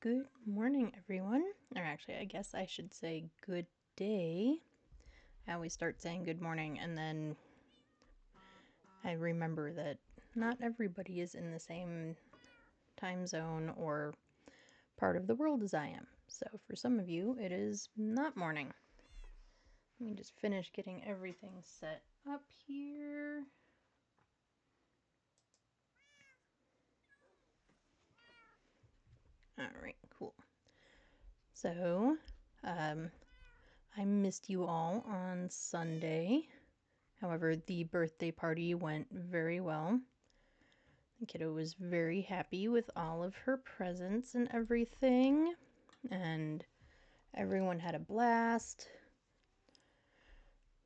Good morning, everyone. Or actually, I guess I should say good day. I always start saying good morning and then I remember that not everybody is in the same time zone or part of the world as I am. So for some of you, it is not morning. Let me just finish getting everything set up here. All right, cool. So, I missed you all on Sunday. However, the birthday party went very well. The kiddo was very happy with all of her presents and everything, and everyone had a blast.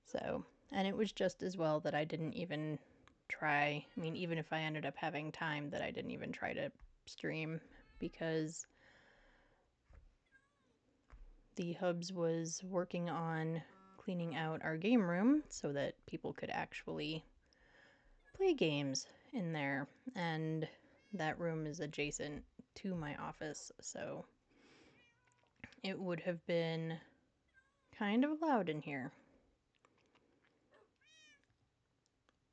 So, and it was just as well that I didn't even try. I mean, even if I ended up having time, that I didn't even try to stream because the Hubs was working on cleaning out our game room so that people could actually play games in there, and that room is adjacent to my office, so it would have been kind of loud in here.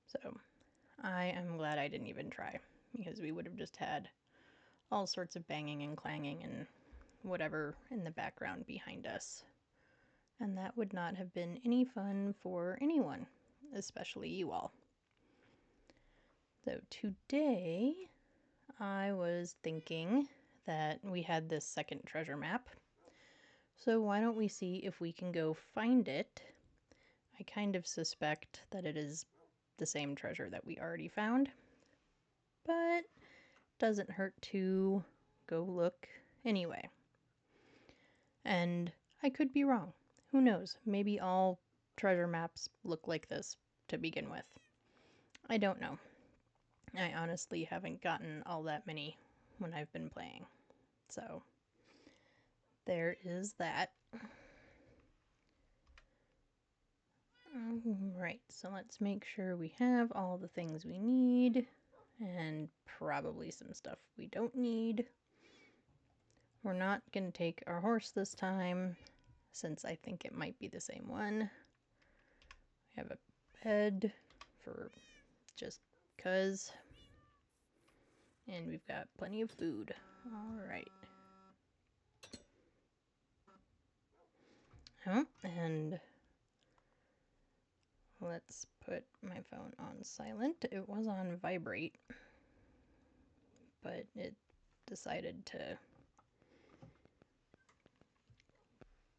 So I am glad I didn't even try, because we would have just had all sorts of banging and clanging and whatever in the background behind us. And that would not have been any fun for anyone, especially you all. So today I was thinking that we had this second treasure map. So why don't we see if we can go find it? I kind of suspect that it is the same treasure that we already found, but doesn't hurt to go look anyway. And I could be wrong. Who knows? Maybe all treasure maps look like this to begin with. I don't know. I honestly haven't gotten all that many when I've been playing. So there is that. Right, so let's make sure we have all the things we need, and probably some stuff we don't need. We're not going to take our horse this time, since I think it might be the same one. We have a bed for just 'cause, and we've got plenty of food. Alright. Oh, and let's put my phone on silent. It was on vibrate, but it decided to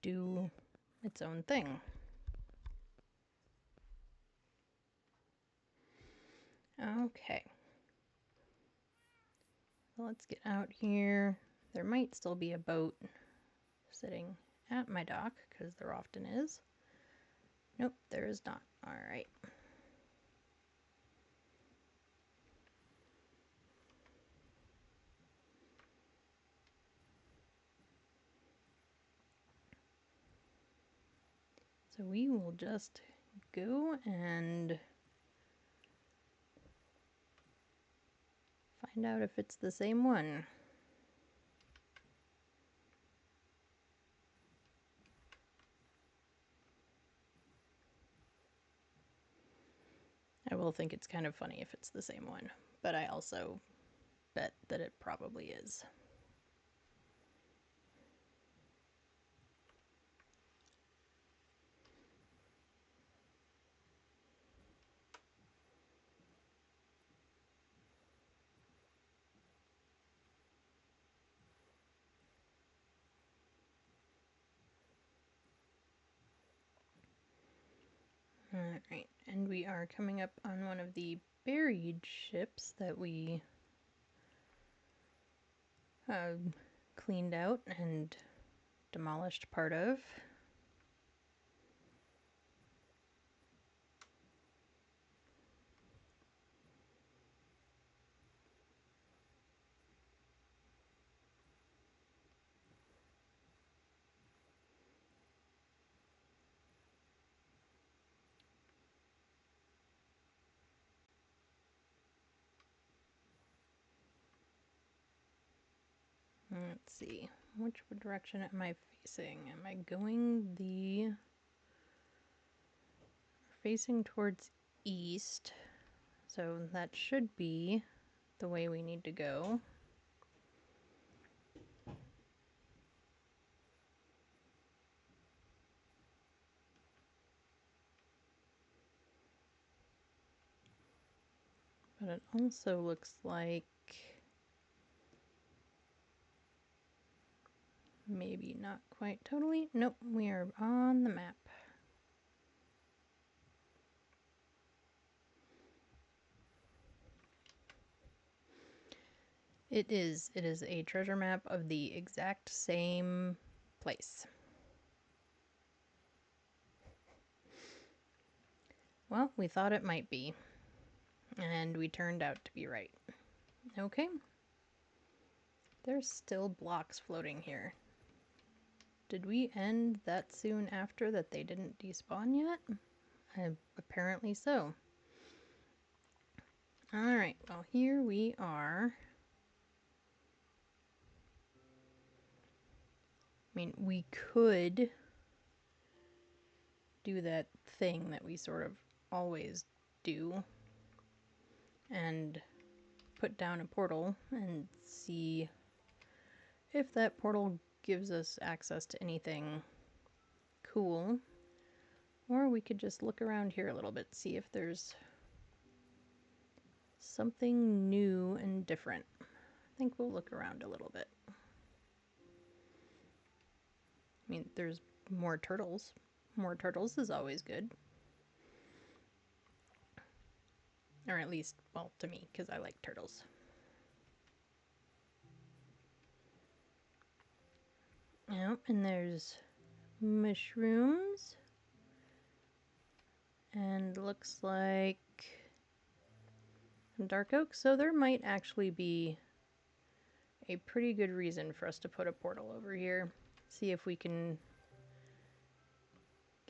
do its own thing. Okay. So let's get out here. There might still be a boat sitting at my dock, because there often is. Nope, there is not. Alright. So we will just go and find out if it's the same one. I will think it's kind of funny if it's the same one, but I also bet that it probably is. Alright, and we are coming up on one of the buried ships that we cleaned out and demolished part of. Let's see, which direction am I facing? Am I going facing towards east? So that should be the way we need to go. But it also looks like maybe not quite totally. Nope, we are on the map. It is a treasure map of the exact same place. Well, we thought it might be, and we turned out to be right. Okay. There's still blocks floating here. Did we end that soon after that they didn't despawn yet? Apparently so. Alright, well here we are. I mean, we could do that thing that we sort of always do and put down a portal and see if that portal gives us access to anything cool. Or we could just look around here a little bit, see if there's something new and different. I think we'll look around a little bit. I mean, there's more turtles. More turtles is always good. Or at least, well, to me, because I like turtles. Yep, and there's mushrooms. And looks like some dark oak. So there might actually be a pretty good reason for us to put a portal over here. See if we can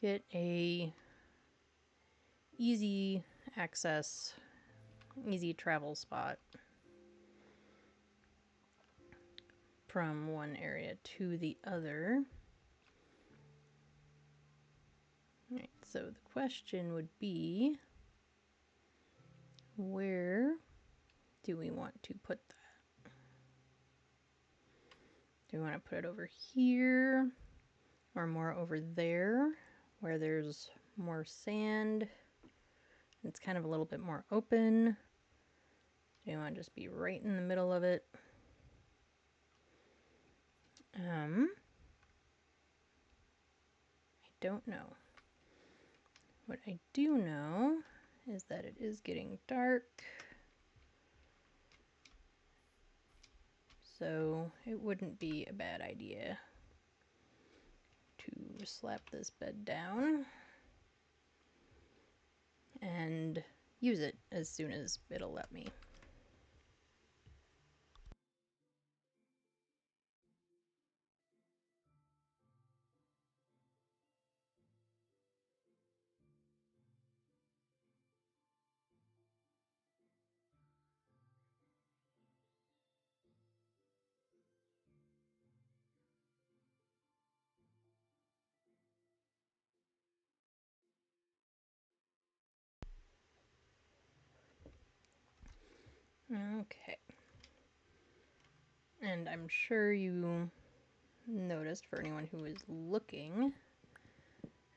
get a easy access, easy travel spot from one area to the other. Right, so the question would be, where do we want to put that? Do we want to put it over here or more over there where there's more sand? It's kind of a little bit more open. Do you want to just be right in the middle of it? I don't know. What I do know is that it is getting dark. So it wouldn't be a bad idea to slap this bed down and use it as soon as it'll let me. Okay. And I'm sure you noticed, for anyone who is looking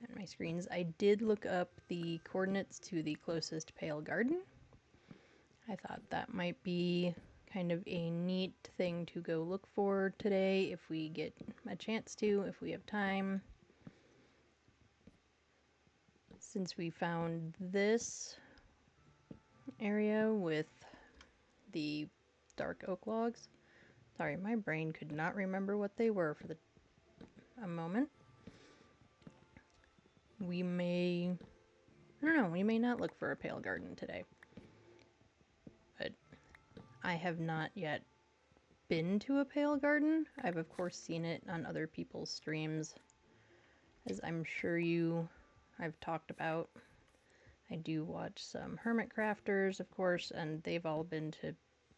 at my screens, I did look up the coordinates to the closest Pale Garden. I thought that might be kind of a neat thing to go look for today if we get a chance to, if we have time. Since we found this area with the dark oak logs. Sorry, my brain could not remember what they were for a moment. We may, I don't know, we may not look for a Pale Garden today. But I have not yet been to a Pale Garden. I've of course seen it on other people's streams, as I'm sure I've talked about. I do watch some Hermit Crafters, of course, and they've all been to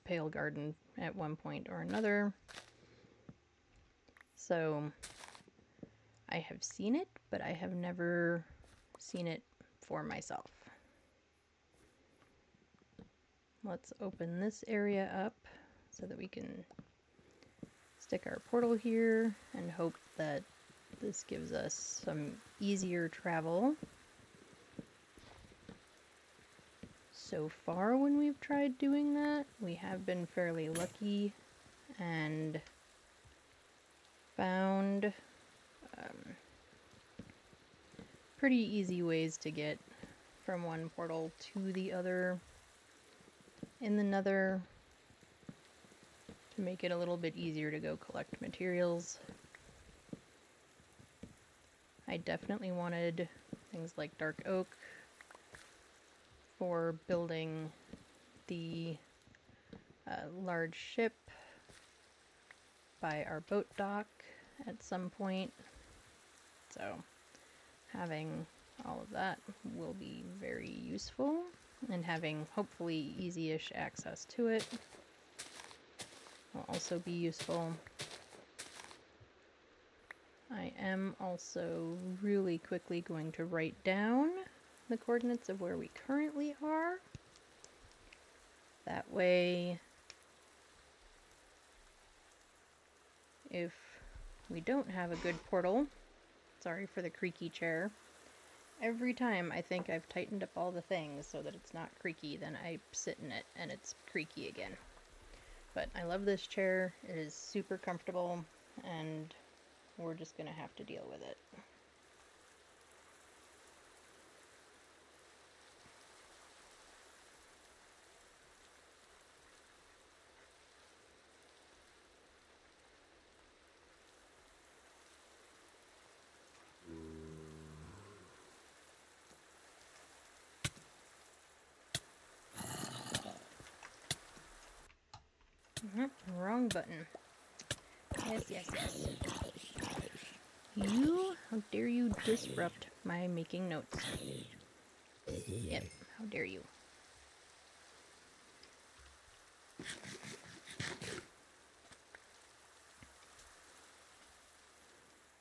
Pale Garden at one point or another. so I have seen it, but I have never seen it for myself. Let's open this area up so that we can stick our portal here and hope that this gives us some easier travel. So far when we've tried doing that, we have been fairly lucky and found pretty easy ways to get from one portal to the other in the Nether to make it a little bit easier to go collect materials. I definitely wanted things like dark oak for building the large ship by our boat dock at some point. So having all of that will be very useful, and having hopefully easy-ish access to it will also be useful. I am also really quickly going to write down the coordinates of where we currently are. That way, if we don't have a good portal, sorry for the creaky chair, every time I think I've tightened up all the things so that it's not creaky, then I sit in it and it's creaky again. But I love this chair. It is super comfortable, and we're just gonna have to deal with it. Wrong button. Yes, yes, yes. How dare you disrupt my making notes? Yep, how dare you.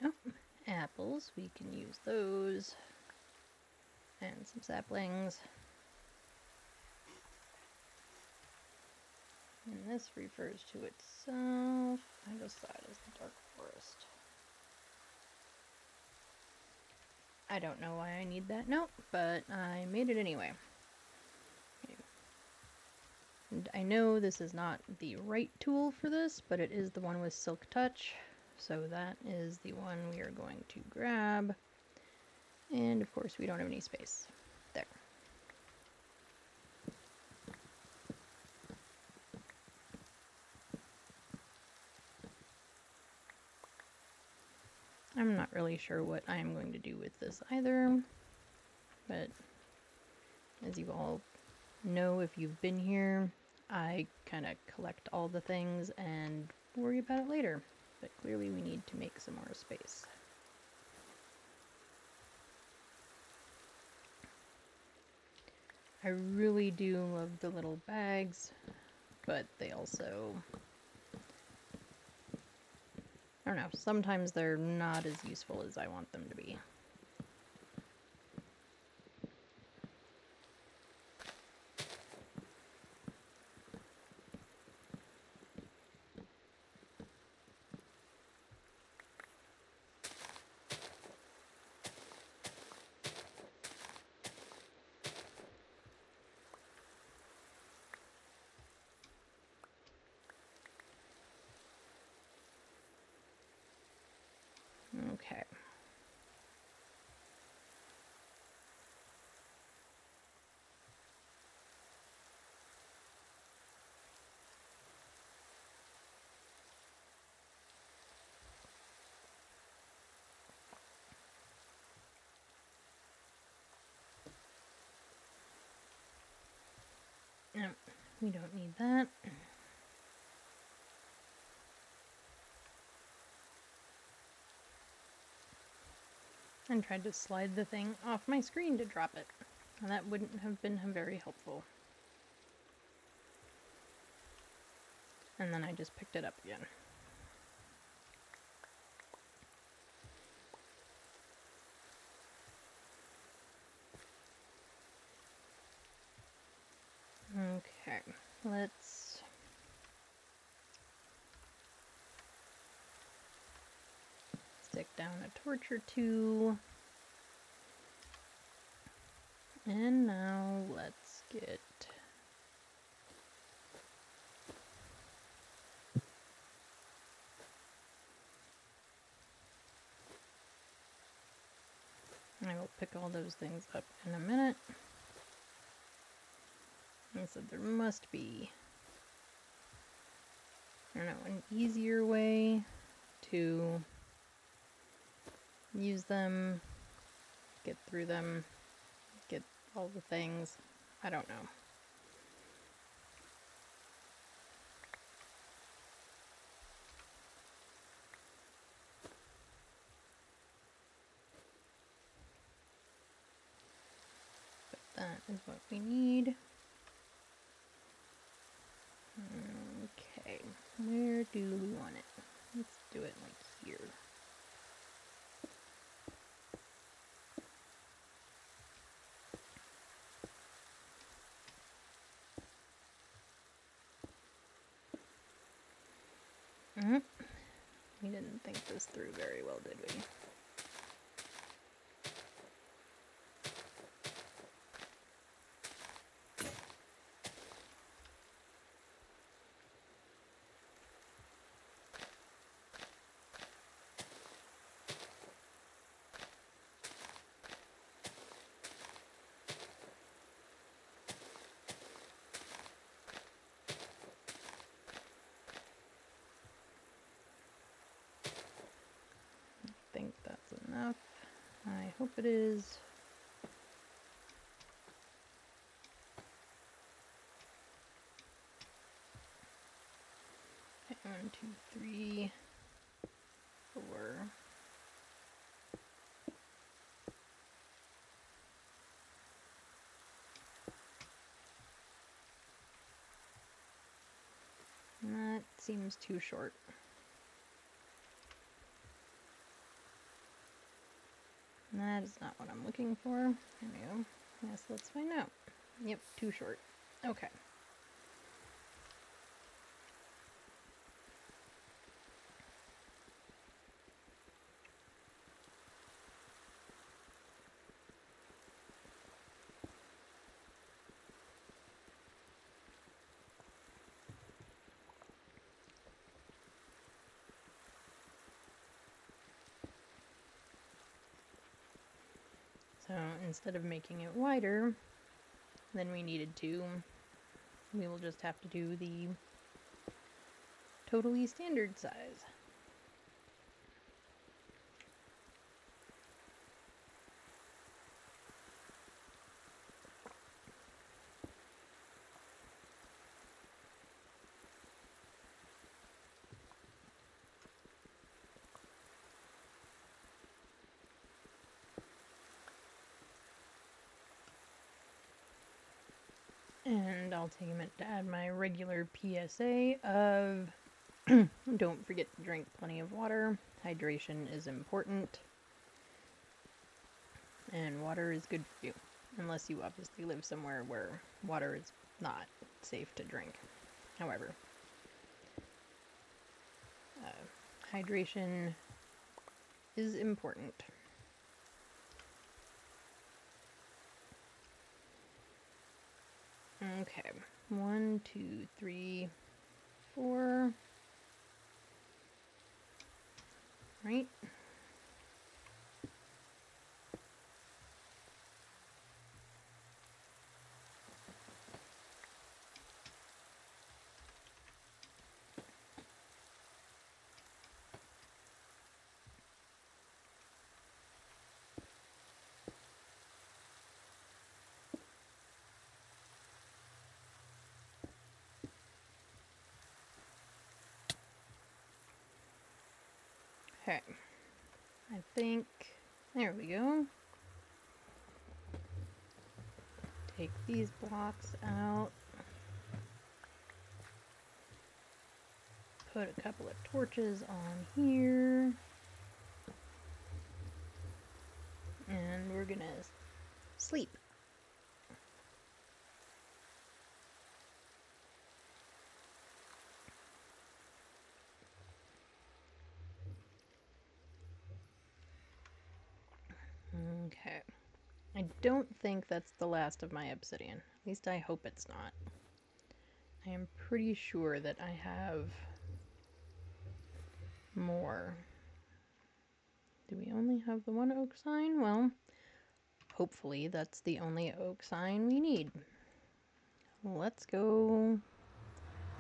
Oh, apples, we can use those. And some saplings. And this refers to itself. I just saw it as the dark forest. I don't know why I need that note, but I made it anyway. Okay. And I know this is not the right tool for this, but it is the one with Silk Touch. So that is the one we are going to grab. And of course we don't have any space. There. I'm not really sure what I am going to do with this either, but as you all know if you've been here, I kind of collect all the things and worry about it later, but clearly we need to make some more space. I really do love the little bags, but they also, I don't know, sometimes they're not as useful as I want them to be. Okay. No, we don't need that. And tried to slide the thing off my screen to drop it. And that wouldn't have been very helpful. And then I just picked it up again. let's stick down a torch or two. And now let's get I will pick all those things up in a minute. I said there must be, I don't know, an easier way to use them, get through them, get all the things. I don't know. But that is what we need. Okay, where do we want it? Let's do it like here. We didn't think this through very well, did we? I think that's enough. I hope it is. Okay, 1, 2, 3, 4. That seems too short. That is not what I'm looking for. Anyway, yes, let's find out. Yep, too short. Okay. So instead of making it wider than we needed to, we will just have to do the totally standard size. And I'll take a minute to add my regular PSA of don't forget to drink plenty of water. Hydration is important. And water is good for you. Unless you obviously live somewhere where water is not safe to drink. However, hydration is important. Okay, 1, 2, 3, 4. Right? Okay, I think, there we go. Take these blocks out. Put a couple of torches on here. And we're gonna sleep. Okay. I don't think that's the last of my obsidian. At least I hope it's not. I am pretty sure that I have more. Do we only have the one oak sign? Well, hopefully that's the only oak sign we need. Let's go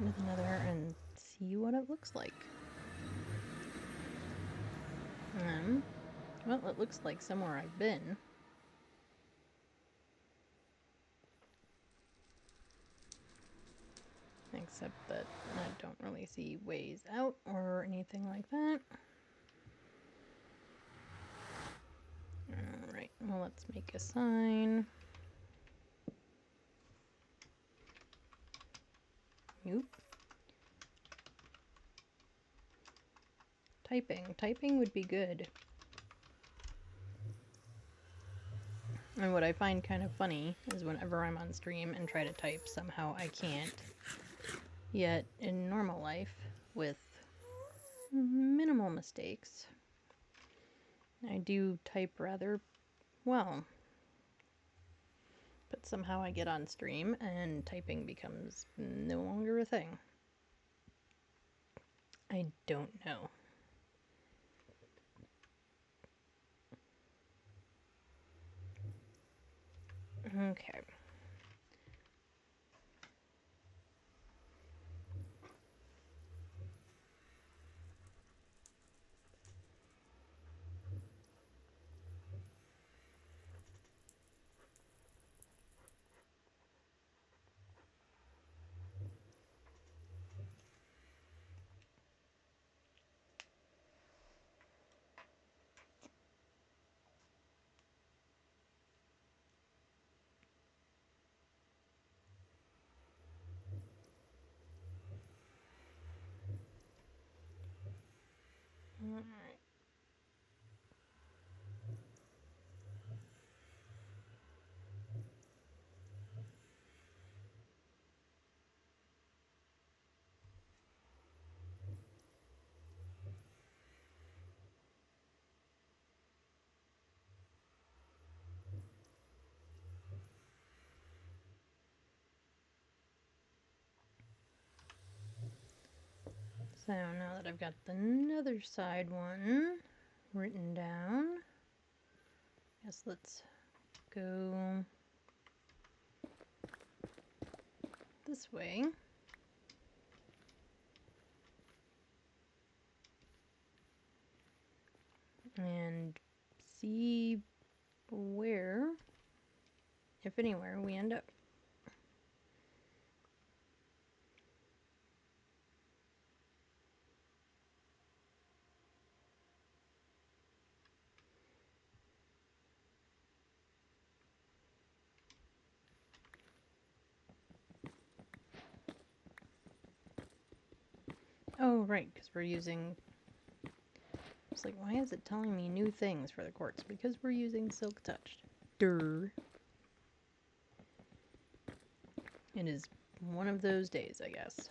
into the nether and see what it looks like. Well, it looks like somewhere I've been. Except that I don't really see ways out or anything like that. Alright, well, let's make a sign. Oop. Typing would be good. And what I find kind of funny is whenever I'm on stream and try to type, somehow I can't. Yet, in normal life, with minimal mistakes, I do type rather well. But somehow I get on stream and typing becomes no longer a thing. I don't know. Okay. Alright. So now that I've got the nether side one written down, guess let's go this way. And see where, if anywhere, we end up. Oh, right, because we're using... It's like, why is it telling me new things for the quartz? Because we're using Silk Touched. Durr. It is one of those days, I guess.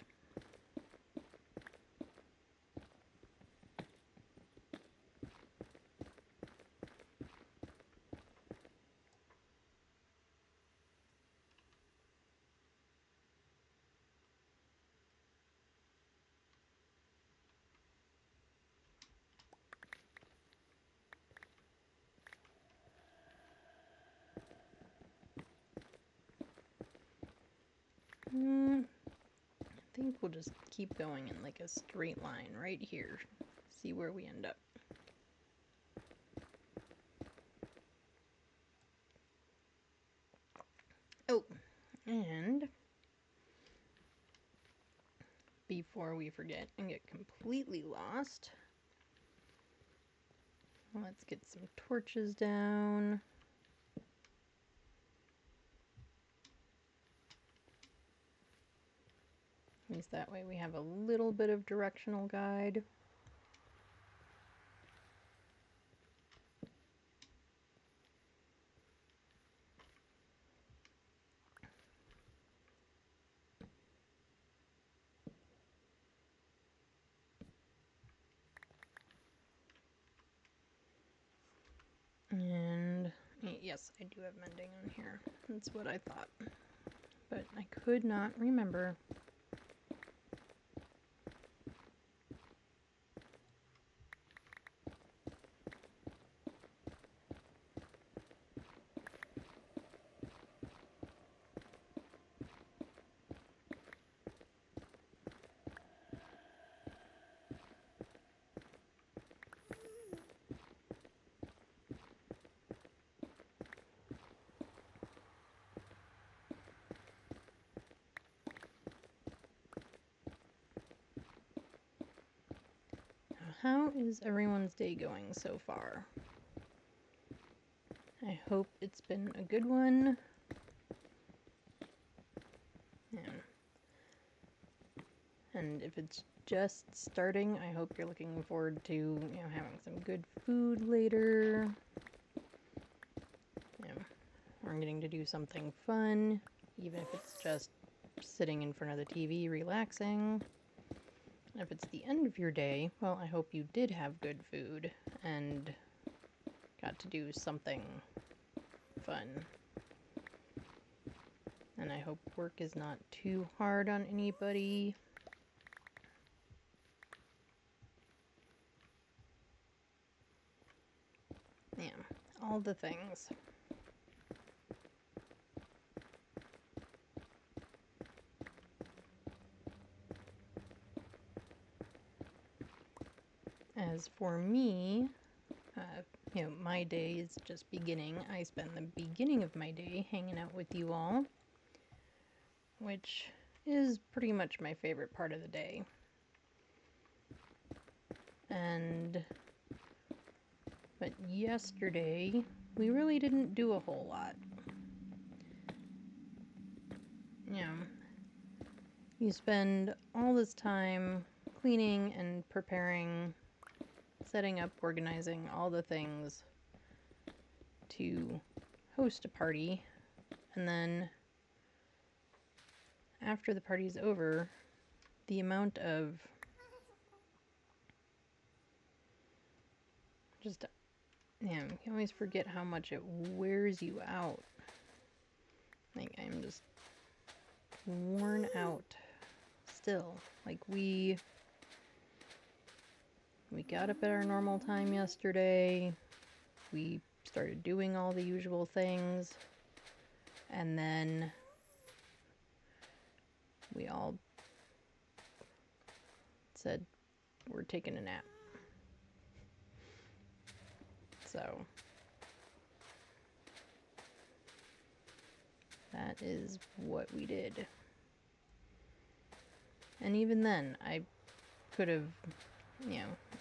I think we'll just keep going in like a straight line right here. See where we end up. Oh, and before we forget and get completely lost, let's get some torches down. At least that way we have a little bit of directional guide. And yeah, yes, I do have mending on here. That's what I thought. But I could not remember. How is everyone's day going so far? I hope it's been a good one. Yeah. And if it's just starting, I hope you're looking forward to, having some good food later. Or getting to do something fun, even if it's just sitting in front of the TV, relaxing. If it's the end of your day, well, I hope you did have good food and got to do something fun. And I hope work is not too hard on anybody. Yeah, all the things. As for me, my day is just beginning. I spend the beginning of my day hanging out with you all, which is pretty much my favorite part of the day. But yesterday, we really didn't do a whole lot. You spend all this time cleaning and preparing, setting up, organizing all the things to host a party, and then after the party's over, the amount of you always forget how much it wears you out. Like, I'm just worn out still. Like, we got up at our normal time yesterday. We started doing all the usual things. And then we all said we're taking a nap. So that is what we did. And even then, I could have,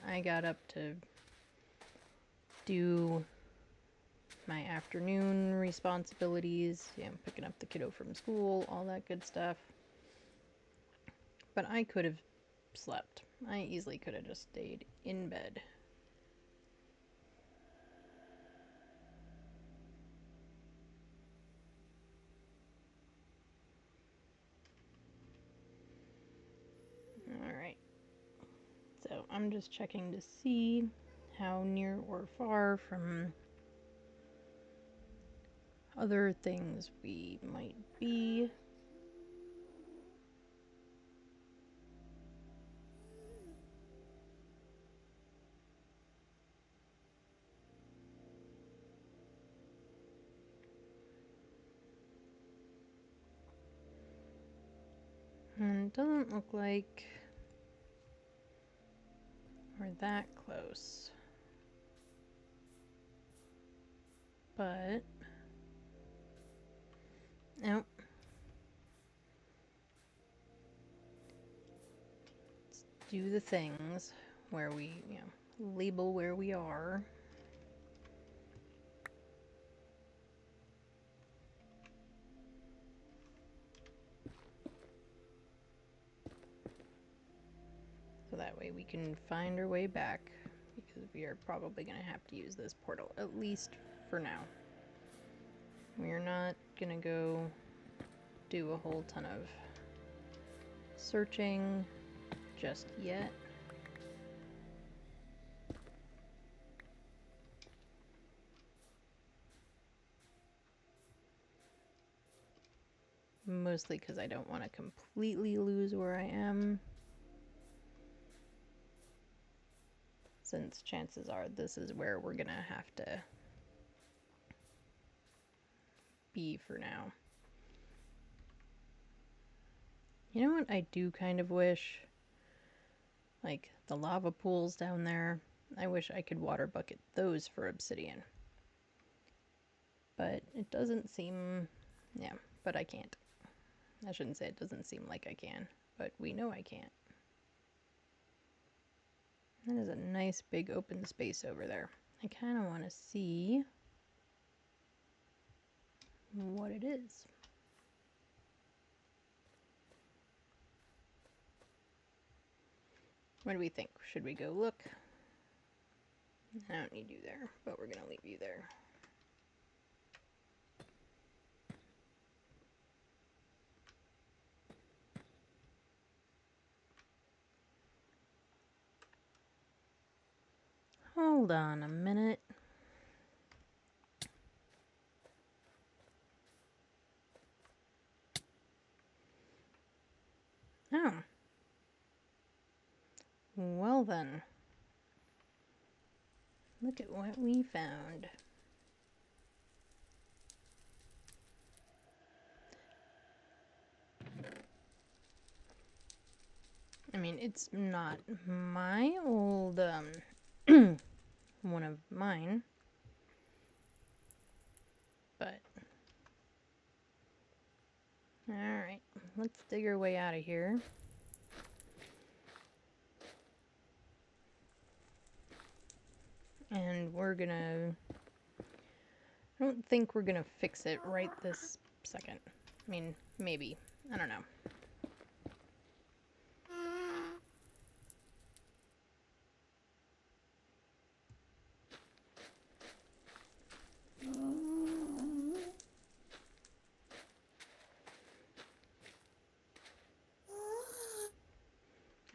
I got up to do my afternoon responsibilities, picking up the kiddo from school, all that good stuff. But I could have slept. I easily could have just stayed in bed. Alright. So I'm just checking to see how near or far from other things we might be. And it doesn't look like we're that close. But, nope. Let's do the things where we, label where we are. So that way we can find our way back, because we are probably going to have to use this portal, at least for now. We are not going to go do a whole ton of searching just yet. mostly because I don't want to completely lose where I am, since chances are this is where we're gonna have to be for now. You know what I do kind of wish? Like the lava pools down there, I wish I could water bucket those for obsidian. But it doesn't seem, yeah, but I can't. I shouldn't say it doesn't seem like I can, but we know I can't. That is a nice big open space over there. I kind of want to see what it is. What do we think? Should we go look? I don't need you there, but we're gonna leave you there. Hold on a minute. Oh. Well then. Look at what we found. I mean, it's not my old, one of mine, but alright, let's dig our way out of here. And we're gonna, I don't think we're gonna fix it right this second. I mean, maybe, I don't know.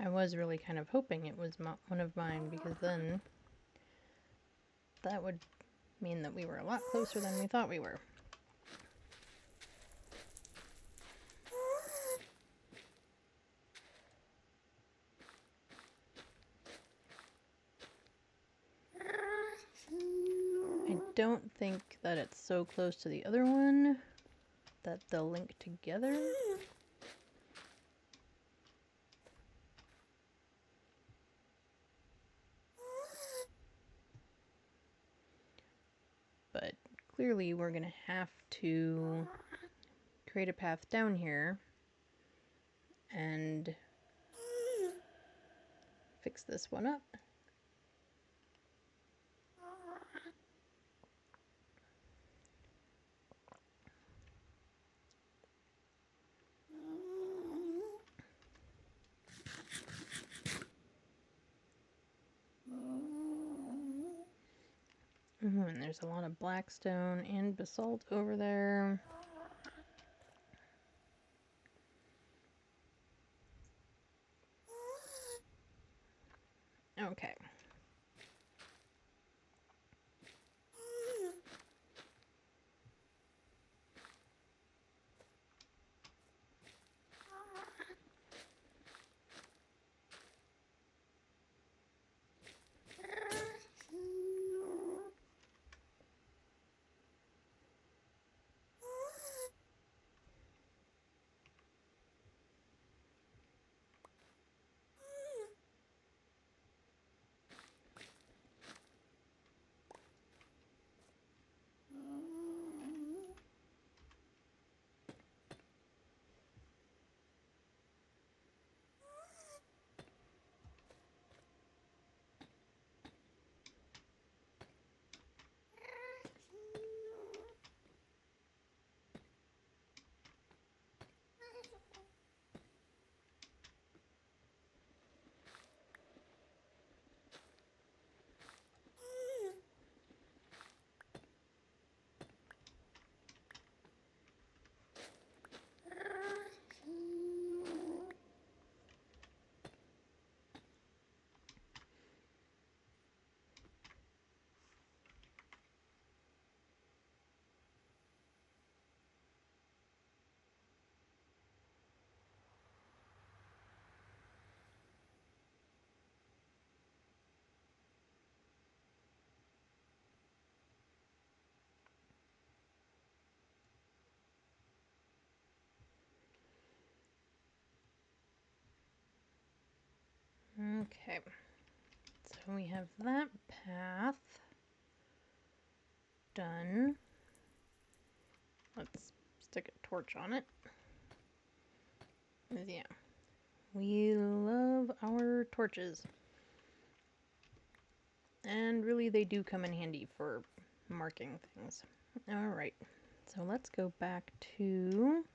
I was really kind of hoping it was one of mine, because then that would mean that we were a lot closer than we thought we were. I don't think that it's so close to the other one that they'll link together. But clearly we're gonna have to create a path down here and fix this one up. And there's a lot of blackstone and basalt over there. Okay. Okay, so we have that path done. Let's stick a torch on it. Yeah, we love our torches. And really they do come in handy for marking things. Alright, so let's go back to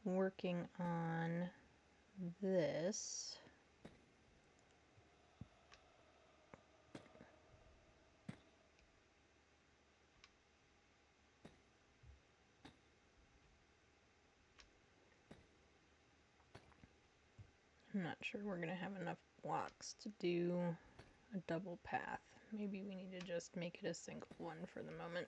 working on this. I'm not sure we're going to have enough blocks to do a double path. Maybe we need to just make it a single one for the moment.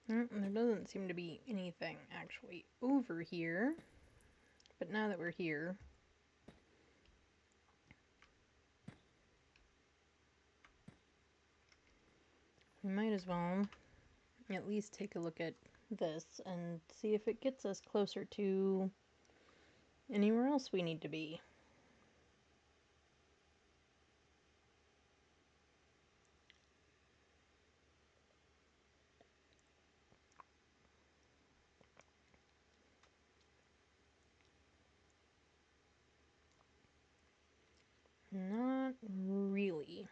There doesn't seem to be anything actually over here, but now that we're here, we might as well at least take a look at this and see if it gets us closer to anywhere else we need to be. Not really.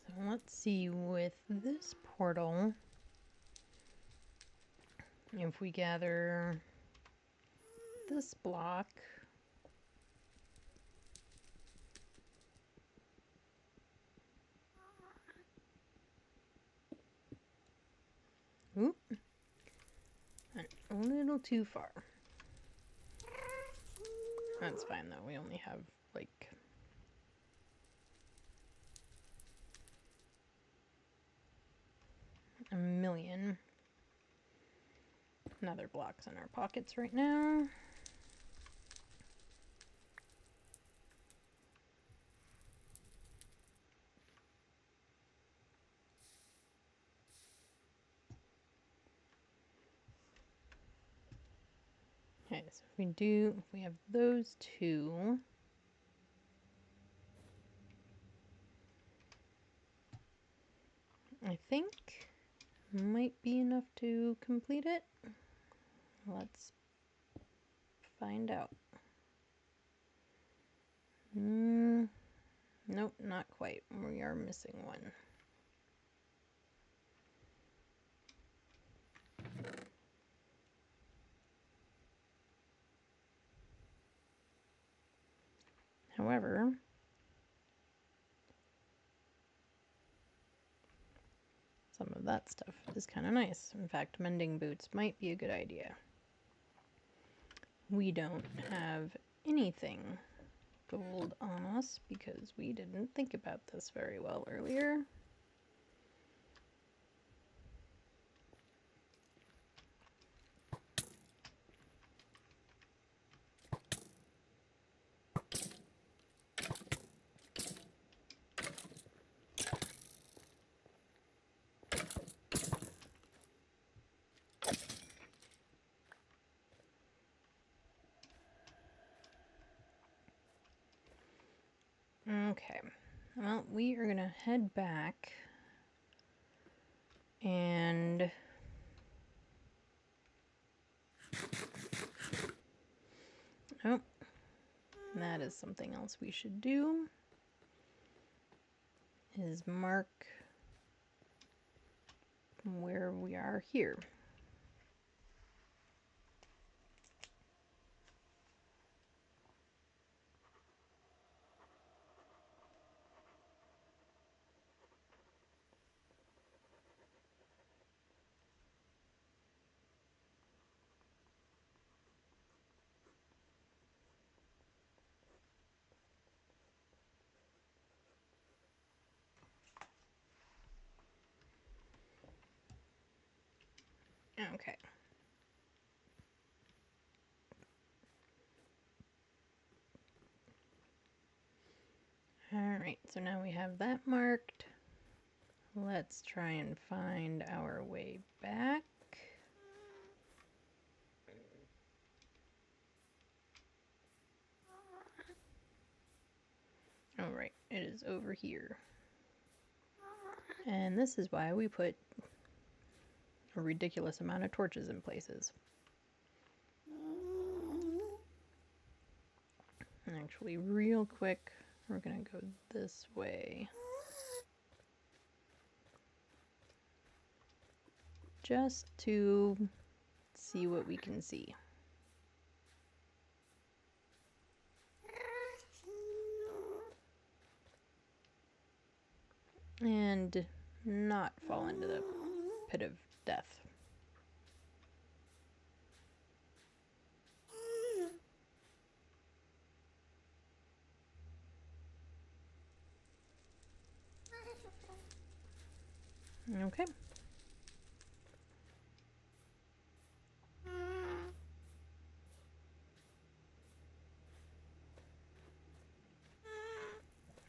So let's see, with this portal, if we gather this block, oop, a little too far. That's fine though, we only have like a million nether blocks in our pockets right now. Okay, so if we have those two, I think might be enough to complete it. Let's find out. Nope, not quite. We are missing one. However, some of that stuff is kind of nice. In fact, mending boots might be a good idea. We don't have anything gold on us because we didn't think about this very well earlier. Well, we are gonna head back and oh, that is something else we should do, is mark where we are here. Okay. Alright, so now we have that marked. Let's try and find our way back. Alright, it is over here. And this is why we put a ridiculous amount of torches in places. Actually, real quick, we're gonna go this way. Just to see what we can see. And not fall into the pit of death. Okay.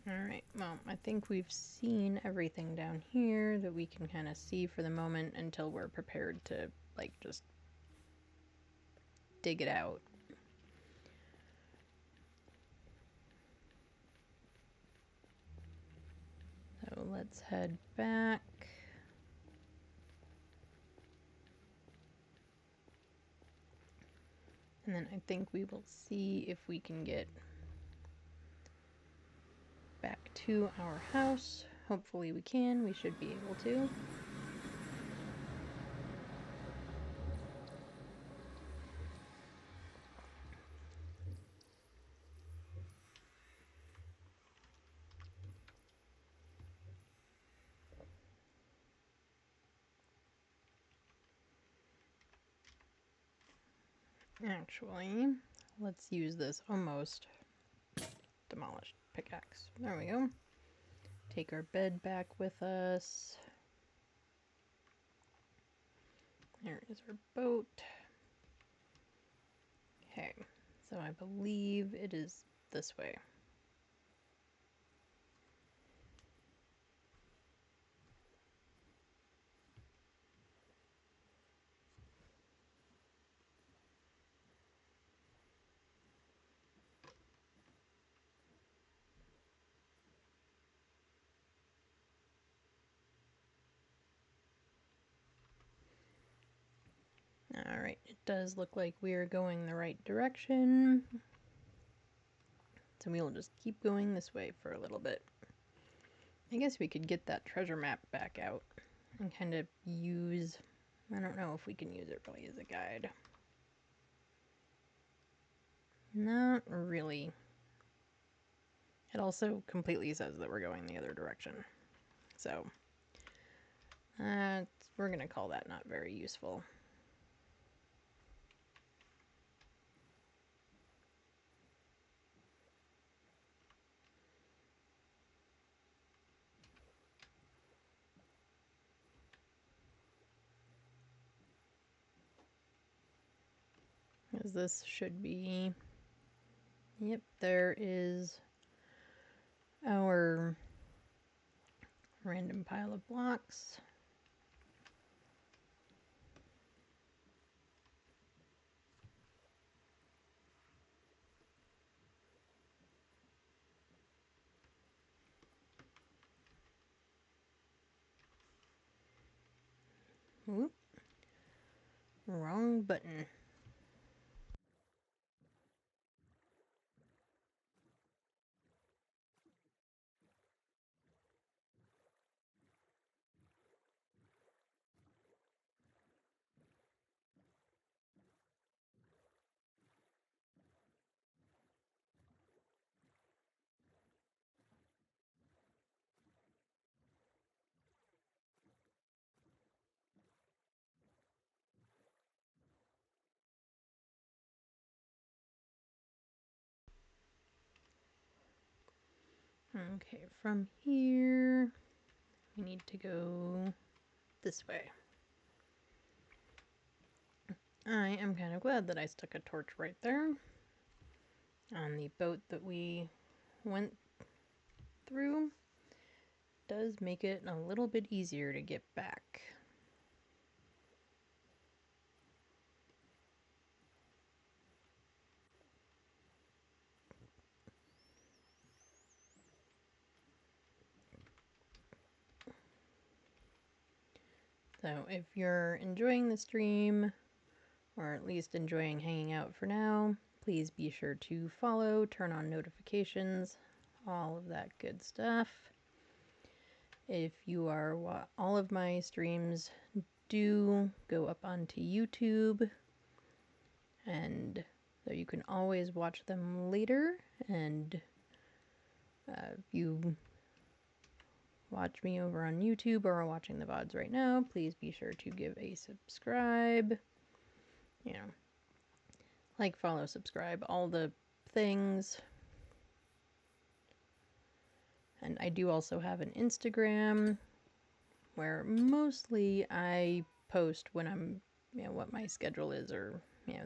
Alright, well, I think we've seen everything down here that we can kind of see for the moment until we're prepared to, like, just dig it out. So let's head back. And then I think we will see if we can get back to our house. Hopefully we can. We should be able to. Actually, let's use this almost demolished pickaxe. There we go. Take our bed back with us. There is our boat. Okay, so I believe it is this way. Alright, it does look like we are going the right direction. So we will just keep going this way for a little bit. I guess we could get that treasure map back out and kind of use... I don't know if we can use it really as a guide. Not really. It also completely says that we're going the other direction. So, we're going to call that not very useful. Because this should be... Yep, there is our random pile of blocks. Whoop. Wrong button. Okay, from here, we need to go this way. I am kind of glad that I stuck a torch right there on the boat that we went through. Does make it a little bit easier to get back. So if you're enjoying the stream, or at least enjoying hanging out for now, please be sure to follow, turn on notifications, all of that good stuff. If you are, all of my streams do go up onto YouTube, and so you can always watch them later. And if you watch me over on YouTube or are watching the VODs right now, please be sure to give a subscribe. You know, like, follow, subscribe, all the things. And I do also have an Instagram where mostly I post when I'm, what my schedule is, or,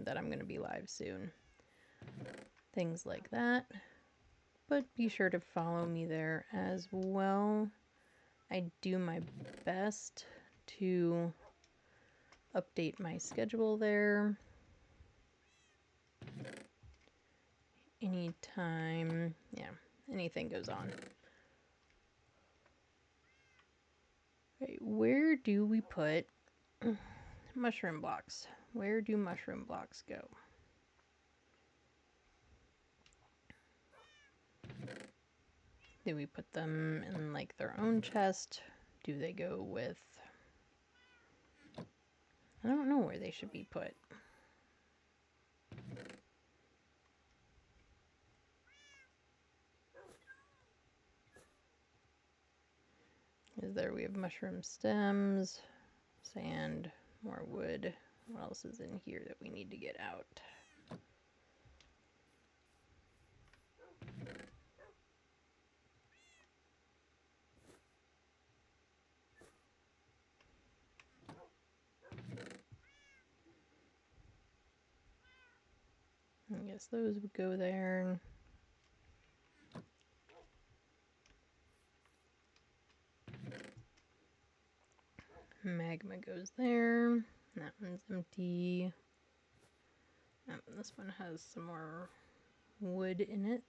that I'm going to be live soon. Things like that. But be sure to follow me there as well. I do my best to update my schedule there. Anytime, anything goes on. Okay, where do we put mushroom blocks? Where do mushroom blocks go? Do we put them in like their own chest? Do they go with... I don't know where they should be put. We have mushroom stems, sand, more wood. What else is in here that we need to get out? I guess those would go there. Magma goes there. That one's empty. This one has some more wood in it.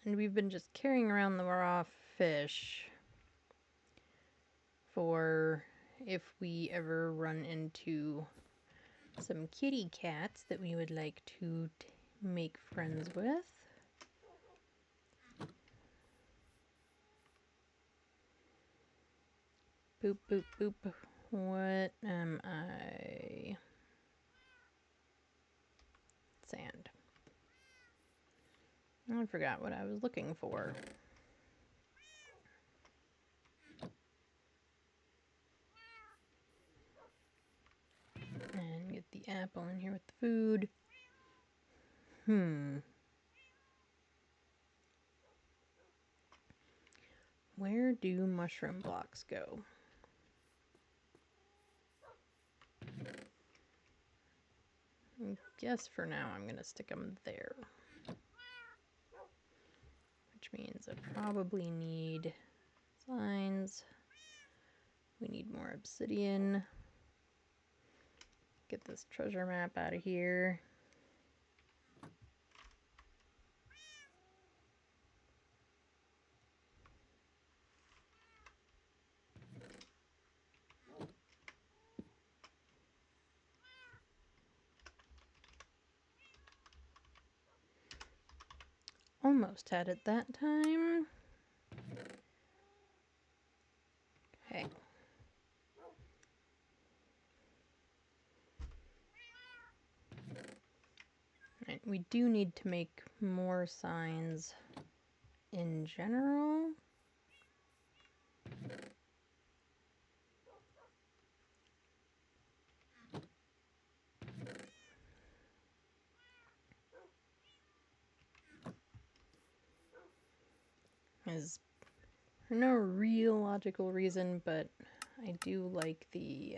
And we've been just carrying around the raw fish for if we ever run into some kitty cats that we would like to make friends with. Boop, boop, boop. What am I? Sand. I forgot what I was looking for. And get the apple in here with the food. Where do mushroom blocks go? I guess for now I'm going to stick them there. Which means I probably need signs. We need more obsidian. Get this treasure map out of here. almost had it that time. Okay. Right, we do need to make more signs in general. Is for no real logical reason, but I do like the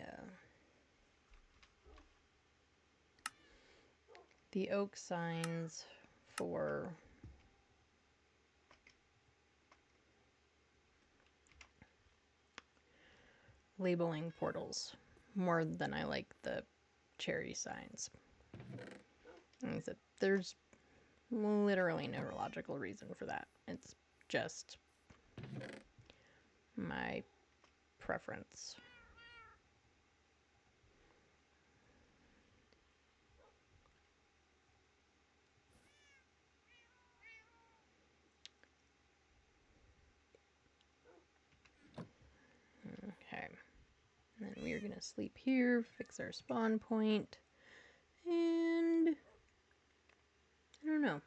oak signs for labeling portals more than I like the cherry signs. There's literally no logical reason for that. It's just my preference. Okay. And then we are going to sleep here, fix our spawn point, and I don't know.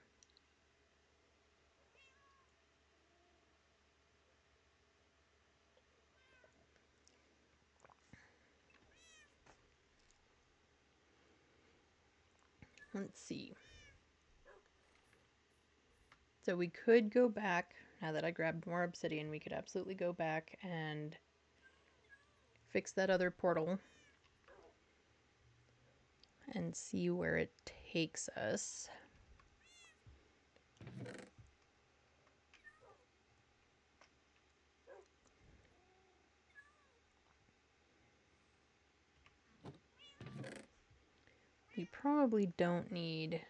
Let's see. So we could go back, now that I grabbed more obsidian, we could absolutely go back and fix that other portal and see where it takes us. We probably don't need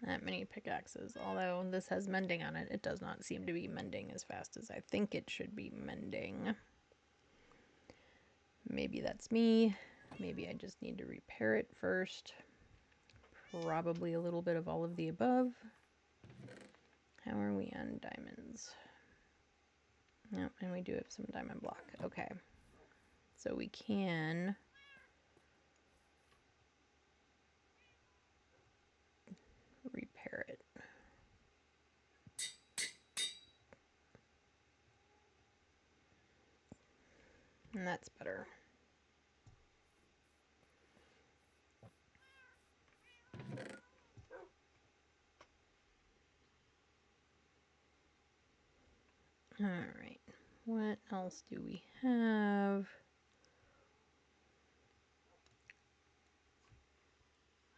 that many pickaxes, although this has mending on it. It does not seem to be mending as fast as I think it should be mending. Maybe that's me. Maybe I just need to repair it first. Probably a little bit of all of the above. How are we on diamonds? No, and we do have some diamond block. Okay. So we can repair it. And that's better. Alright. What else do we have?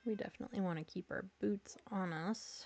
We definitely want to keep our boots on us.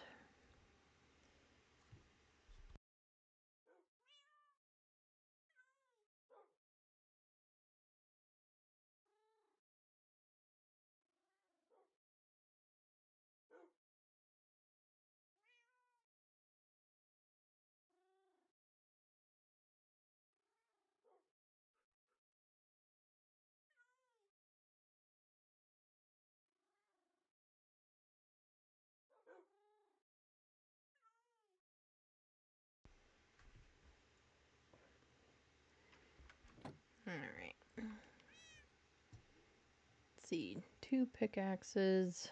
Alright. Let's see. 2 pickaxes,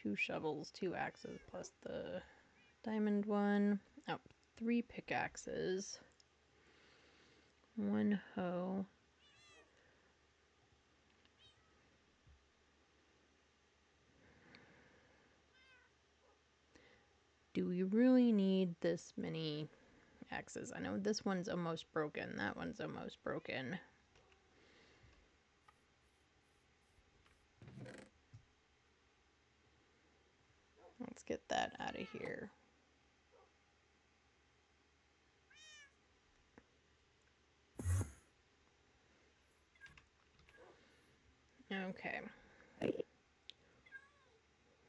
2 shovels, 2 axes, plus the diamond one. Oh, 3 pickaxes, 1 hoe. Do we really need this many axes? I know this one's almost broken. That one's almost broken. Let's get that out of here. Okay.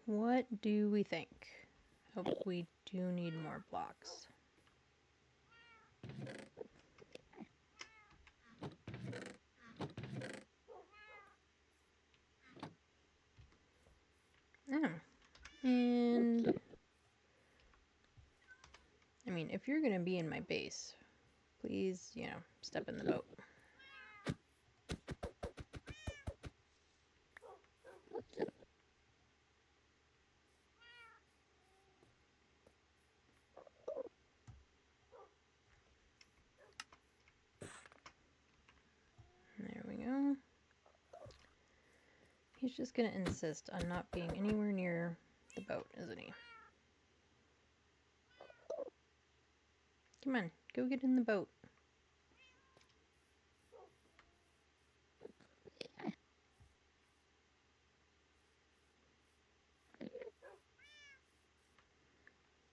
What do we think? Oh, we do need more blocks. Oh. And if you're going to be in my base, please, you know, step in the boat. There we go. He's just going to insist on not being anywhere near the boat, isn't he? Come on, go get in the boat.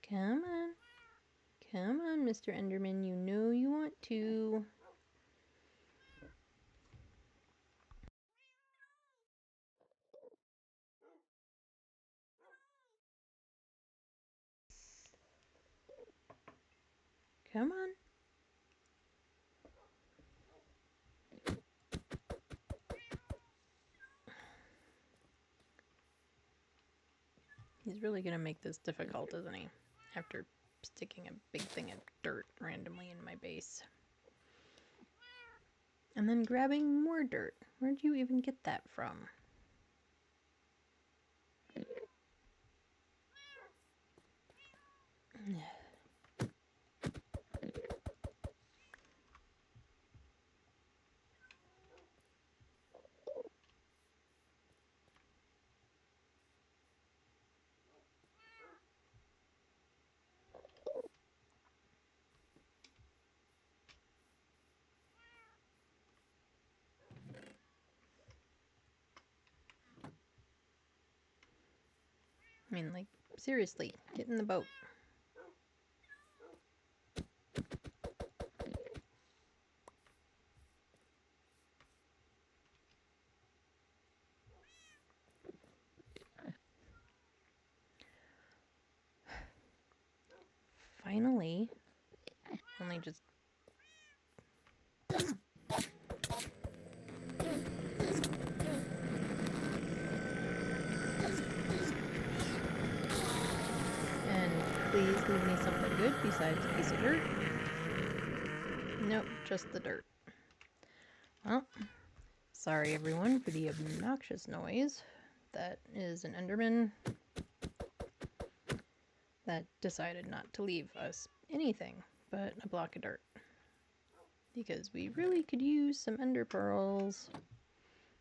Come on. Come on, Mr. Enderman. You know you want to. Come on. He's really going to make this difficult, isn't he? After sticking a big thing of dirt randomly in my base. And then grabbing more dirt. Where'd you even get that from? I mean, like, seriously, get in the boat. Finally, only just... And please leave me something good besides a piece of dirt. Nope, just the dirt. Well, sorry everyone for the obnoxious noise. That is an Enderman that decided not to leave us anything but a block of dirt. Because we really could use some ender pearls.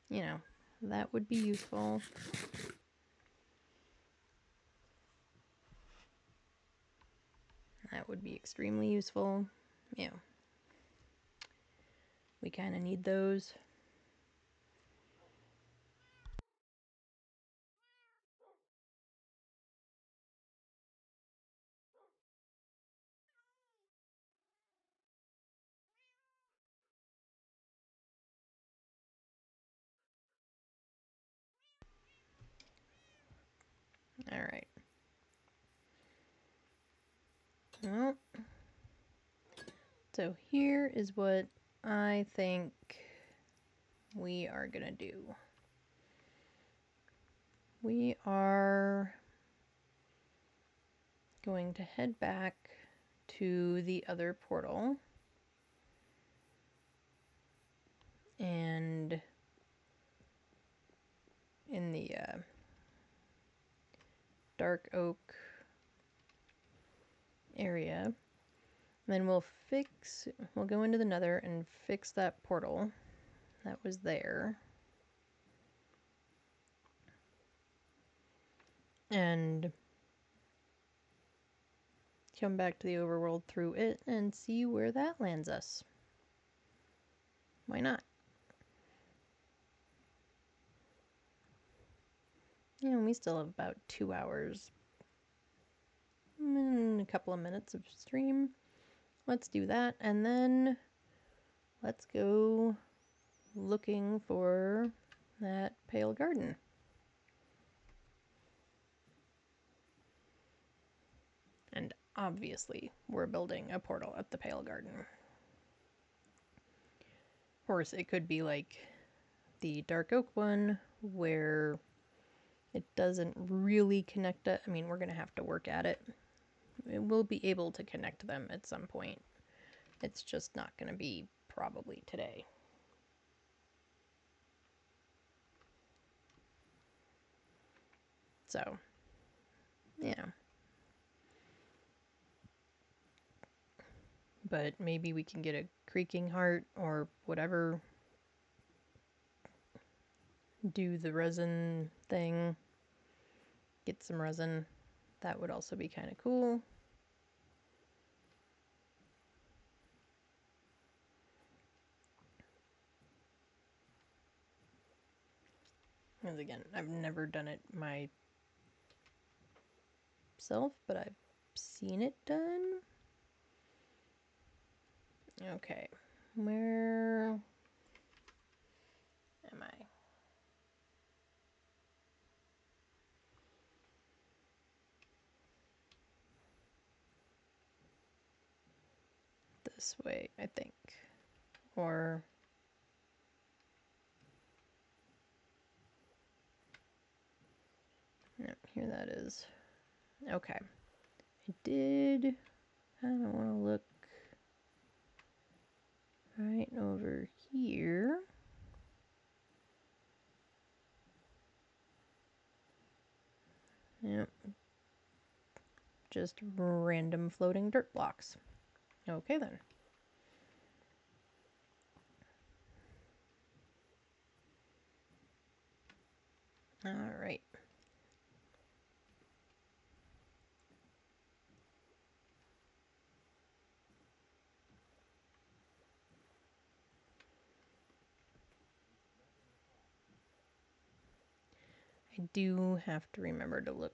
You know, that would be useful. That would be extremely useful. You know, we kind of need those. Alright. Well, so here is what I think we are gonna do. We are going to head back to the other portal and in the dark oak area. Then we'll go into the nether and fix that portal that was there. And come back to the overworld through it and see where that lands us. Why not? Yeah, we still have about 2 hours and a couple of minutes of stream. Let's do that, and then let's go looking for that pale garden. And obviously, we're building a portal at the pale garden. Of course, it could be like the dark oak one, where it doesn't really connect it. I mean, we're going to have to work at it we'll be able to connect them at some point. It's just not going to be probably today. So, yeah. But maybe we can get a creaking heart or whatever. Do the resin thing. Get some resin. That would also be kind of cool. Because again, I've never done it myself, but I've seen it done. Okay, where am I? This way, I think. Or... no, here that is. Okay. I did kind of want to look right over here. Yep. Just random floating dirt blocks. Okay then. All right. I do have to remember to look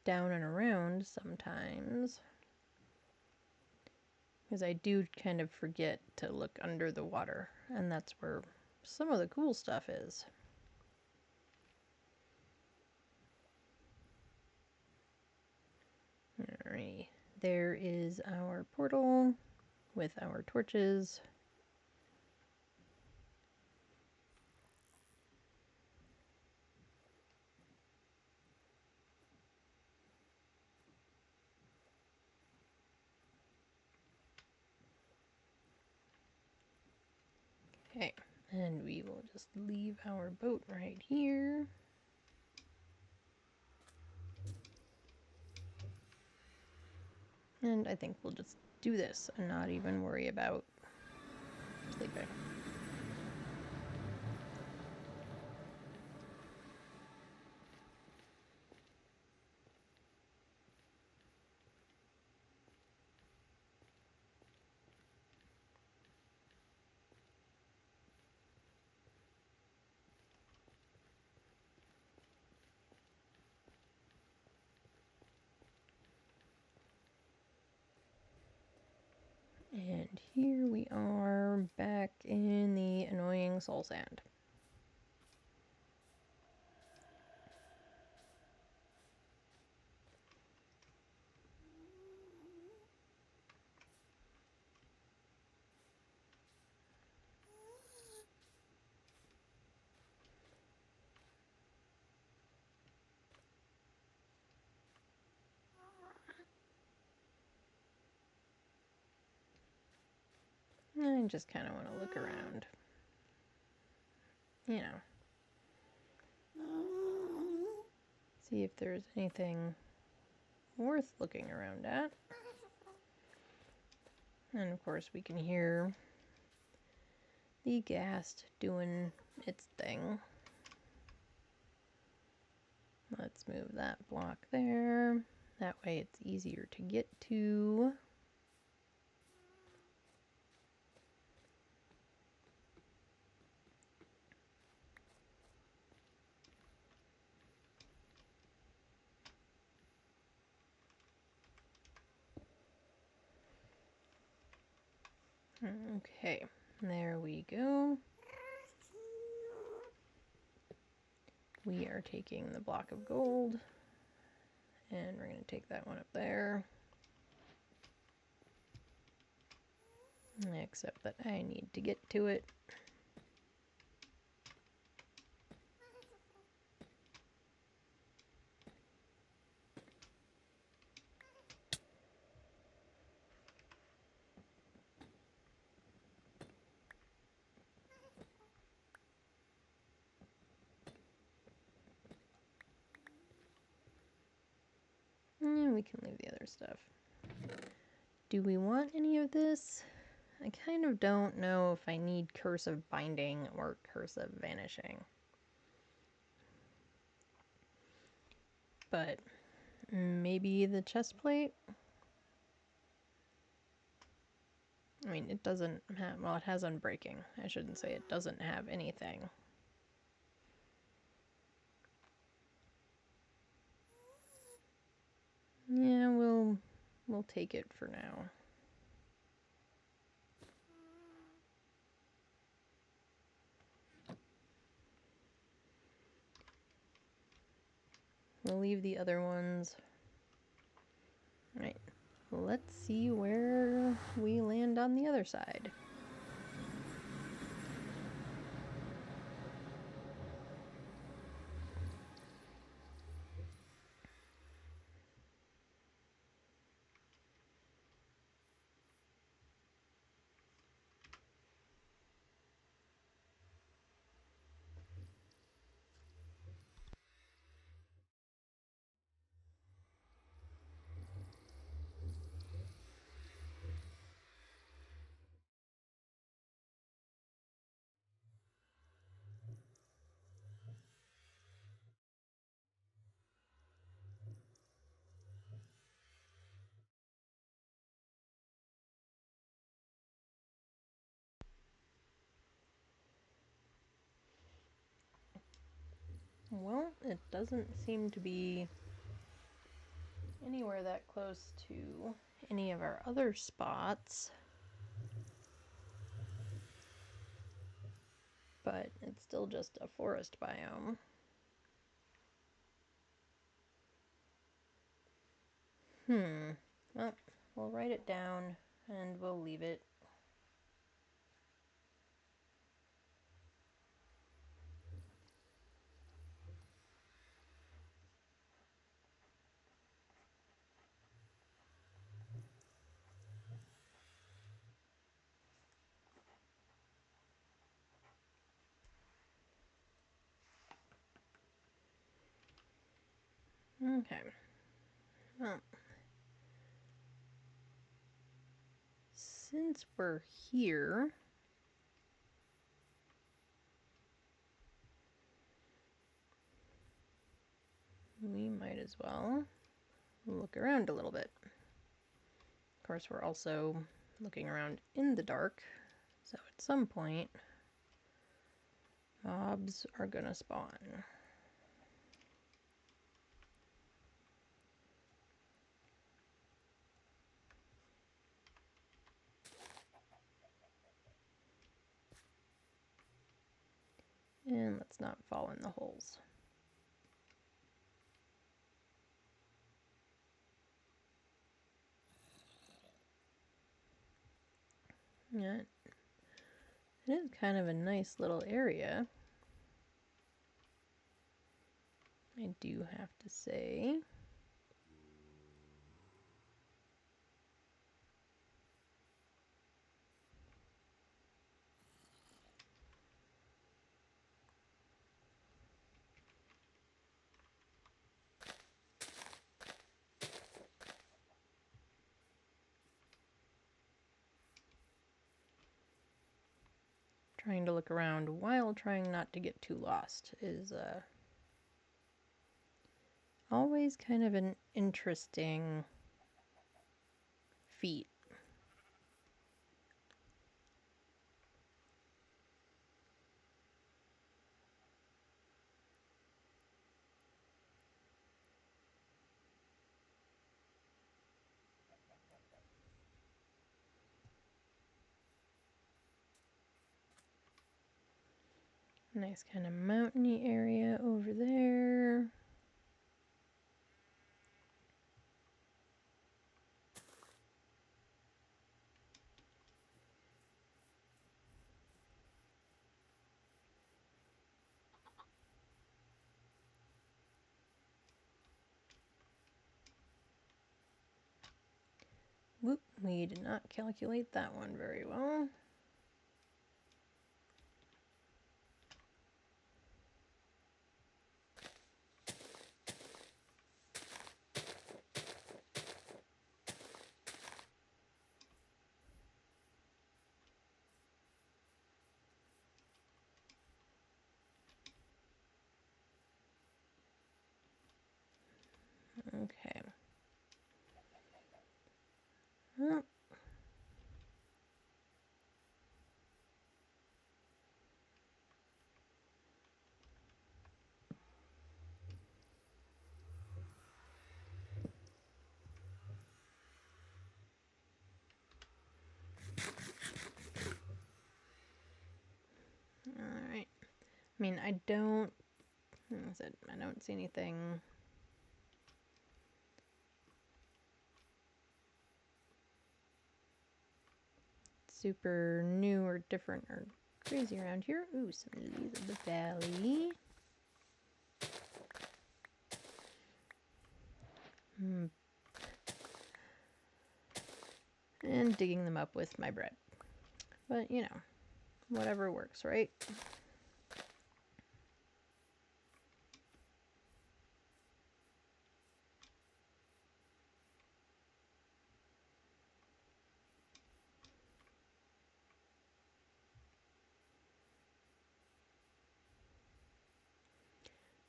down and around sometimes, because I do kind of forget to look under the water, and that's where some of the cool stuff is. Alright, there is our portal with our torches. Okay, and we will just leave our boat right here. And I think we'll just do this and not even worry about sleeping. And here we are back in the annoying soul sand. I just kind of want to look around. You know. See if there's anything worth looking around at. And of course we can hear the ghast doing its thing. Let's move that block there. That way it's easier to get to. Okay, there we go. We are taking the block of gold, and we're going to take that one up there. Except that I need to get to it. we can leave the other stuff. Do we want any of this? I kind of don't know if I need cursive binding or cursive vanishing. But maybe the chest plate? I mean, it doesn't have, well, it has unbreaking. I shouldn't say it doesn't have anything. Yeah, we'll take it for now. We'll leave the other ones. All right, let's see where we land on the other side. Well, it doesn't seem to be anywhere that close to any of our other spots. But it's still just a forest biome. Well, we'll write it down and we'll leave it. Okay. Well, since we're here, we might as well look around a little bit. Of course, we're also looking around in the dark, so at some point, mobs are gonna spawn. And let's not fall in the holes. Yeah, it is kind of a nice little area, I do have to say. Trying to look around while trying not to get too lost is always kind of an interesting feat. Nice kind of mountainy area over there. Whoop, we did not calculate that one very well. Okay. Well, all right. I mean, I don't see anything super new or different or crazy around here. Ooh, some lilies of the valley. And digging them up with my bread. But, you know, whatever works, right?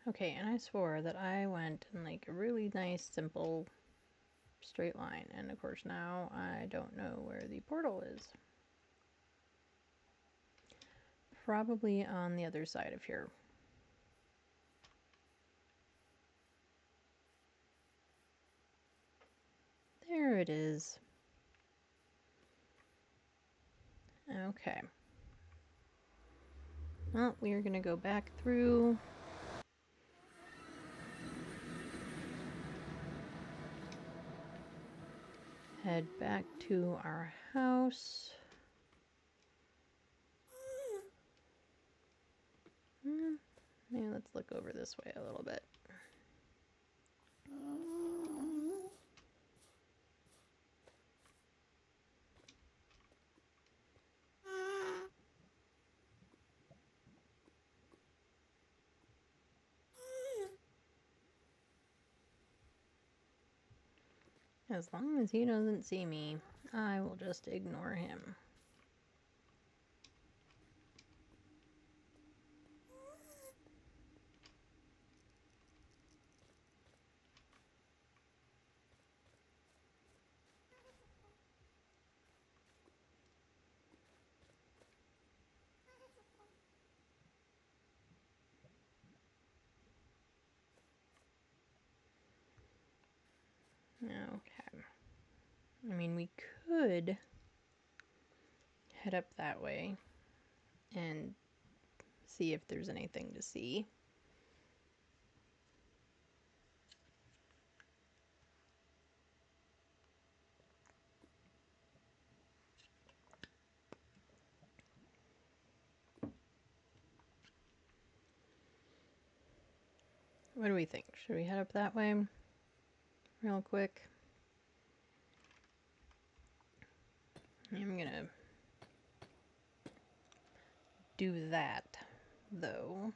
Okay, and I swore that I went in like a really nice, simple, straight line. And of course now I don't know where the portal is. Probably on the other side of here. There it is. Okay. Well, we are going to go back through. Head back to our house. Maybe let's look over this way a little bit. As long as he doesn't see me, I will just ignore him. Okay. I mean, we could head up that way and see if there's anything to see. What do we think? Should we head up that way real quick? I'm gonna do that, though.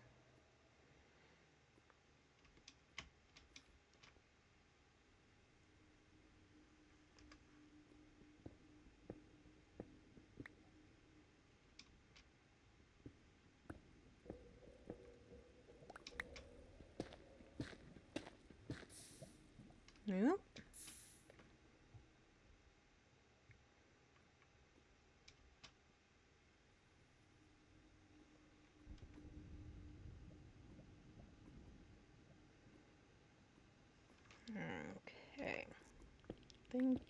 Yep. Okay. I think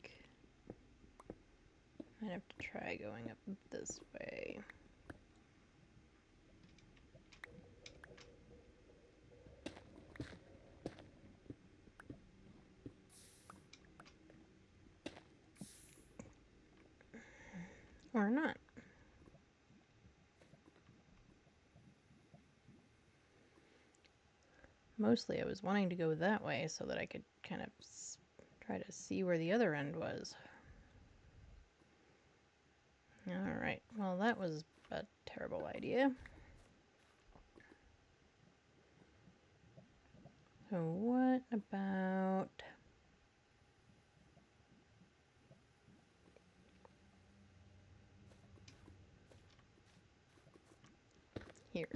I'd have to try going up this way. Or not. Mostly I was wanting to go that way so that I could kind of try to see where the other end was. Alright, well that was a terrible idea. So what about here?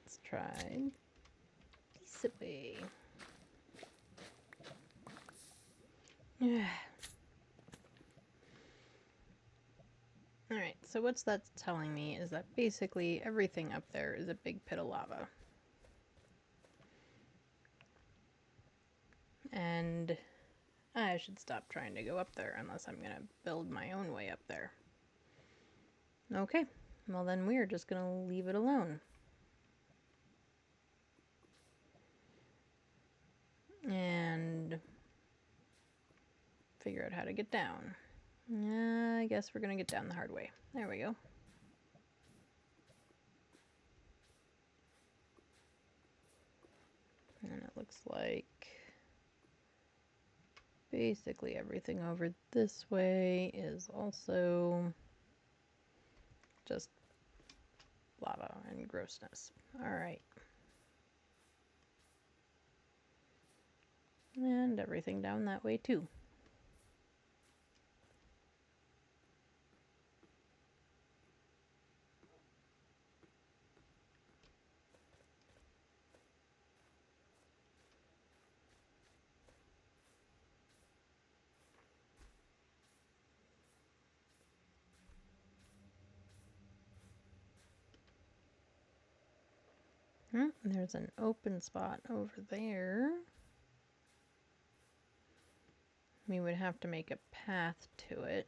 Let's try this way. Alright, so what's that telling me is that basically everything up there is a big pit of lava. And I should stop trying to go up there unless I'm going to build my own way up there. Okay, well then we're just going to leave it alone. And figure out how to get down. I guess we're going to get down the hard way. There we go. And it looks like basically everything over this way is also just lava and grossness. Alright. And everything down that way too. There's an open spot over there. We would have to make a path to it,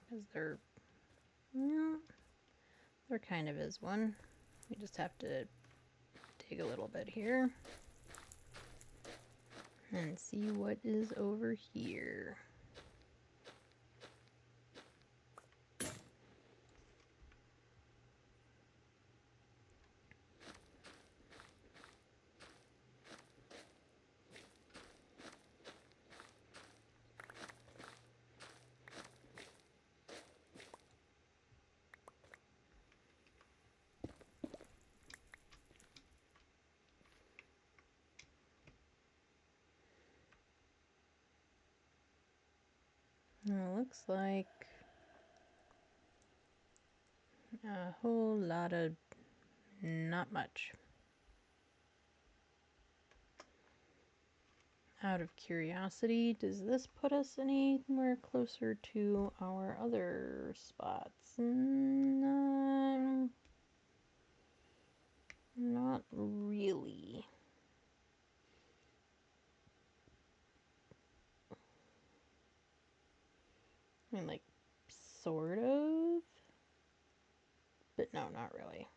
because there kind of is one. We just have to dig a little bit here and see what is over here. It looks like a whole lot of not much. Out of curiosity, does this put us anywhere closer to our other spots? No, not really. I mean, like, sort of, but no, not really.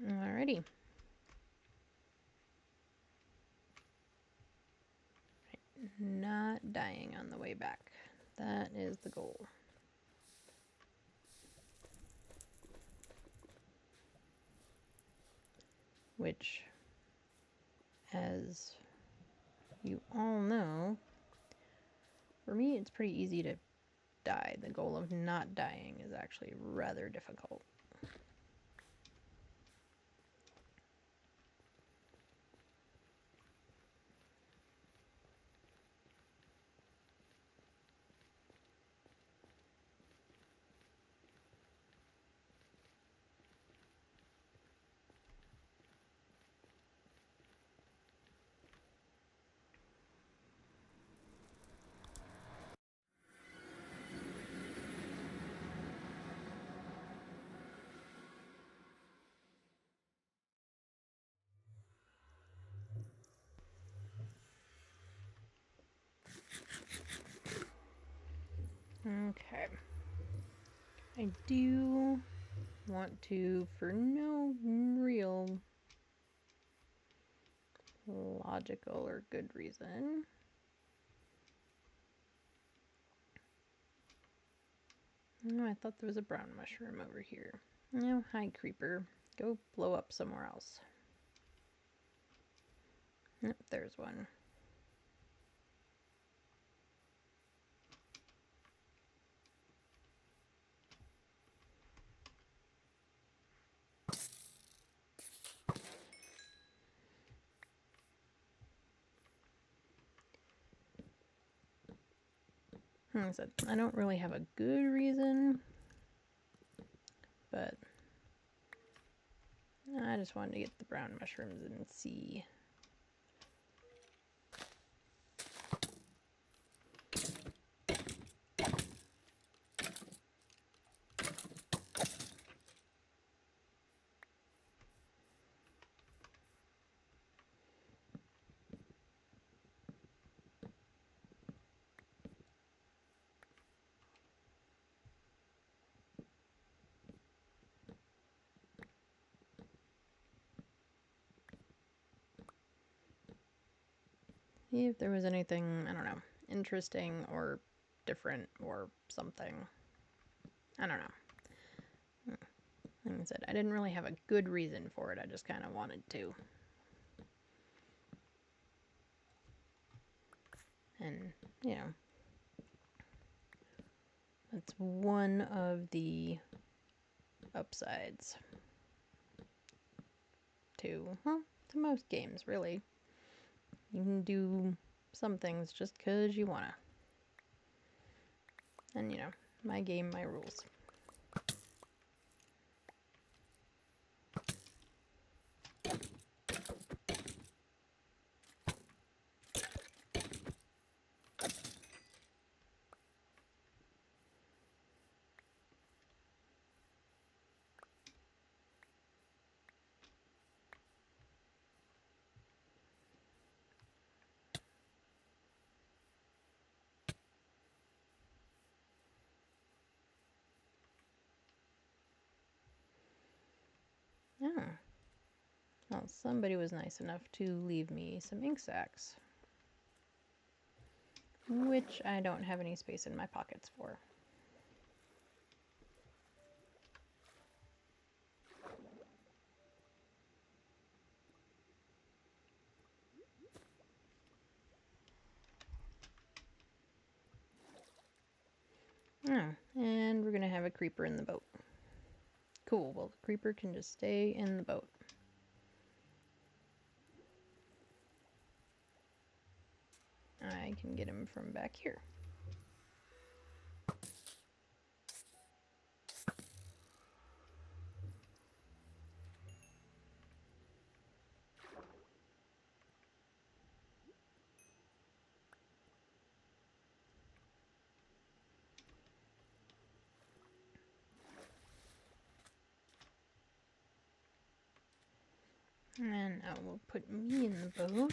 Alrighty. Not dying on the way back. That is the goal. Which, as you all know, for me it's pretty easy to die. The goal of not dying is actually rather difficult. Okay. I do want to, for no real logical or good reason, oh, I thought there was a brown mushroom over here. No, hi creeper. Go blow up somewhere else. Yep, there's one. Like I said, I don't really have a good reason, but I just wanted to get the brown mushrooms and see. See if there was anything, I don't know, interesting or different or something. I don't know. Like I said, I didn't really have a good reason for it. I just kind of wanted to. And, you know, that's one of the upsides to, well, to most games, really. You can do some things just because you want to. And, you know, my game, my rules. Oh. Well, somebody was nice enough to leave me some ink sacs, which I don't have any space in my pockets for. Oh, and we're gonna have a creeper in the boat. Cool, well, the creeper can just stay in the boat. I can get him from back here. And now we'll put me in the boat.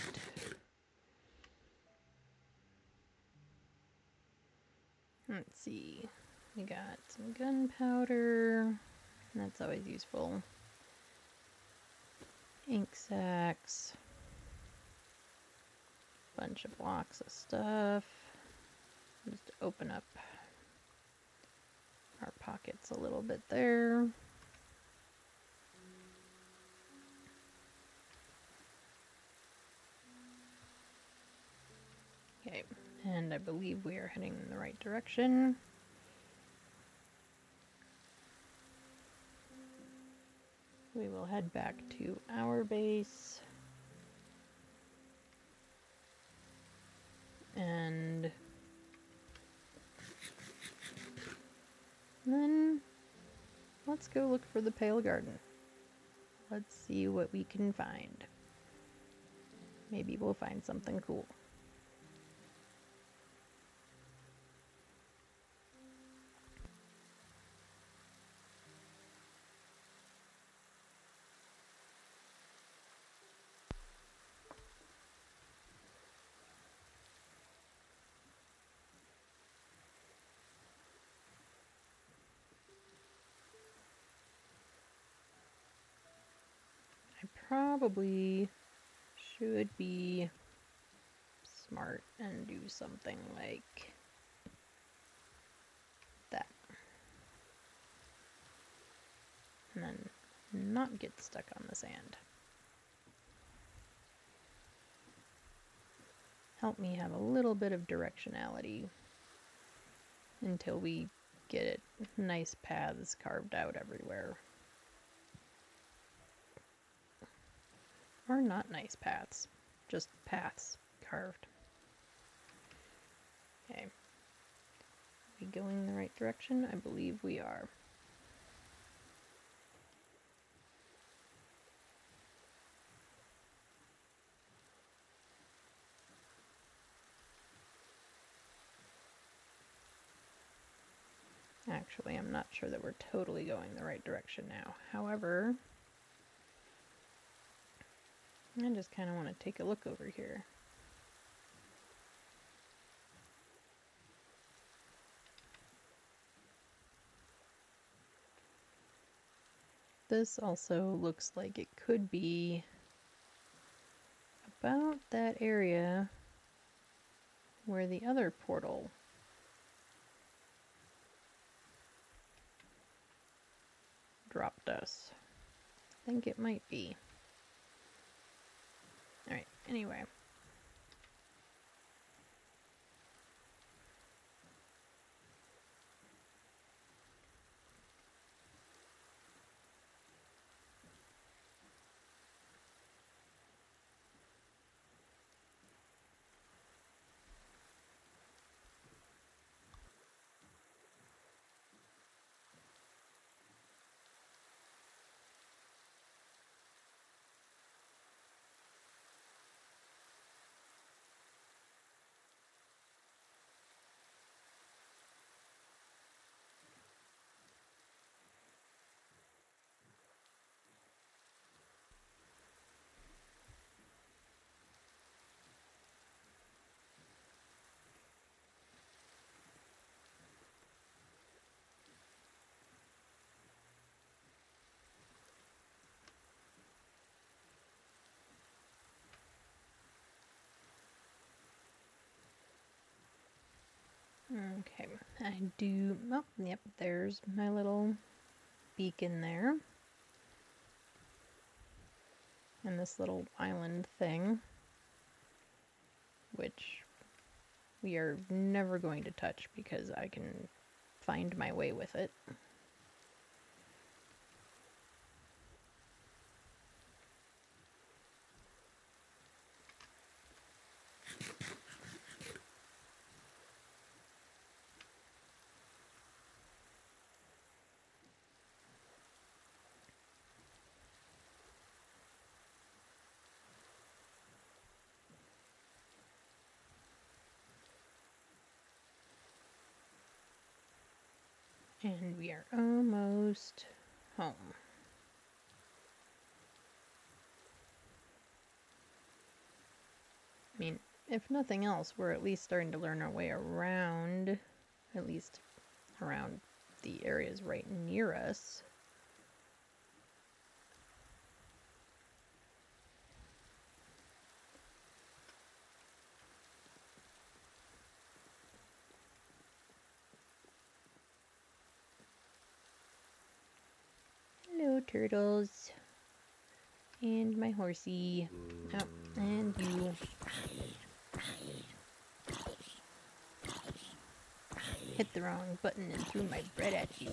Let's see. We got some gunpowder. That's always useful. Ink sacs. Bunch of blocks of stuff. Just open up our pockets a little bit there. Okay, and I believe we are heading in the right direction. We will head back to our base. And then let's go look for the Pale Garden. Let's see what we can find. Maybe we'll find something cool. I probably should be smart and do something like that. And then not get stuck on the sand. Help me have a little bit of directionality until we get it nice paths carved out everywhere. Or not nice paths, just paths carved. Okay. going the right direction? I believe we are. Actually, I'm not sure that we're totally going the right direction now. However, I just kind of want to take a look over here. This also looks like it could be about that area where the other portal dropped us. I think it might be. Alright, anyway. Okay, I do, oh, yep, there's my little beacon there. And this little island thing, which we are never going to touch because I can find my way with it. And we are almost home. I mean, if nothing else, we're at least starting to learn our way around, at least around the areas right near us. Hello, turtles. And my horsey. Oh, and you. Hit the wrong button and threw my bread at you.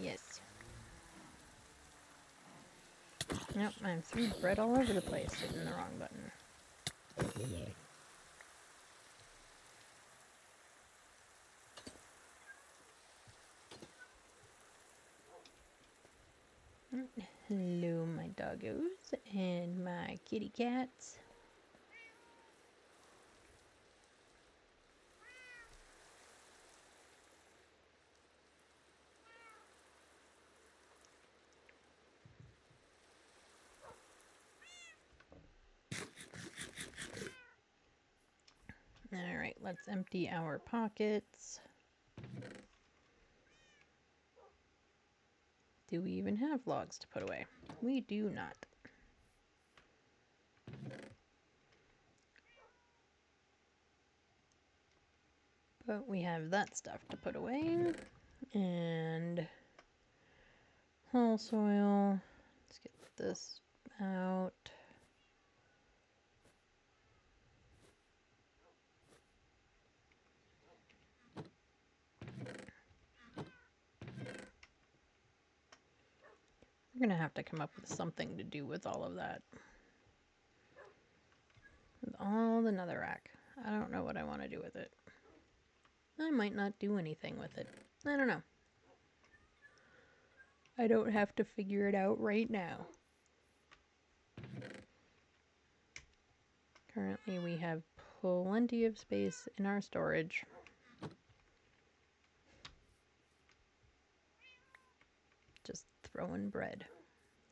Yes. Nope, I threw bread all over the place hitting the wrong button. Hello, my doggos and my kitty cats. Alright, let's empty our pockets. Do we even have logs to put away? We do not. But we have that stuff to put away. And hull soil. Let's get this out. We're gonna have to come up with something to do with all of that. With all the netherrack. I don't know what I want to do with it. I might not do anything with it. I don't know. I don't have to figure it out right now. Currently we have plenty of space in our storage. Just throwing bread.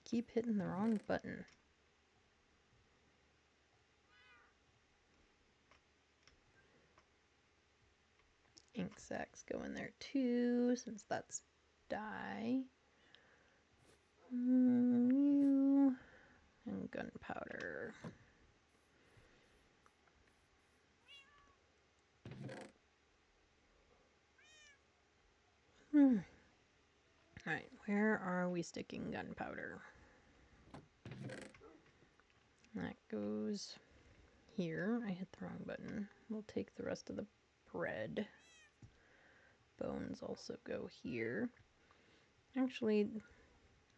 Keep hitting the wrong button. Ink sacks go in there too, since that's dye. And gunpowder. Alright, where are we sticking gunpowder? That goes here. I hit the wrong button. We'll take the rest of the bread. Bones also go here. Actually,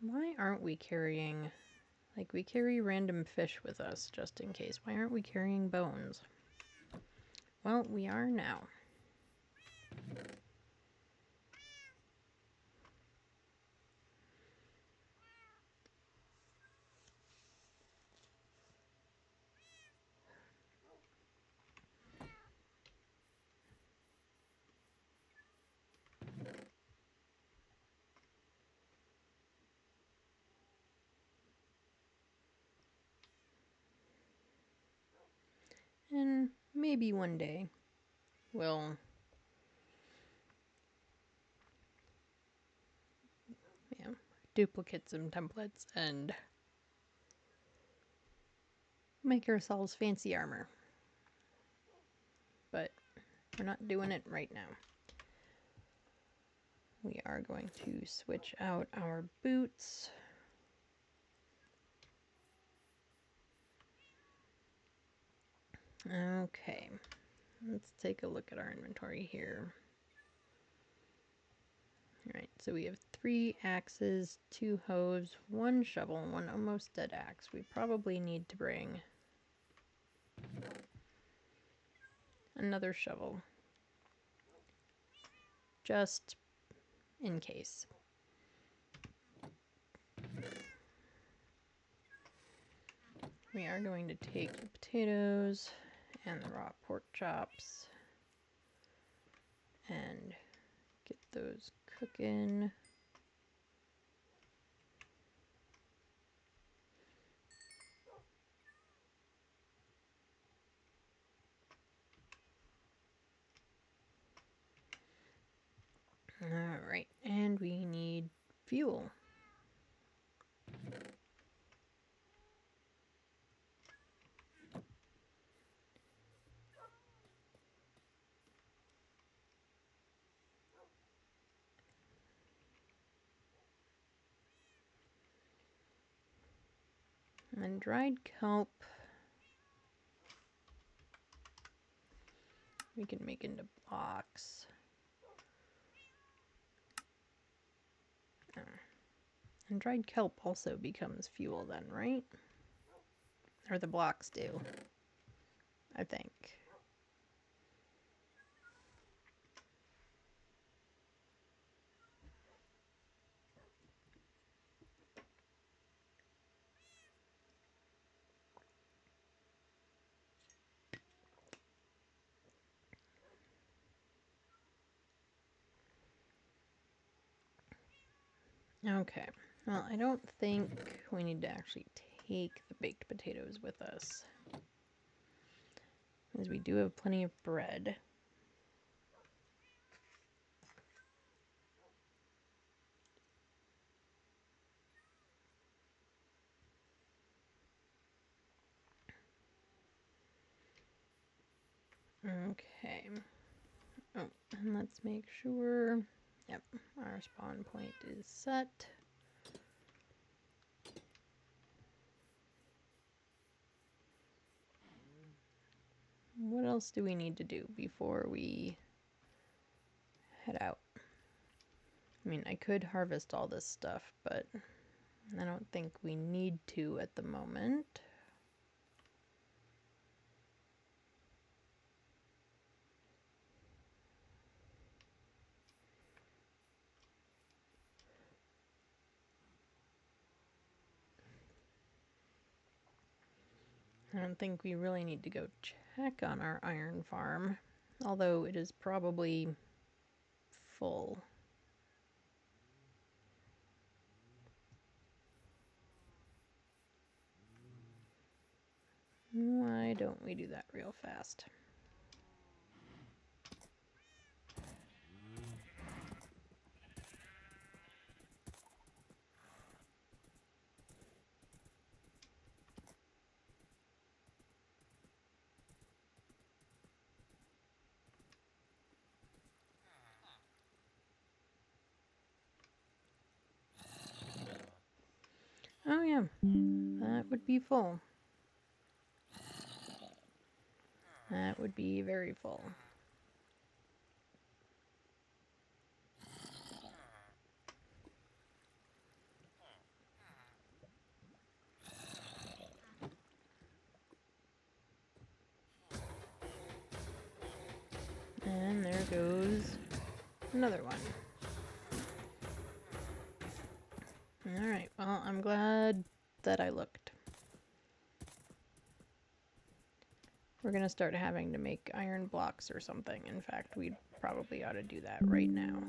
why aren't we carrying... Like, we carry random fish with us, just in case. Why aren't we carrying bones? Well, we are now. And maybe one day we'll duplicate some templates and make ourselves fancy armor. But we're not doing it right now. We are going to switch out our boots. Okay, let's take a look at our inventory here. Alright, so we have 3 axes, 2 hoes, 1 shovel, and 1 almost dead axe. We probably need to bring another shovel, just in case. We are going to take the potatoes and the raw pork chops and get those cooking. Alright, and we need fuel. And dried kelp we can make into blocks. And dried kelp also becomes fuel then, right? Or the blocks do, I think. Okay, well, I don't think we need to actually take the baked potatoes with us, because we do have plenty of bread. Okay. Oh, and let's make sure, yep, our spawn point is set. What else do we need to do before we head out? I mean, I could harvest all this stuff, but I don't think we need to at the moment. I don't think we really need to go check on our iron farm, although it is probably full. Why don't we do that real fast? Oh yeah, that would be full. That would be very full. And there goes another one. Alright, well, I'm glad that I looked. We're gonna start having to make iron blocks or something. In fact, we probably ought to do that right now.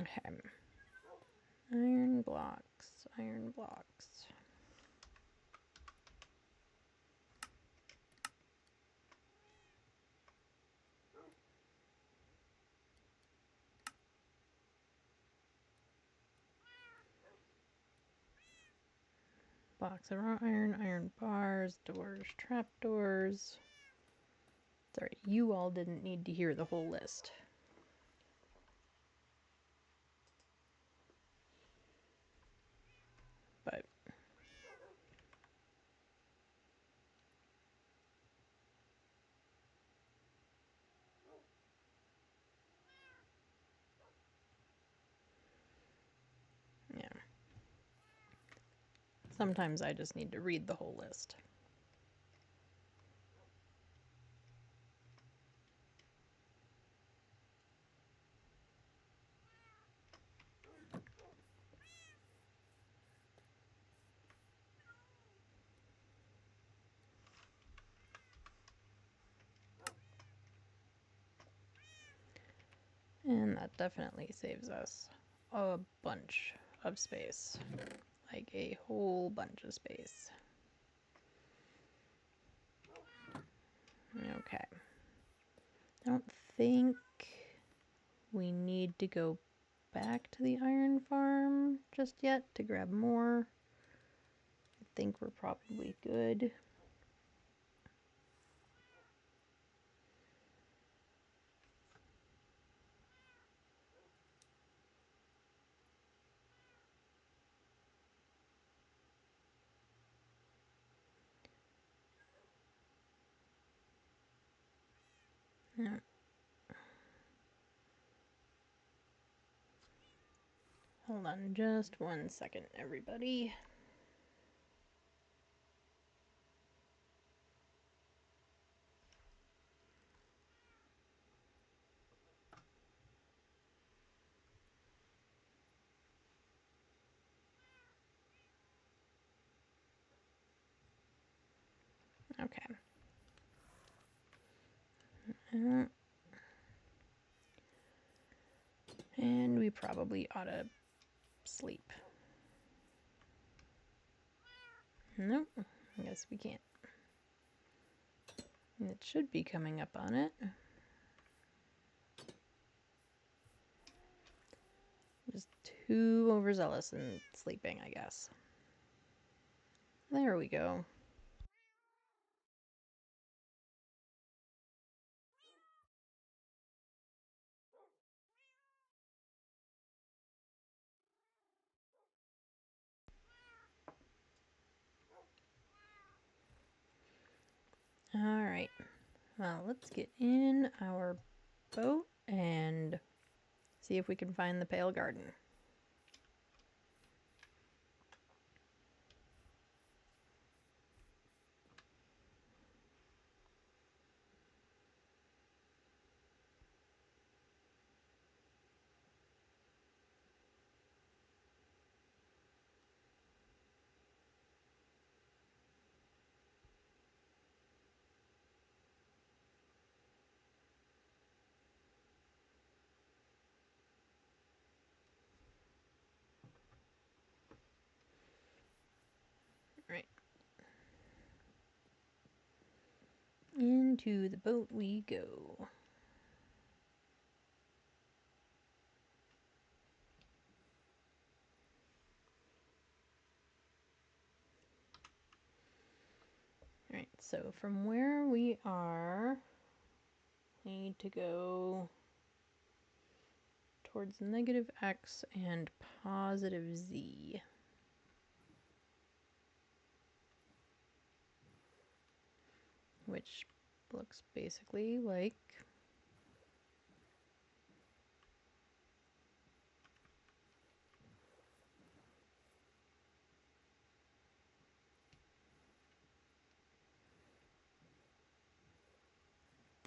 Okay. Iron blocks, iron blocks. Box of raw iron, iron bars, doors, trapdoors. Sorry, you all didn't need to hear the whole list. But yeah. Sometimes I just need to read the whole list. And that definitely saves us a bunch of space. Like a whole bunch of space. Okay. I don't think we need to go back to the iron farm just yet to grab more. I think we're probably good. Yeah. Hold on just 1 second, everybody. Okay. And we probably ought to sleep. Nope, I guess we can't. It should be coming up on it. Just too overzealous in sleeping, I guess. There we go. Alright, well, let's get in our boat and See if we can find the Pale Garden. Right. Into the boat we go. Alright, so from where we are, we need to go towards negative x and positive z. Which looks basically like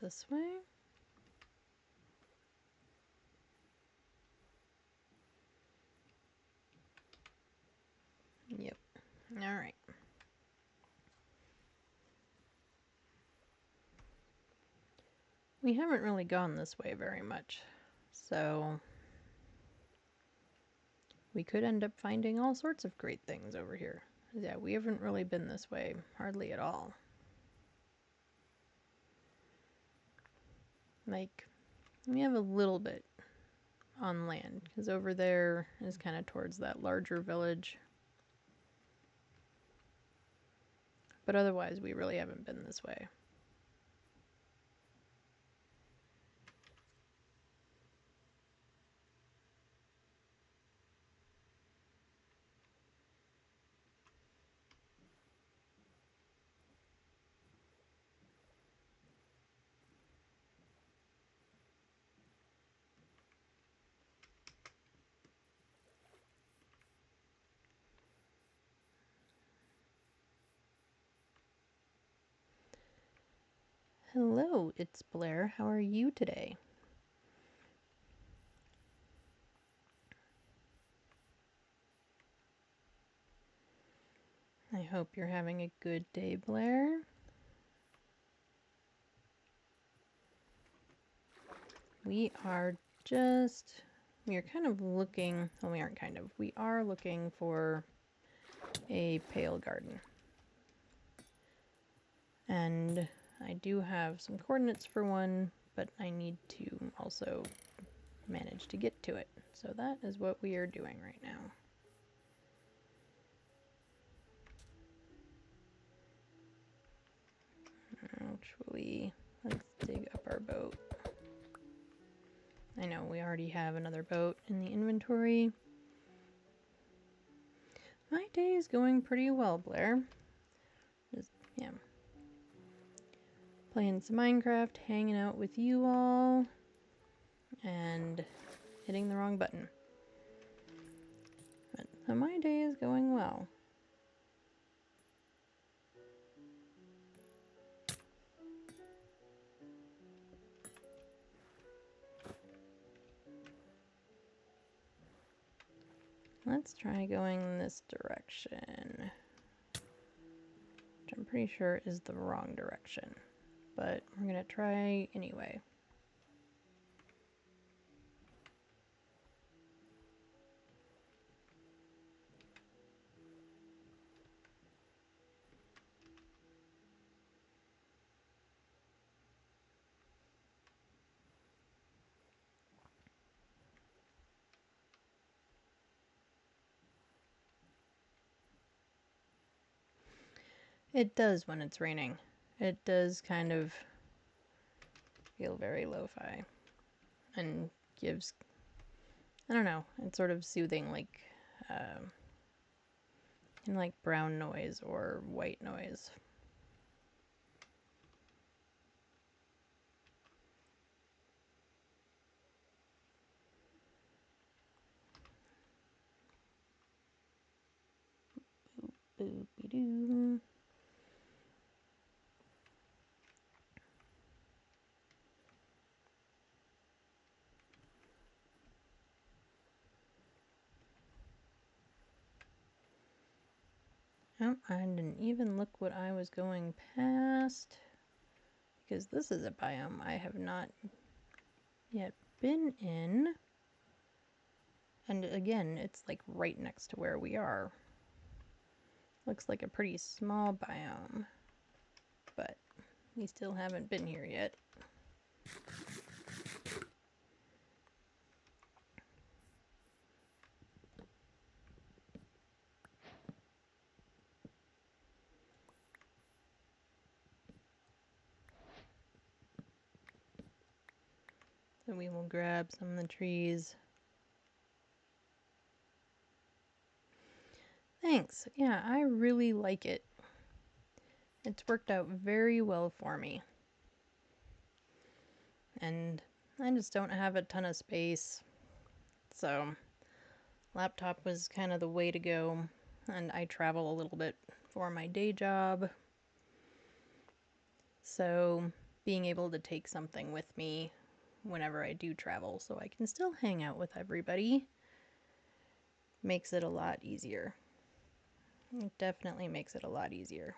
this way. Yep. All right. We haven't really gone this way very much, so we could end up finding all sorts of great things over here. Yeah, we haven't really been this way hardly at all. Like, we have a little bit on land, because over there is kind of towards that larger village. But otherwise, we really haven't been this way. Hello, it's Blair. How are you today? I hope you're having a good day, Blair. We are kind of looking, well, we aren't kind of, we are looking for a Pale Garden. And I do have some coordinates for one, but I need to also manage to get to it. So that is what we are doing right now. Actually, let's dig up our boat. I know we already have another boat in the inventory. My day is going pretty well, Blair. Yeah. Playing some Minecraft, hanging out with you all, and hitting the wrong button. But so my day is going well. Let's try going this direction, which I'm pretty sure is the wrong direction, but we're gonna try anyway. It does when it's raining. It does kind of feel very lo-fi and gives, I don't know, it's sort of soothing, like brown noise or white noise. Boopy-doo. Oh, I didn't even look what I was going past, because this is a biome I have not yet been in. And again, it's like right next to where we are. Looks like a pretty small biome, but we still haven't been here yet. So we will grab some of the trees. Thanks. Yeah, I really like it. It's worked out very well for me. And I just don't have a ton of space. So laptop was kind of the way to go. And I travel a little bit for my day job. So being able to take something with me whenever I do travel so I can still hang out with everybody makes it a lot easier. It definitely makes it a lot easier.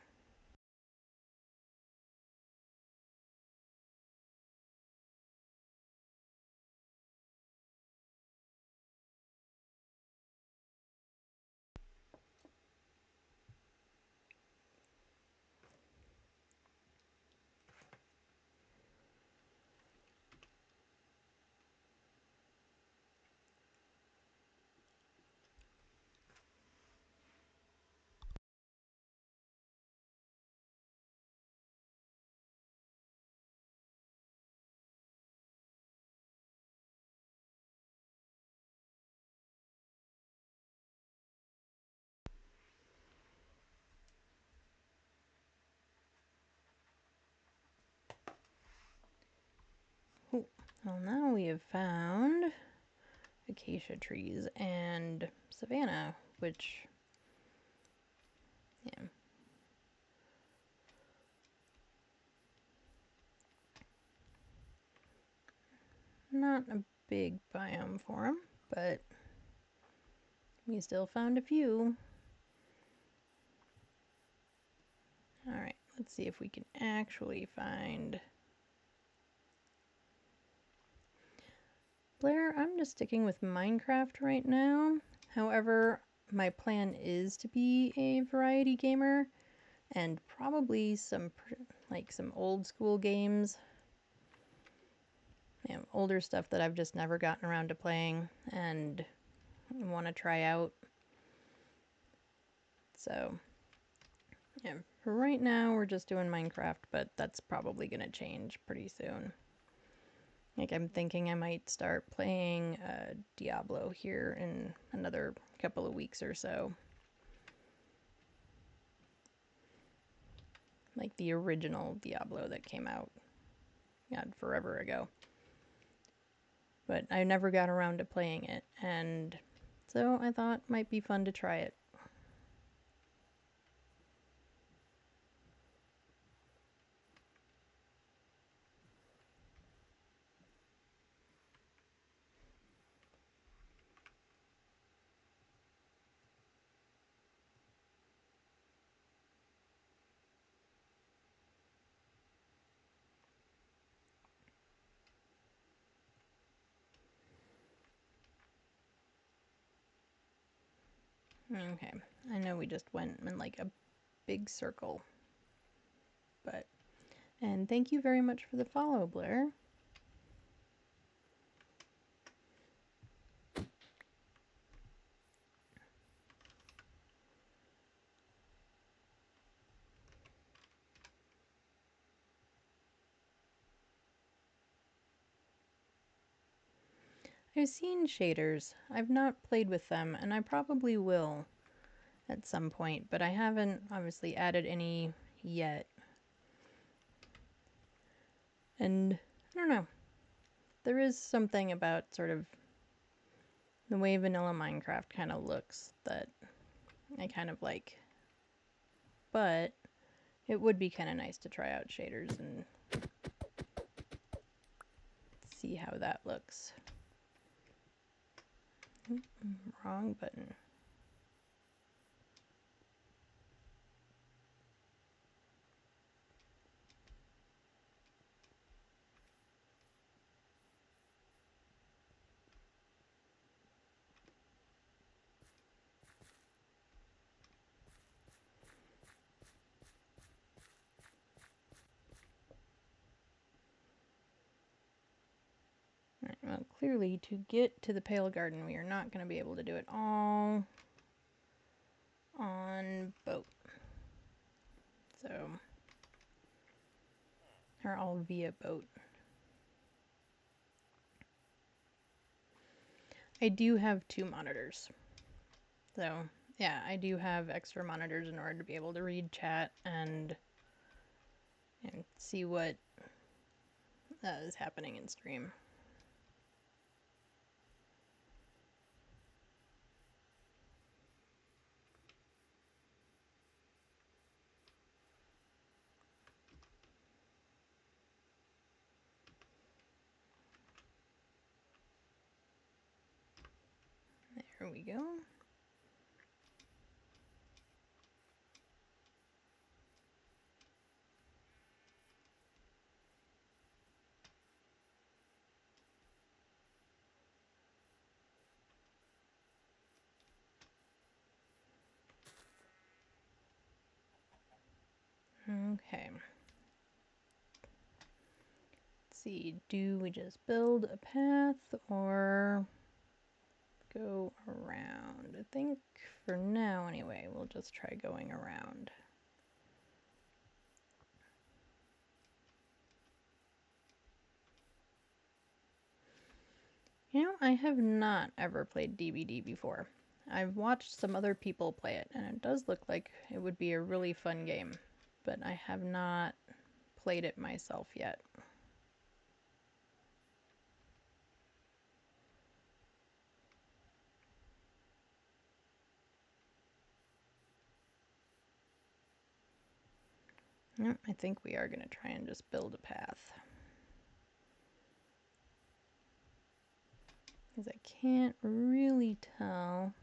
Ooh. Well, now we have found acacia trees and savanna, which, yeah, not a big biome for them, but we still found a few. Alright, let's see if we can actually find... Blair, I'm just sticking with Minecraft right now. However, my plan is to be a variety gamer and probably some old school games. You know, older stuff that I've just never gotten around to playing and want to try out. So, yeah, for right now we're just doing Minecraft, but that's probably going to change pretty soon. Like, I'm thinking I might start playing Diablo here in another couple of weeks or so. Like the original Diablo that came out, God, forever ago. But I never got around to playing it, and so I thought it might be fun to try it. Okay, I know we just went in like a big circle, but... And thank you very much for the follow, Blair. I've seen shaders. I've not played with them, and I probably will at some point, but I haven't obviously added any yet. And I don't know. There is something about sort of the way vanilla Minecraft kind of looks that I kind of like. but it would be kind of nice to try out shaders and see how that looks. Wrong button. Right, well, clearly to get to the Pale Garden, we are not going to be able to do it all on boat. So, or all via boat. I do have 2 monitors. So, yeah, I do have extra monitors in order to be able to read chat and see what is happening in stream. There we go. Okay. Let's see, do we just build a path or go around? I think for now anyway, we'll just try going around. You know, I have not ever played DBD before. I've watched some other people play it, and it does look like it would be a really fun game, but I have not played it myself yet. Yep, I think we are going to try and just build a path. Because I can't really tell.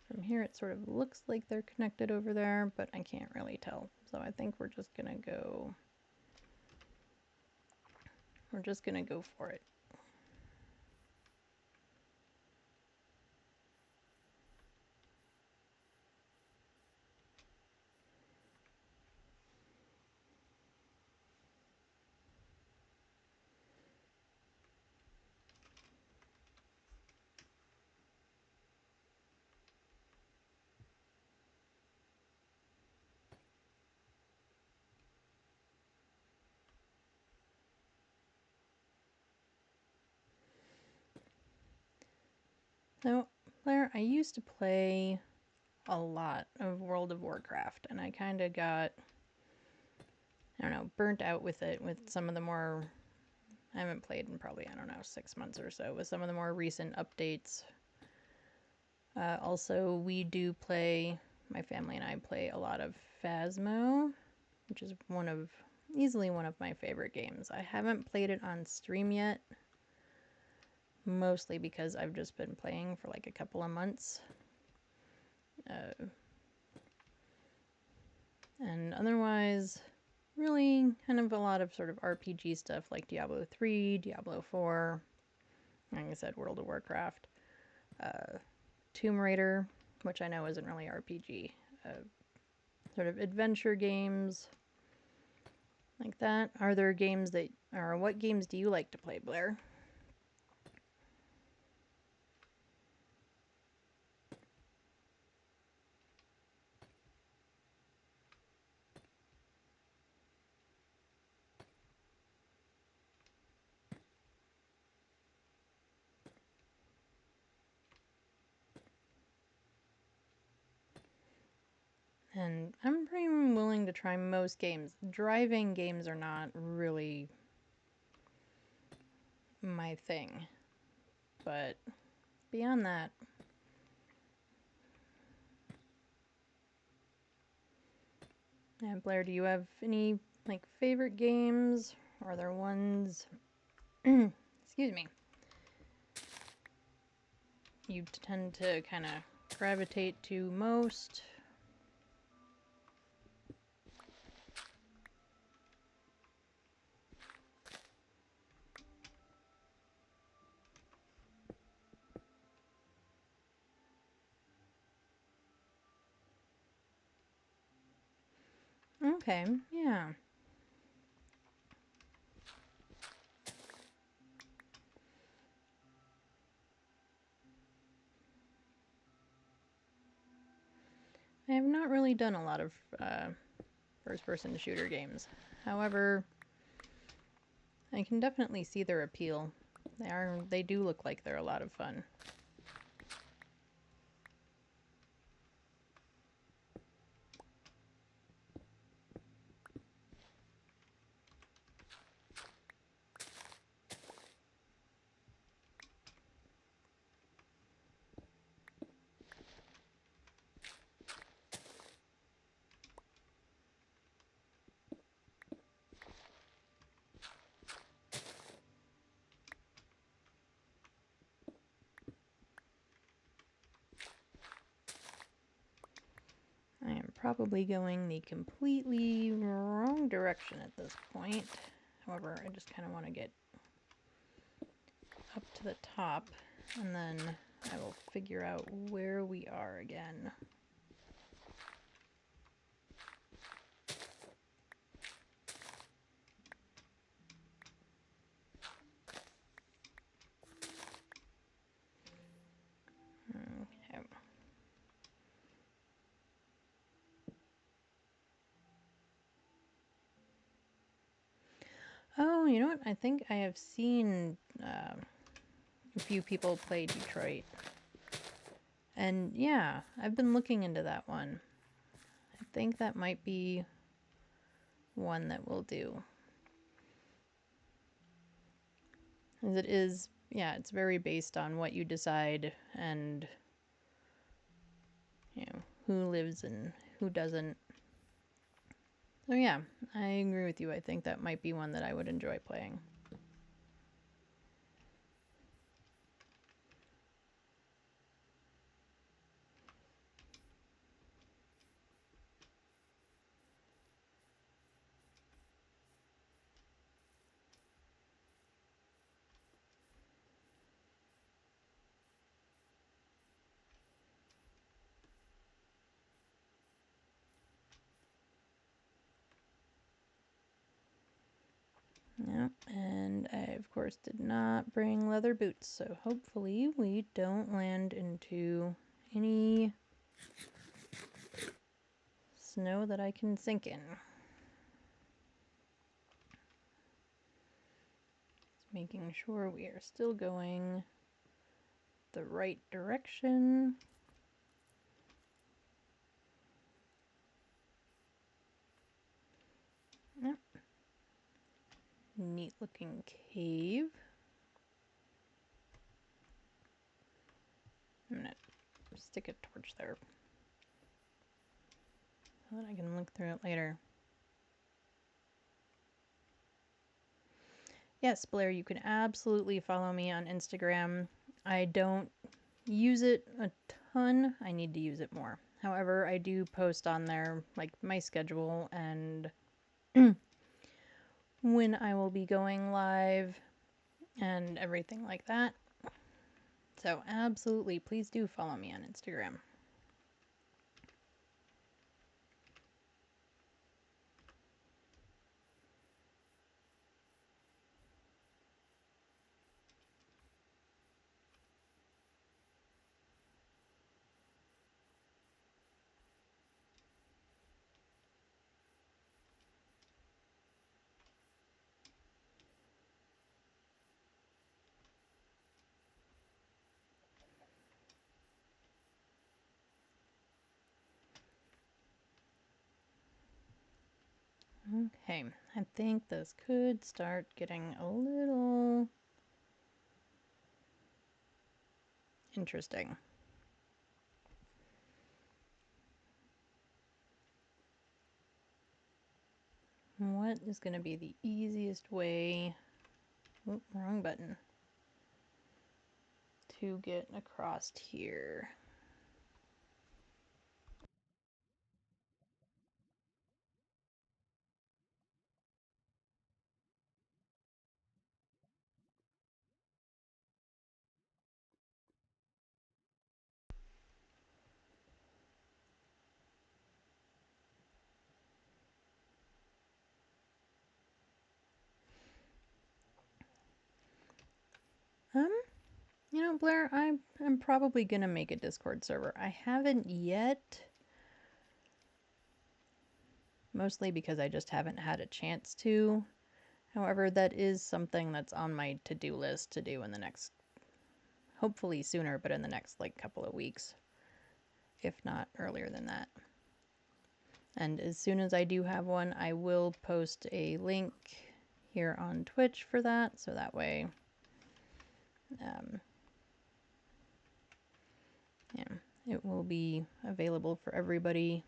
From here it sort of looks like they're connected over there, but I can't really tell. So I think we're just going to go for it. So, Blair, I used to play a lot of World of Warcraft, and I kind of got, I don't know, burnt out with it with some of the more, I haven't played in probably, I don't know, 6 months or so, with some of the more recent updates. Also, we do play, my family and I play a lot of Phasmo, which is easily one of my favorite games. I haven't played it on stream yet, mostly because I've just been playing for like a couple of months. And otherwise, really kind of a lot of sort of RPG stuff like Diablo 3, Diablo 4, like I said, World of Warcraft, Tomb Raider, which I know isn't really RPG, sort of adventure games like that. Are there games that, or what games do you like to play, Blair? And I'm pretty willing to try most games. Driving games are not really my thing, but beyond that, And Blair, do you have any like favorite games? Are there ones excuse me, you tend to kind of gravitate to most? Okay, yeah. I have not really done a lot of first-person shooter games. However, I can definitely see their appeal. They do look like they're a lot of fun. I am probably going the completely wrong direction at this point. However, I just kind of want to get up to the top, and then I will figure out where we are again. Okay. Oh, you know what? I think I have seen a few people play Detroit. And yeah, I've been looking into that one. I think that might be one that we'll do. As it is, yeah, it's very based on what you decide and, you know, who lives and who doesn't. So yeah, I agree with you. I think that might be one that I would enjoy playing. Yep, and I of course did not bring leather boots, so hopefully we don't land into any snow that I can sink in. Just making sure we are still going the right direction. Yep. Neat looking cave. I'm gonna stick a torch there so that I can look through it later. Yes, Blair, you can absolutely follow me on Instagram. I don't use it a ton. I need to use it more. However, I do post on there like my schedule and when I will be going live and everything like that. So absolutely, please do follow me on Instagram. Okay, I think this could start getting a little interesting. What is going to be the easiest way, oh, wrong button, to get across here? You know, Blair, I'm probably gonna make a Discord server. I haven't yet, mostly because I just haven't had a chance to. However, that is something that's on my to-do list to do in the next, hopefully sooner, but in the next like couple of weeks, if not earlier than that. And as soon as I do have one, I will post a link here on Twitch for that, so that way, yeah, it will be available for everybody.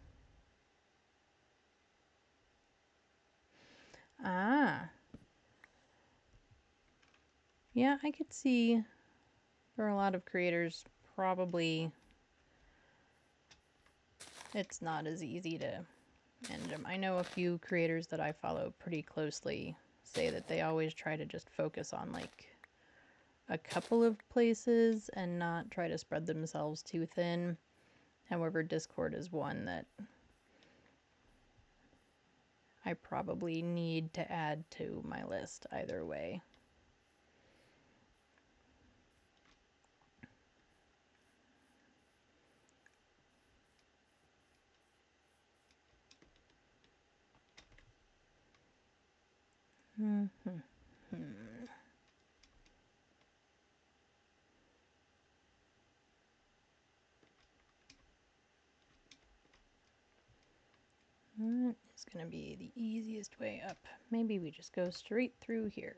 Ah, yeah, I could see for a lot of creators, probably it's not as easy to end them. I know a few creators that I follow pretty closely say that they always try to just focus on like a couple of places and not try to spread themselves too thin. However, Discord is one that I probably need to add to my list either way. What is going to be the easiest way up? Maybe we just go straight through here.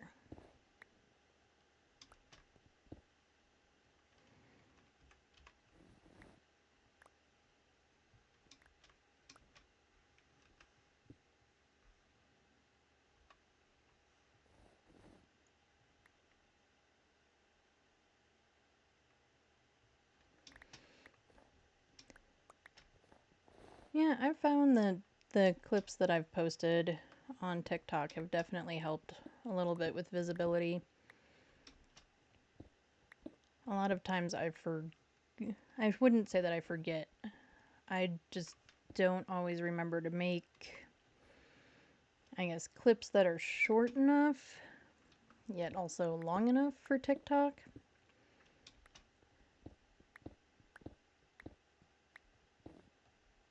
Yeah, I've found that the clips that I've posted on TikTok have definitely helped a little bit with visibility. A lot of times I wouldn't say that I forget. I just don't always remember to make, I guess, clips that are short enough, yet also long enough for TikTok.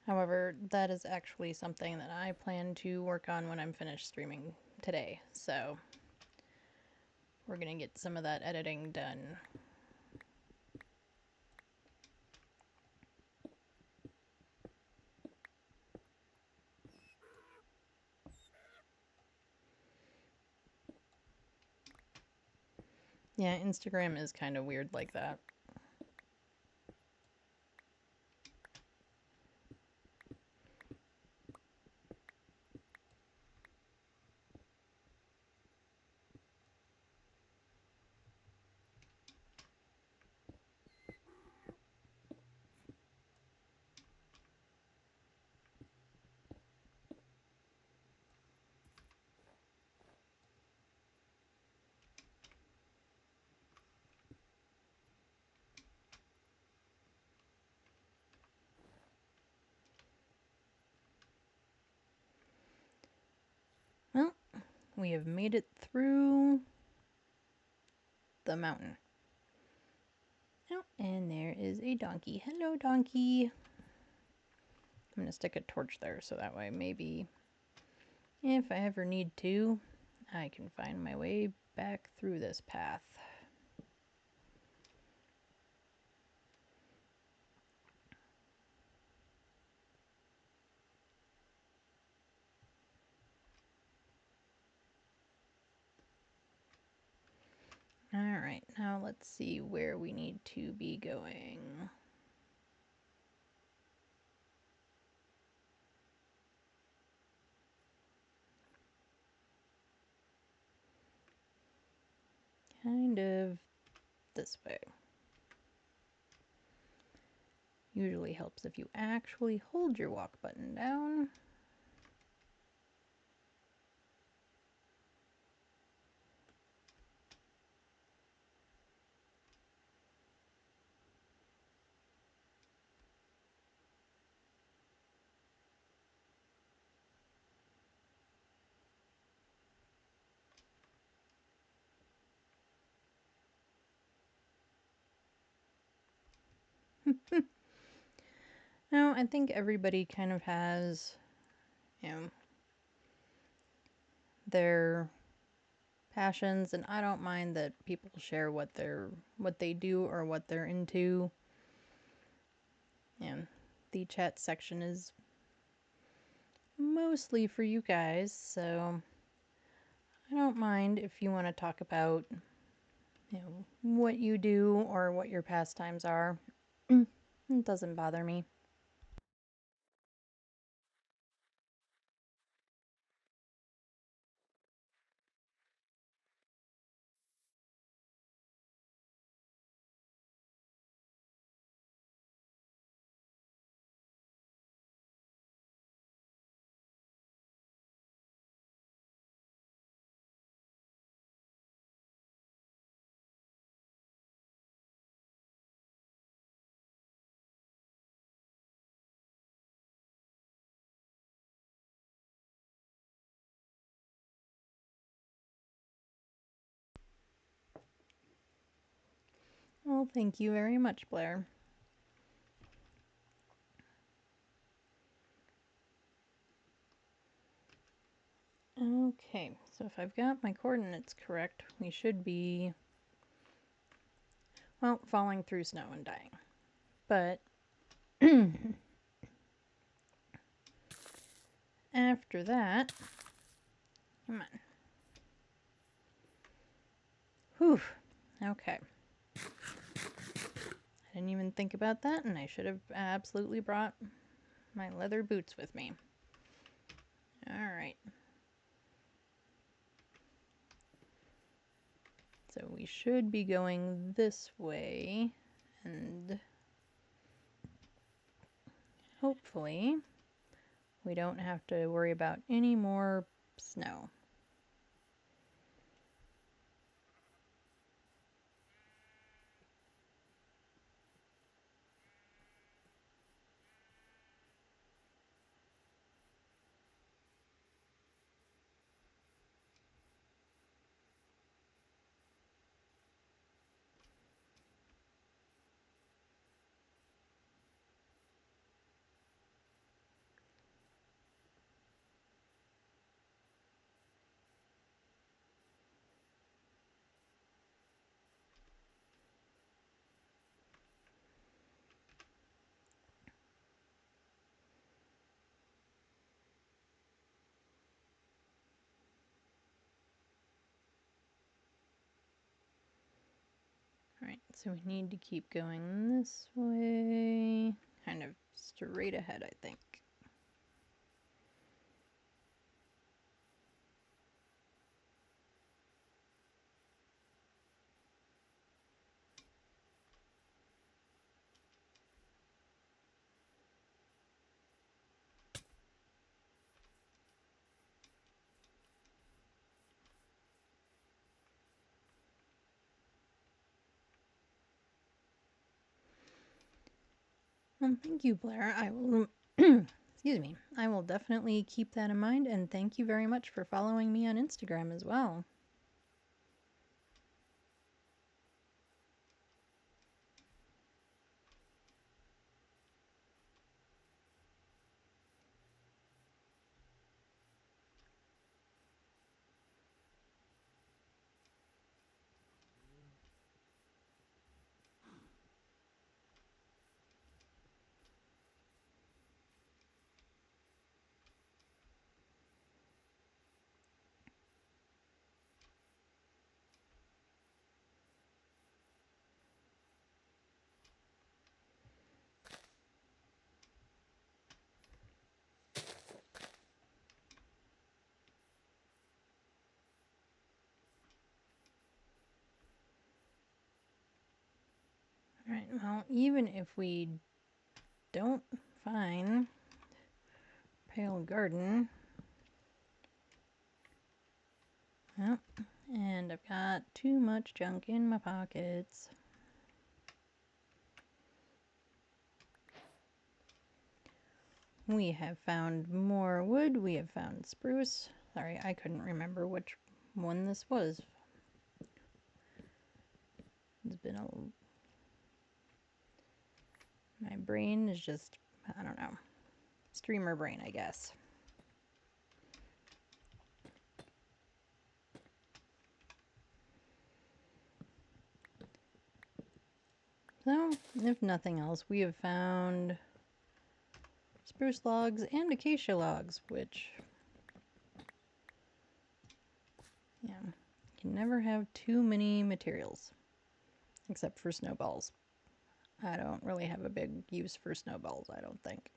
However, that is actually something that I plan to work on when I'm finished streaming today. So we're going to get some of that editing done. Yeah, Instagram is kind of weird like that. Well, we have made it through the mountain. Oh, and there is a donkey. Hello, donkey. I'm going to stick a torch there so that way maybe if I ever need to, I can find my way back through this path. Alright, now let's see where we need to be going. kind of this way. Usually helps if you actually hold your walk button down. Now, I think everybody kind of has, their passions, and I don't mind that people share what they do or what they're into. And the chat section is mostly for you guys, so I don't mind if you want to talk about, what you do or what your pastimes are. It doesn't bother me. Well, thank you very much, Blair. Okay, so if I've got my coordinates correct, we should be, well, falling through snow and dying. But after that, come on. Whew. Okay. I didn't even think about that, and I should have absolutely brought my leather boots with me. Alright. So we should be going this way, and hopefully we don't have to worry about any more snow. Alright, so we need to keep going this way, kind of straight ahead, I think. Well, thank you, Blair. I will, excuse me, I will definitely keep that in mind, and thank you very much for following me on Instagram as well. Right, well, even if we don't find Pale Garden, well, and I've got too much junk in my pockets. We have found more wood. We have found spruce. Sorry, I couldn't remember which one this was. It's been a... My brain is just, I don't know, streamer brain, I guess. So, if nothing else, we have found spruce logs and acacia logs, which, yeah, you can never have too many materials, except for snowballs. I don't really have a big use for snowballs, I don't think.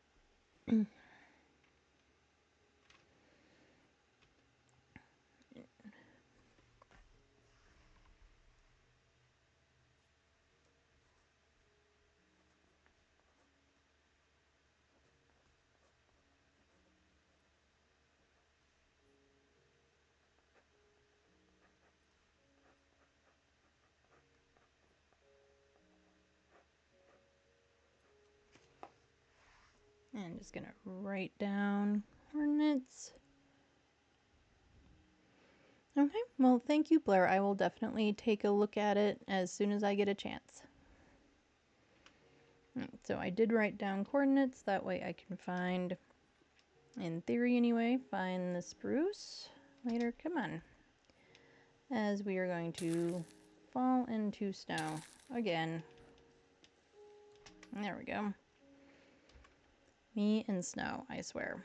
And just gonna write down coordinates. Okay, well, thank you, Blair. I will definitely take a look at it as soon as I get a chance. So I did write down coordinates, that way I can find, in theory anyway, find the spruce later. Come on. As we are going to fall into snow again. There we go. Me and snow, I swear.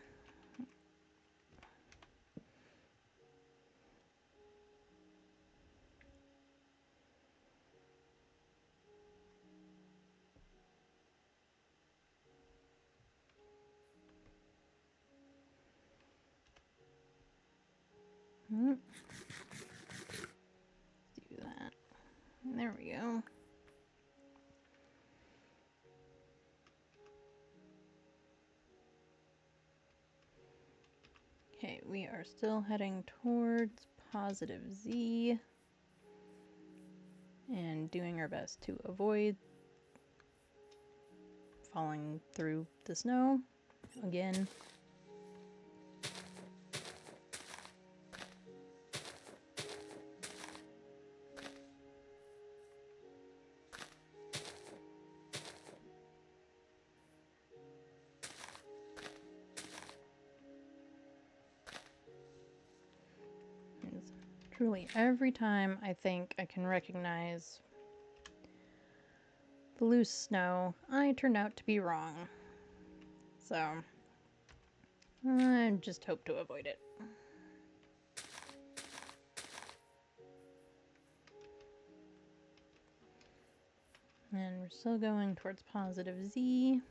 Do that. There we go. Okay, we are still heading towards positive Z and doing our best to avoid falling through the snow again. Truly, every time I think I can recognize the loose snow, I turn out to be wrong. So, I just hope to avoid it. And we're still going towards positive Z.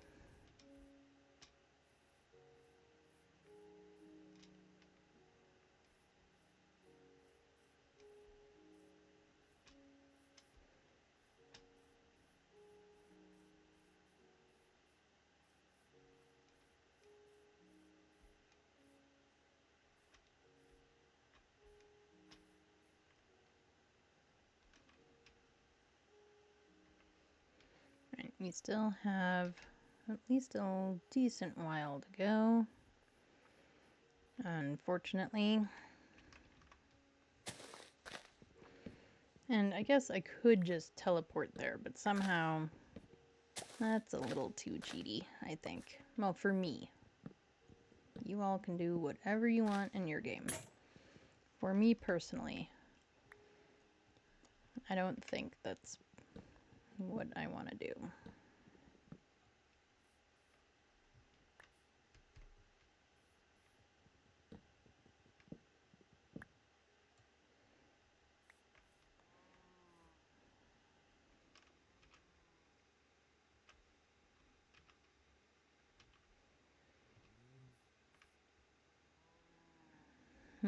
Right, we still have at least a decent while to go. Unfortunately. And I guess I could just teleport there, but somehow that's a little too cheaty, I think. Well, for me. You all can do whatever you want in your game. For me personally, I don't think that's what I want to do. I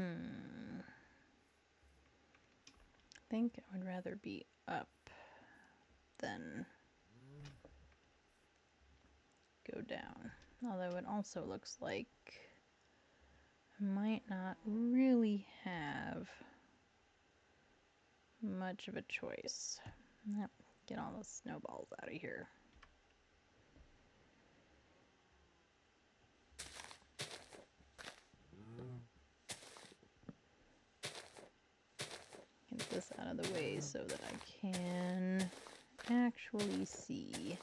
think I would rather be up than go down. Although it also looks like I might not really have much of a choice. Yep, get all the snowballs out of here. Get this out of the way so that I can actually see.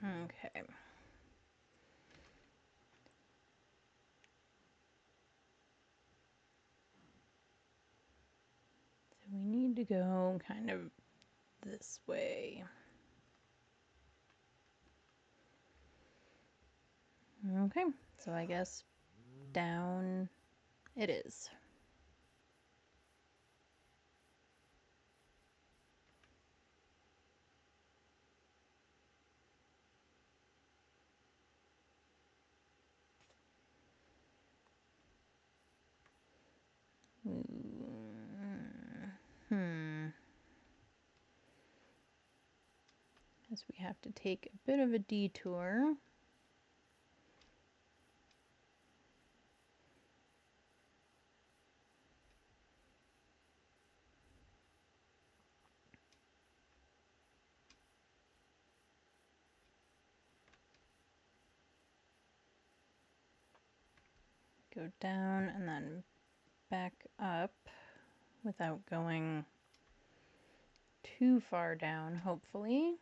Okay. So we need to go kind of this way. Okay, so I guess down it is. As we have to take a bit of a detour. Go down and then back up without going too far down, hopefully.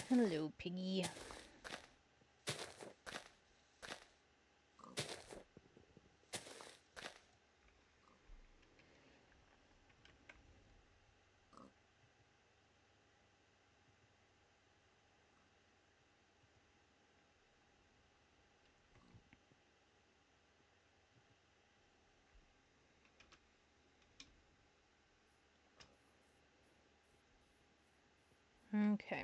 Hello, piggy. Okay,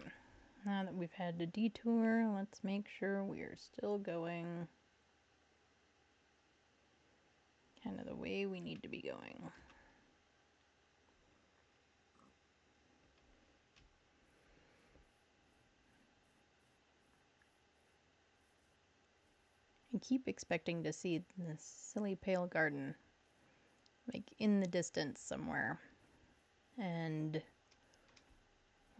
now that we've had the detour, let's make sure we're still going kind of the way we need to be going. I keep expecting to see this silly pale garden, like in the distance somewhere, and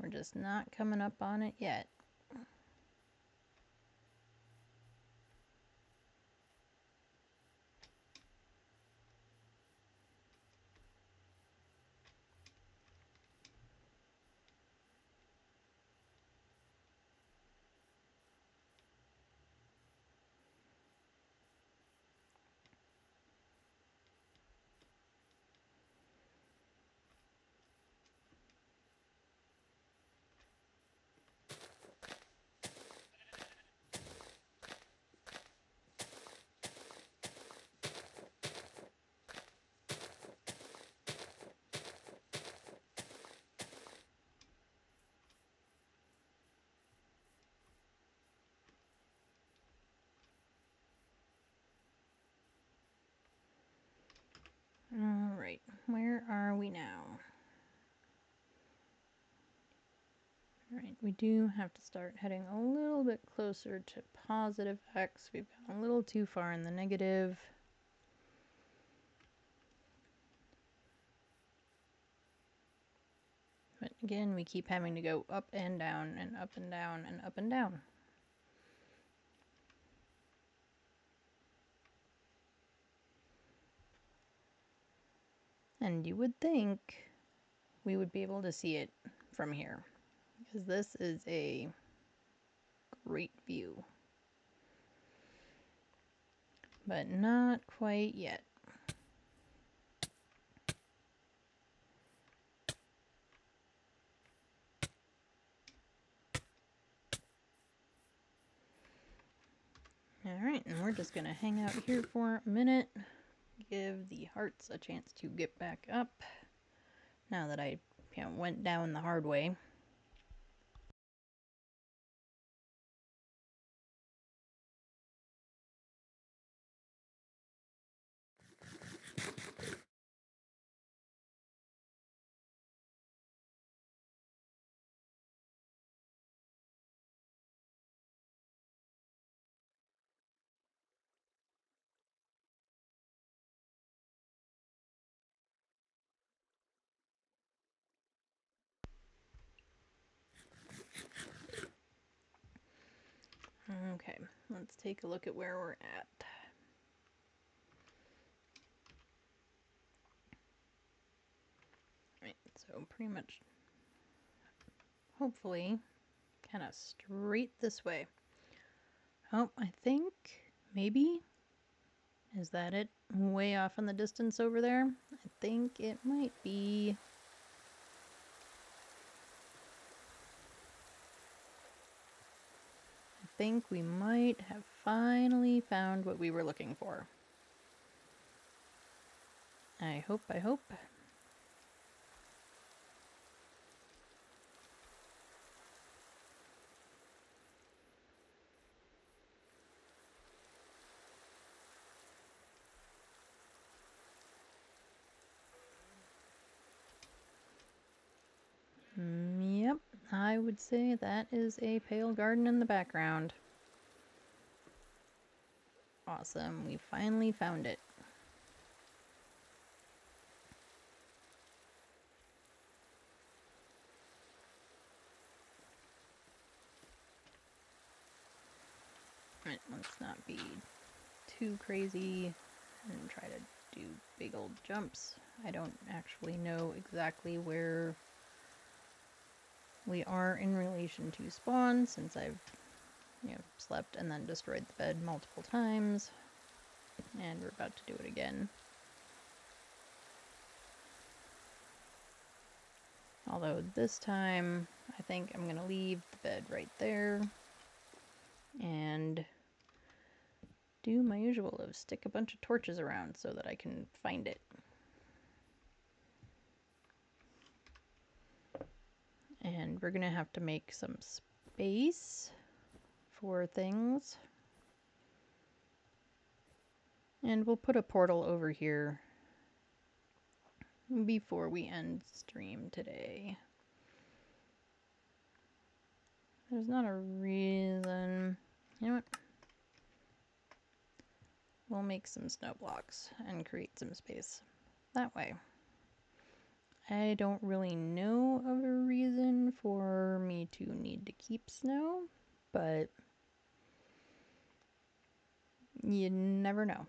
we're just not coming up on it yet. All right, where are we now? All right, we do have to start heading a little bit closer to positive X. We've gone a little too far in the negative. But again, we keep having to go up and down and up and down and up and down. And you would think we would be able to see it from here, because this is a great view. But not quite yet. Alright, and we're just gonna hang out here for a minute, give the hearts a chance to get back up, now that I went down the hard way. Okay, let's take a look at where we're at. Right, so pretty much, hopefully, kind of straight this way. Oh, I think, maybe, is that it? Way off in the distance over there? I think it might be. I think we might have finally found what we were looking for. I hope. Yep, I would say that is a pale garden in the background. Awesome, we finally found it. Right, let's not be too crazy and try to do big old jumps. I don't actually know exactly where we are in relation to spawn, since I've slept and then destroyed the bed multiple times, and we're about to do it again. Although this time I think I'm gonna leave the bed right there and do my usual of stick a bunch of torches around so that I can find it. And we're gonna have to make some space for things. And we'll put a portal over here before we end stream today. There's not a reason. You know what? We'll make some snow blocks and create some space that way. I don't really know of a reason for me to need to keep snow, but you never know.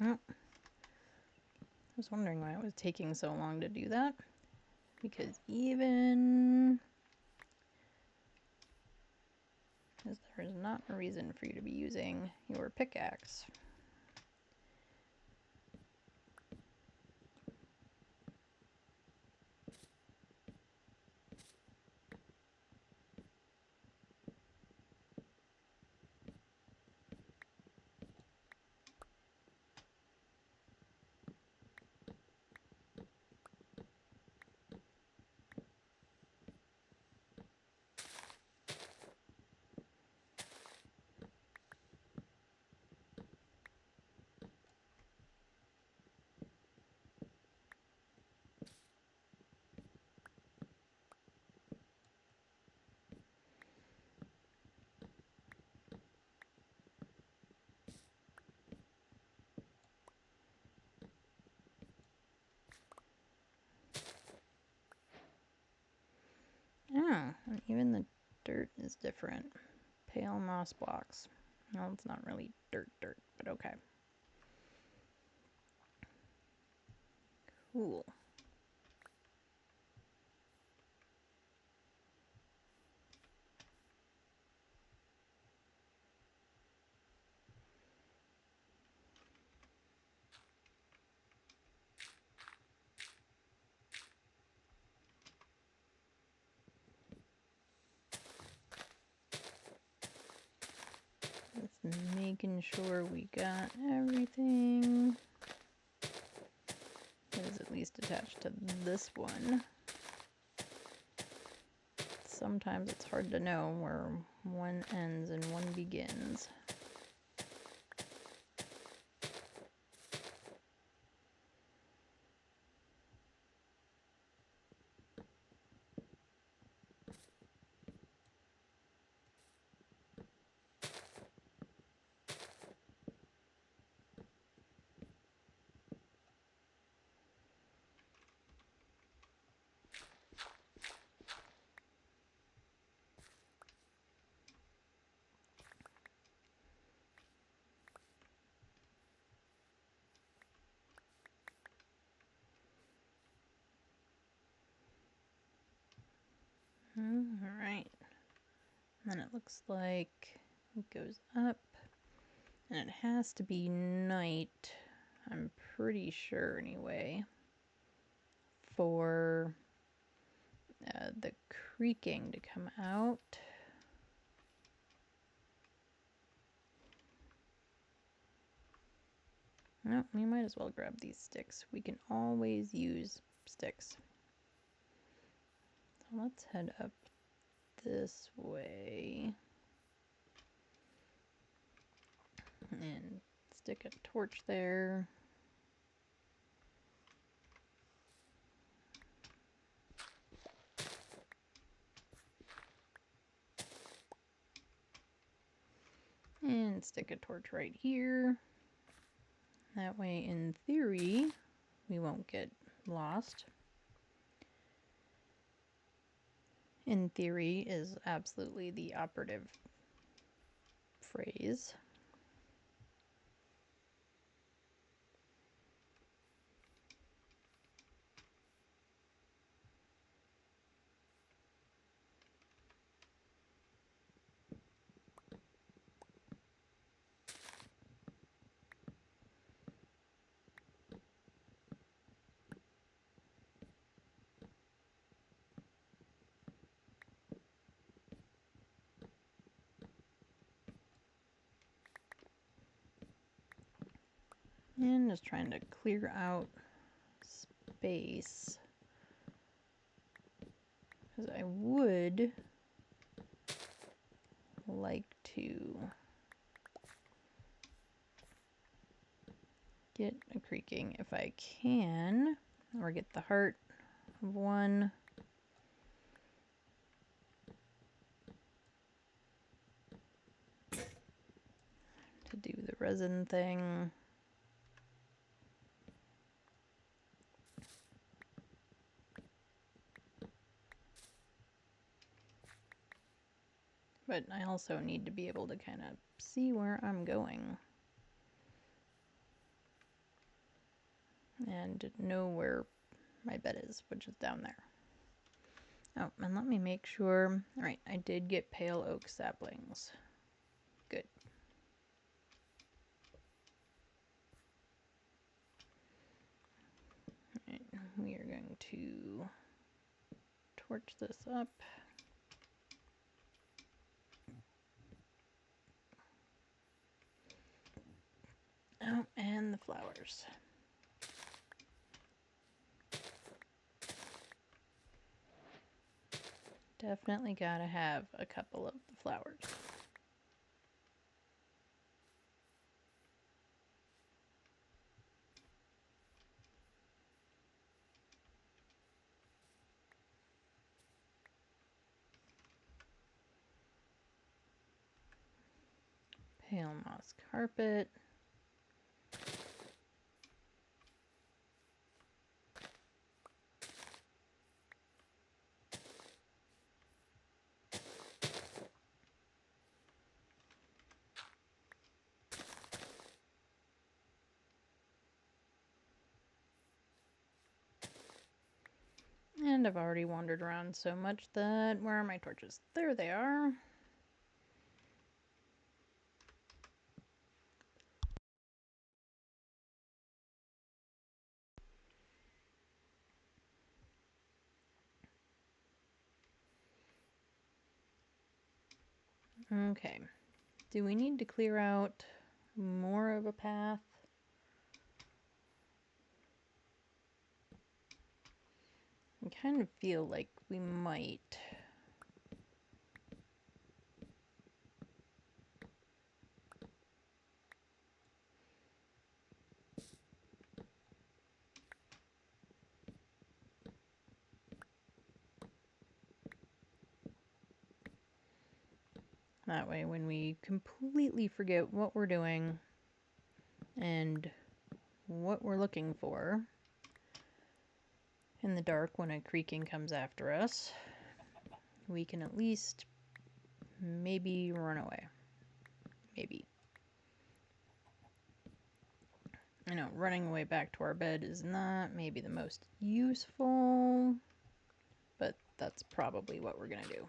Oh, I was wondering why it was taking so long to do that, because even as there is not a reason for you to be using your pickaxe. is different. Pale moss blocks. Well, it's not really dirt, but okay. Cool. Just making sure we got everything. It is at least attached to this one. Sometimes it's hard to know where one ends and one begins. Alright. Then it looks like it goes up. And it has to be night, I'm pretty sure anyway, for the creaking to come out. No, we might as well grab these sticks. We can always use sticks. So let's head up this way and stick a torch there. And stick a torch right here. That way, in theory, we won't get lost. In theory is absolutely the operative phrase. And just trying to clear out space, because I would like to get a creaking if I can, or get the heart of one. To do the resin thing. But I also need to be able to kind of see where I'm going. And know where my bed is, which is down there. Oh, and let me make sure. All right, I did get pale oak saplings. Good. All right, we are going to torch this up. Oh, and the flowers. Definitely gotta have a couple of the flowers. Pale moss carpet. And I've already wandered around so much that... Where are my torches? There they are. Okay. Do we need to clear out more of a path? I kind of feel like we might. That way, when we completely forget what we're doing and what we're looking for in the dark when a creaking comes after us, we can at least maybe run away. Maybe. I know running away back to our bed is not maybe the most useful, but that's probably what we're gonna do.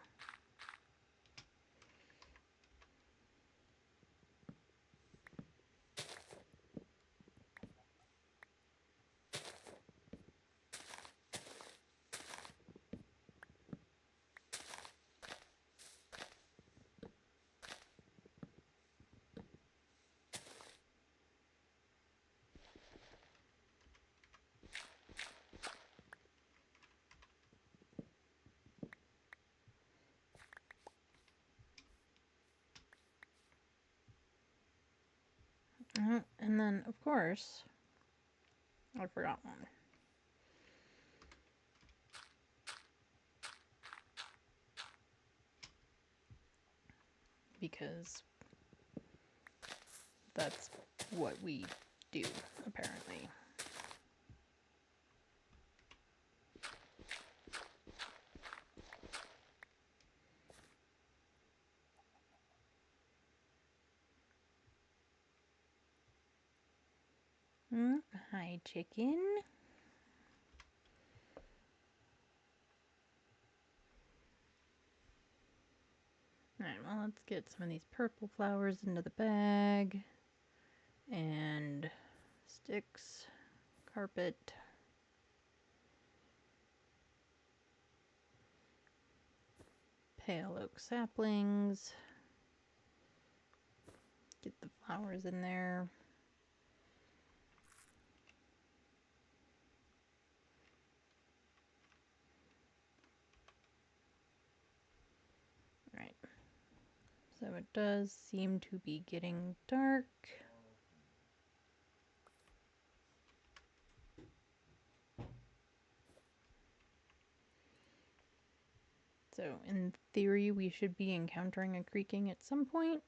And then, of course, I forgot one. Because that's what we do, apparently. Hi, chicken. Alright, well, let's get some of these purple flowers into the bag. And sticks, carpet. Pale oak saplings. Get the flowers in there. Right. So it does seem to be getting dark. So in theory, we should be encountering a creaking at some point.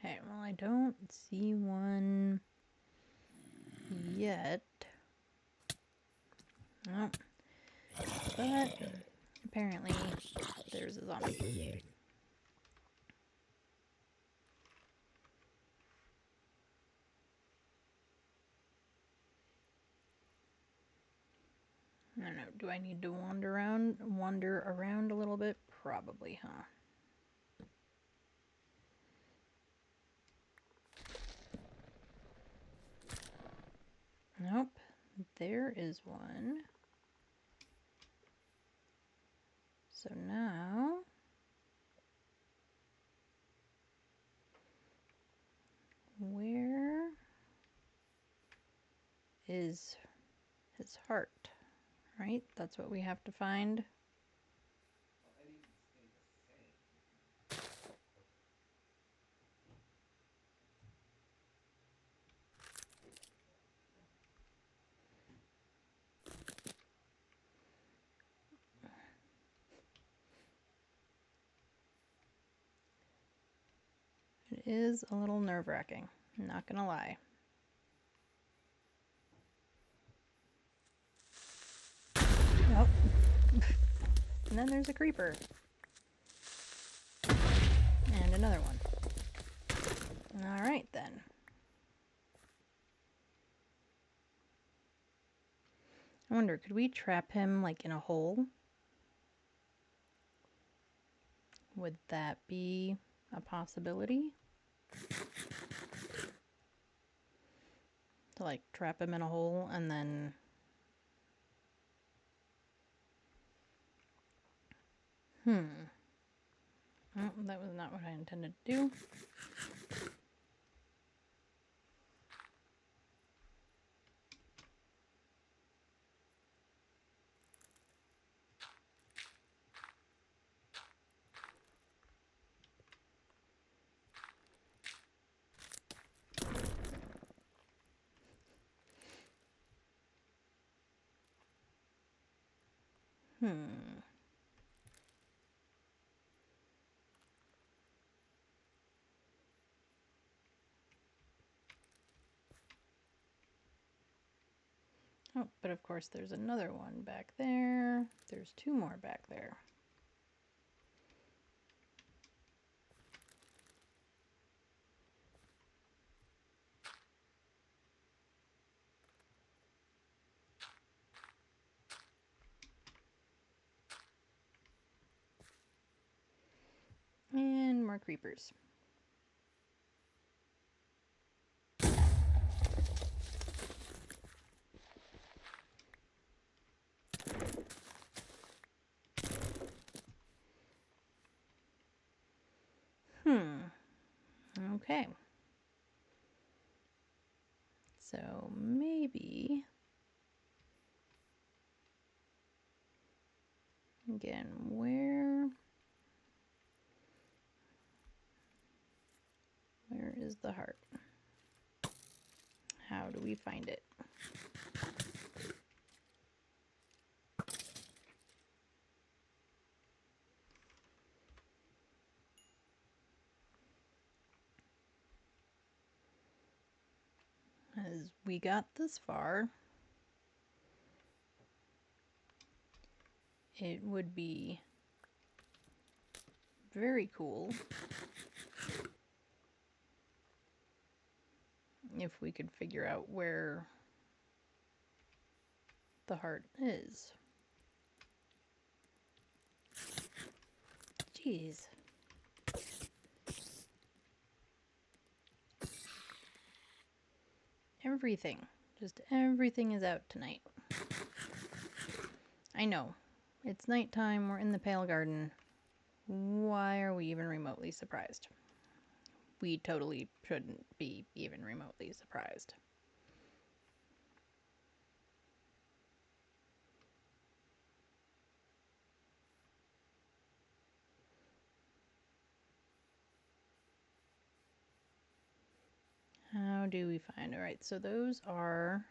Okay, well, I don't see one yet. Oh, but apparently there's a zombie. I don't know, do I need to wander around a little bit? Probably, huh? Nope, there is one. So now where is his heart? Right? That's what we have to find. is a little nerve-wracking, not gonna lie. Oh. And then there's a creeper. And another one. Alright then. I wonder, could we trap him like in a hole? Would that be a possibility? To like trap him in a hole and then... Oh, that was not what I intended to do. Oh, but of course there's another one back there. There's two more back there. And more creepers. Okay. So maybe, again, where is the heart? How do we find it? As we got this far, it would be very cool if we could figure out where the heart is. Jeez. Everything. Just everything is out tonight. I know. It's nighttime, we're in the Pale Garden. Why are we even remotely surprised? We totally shouldn't be even remotely surprised. How do we find? Alright, so those are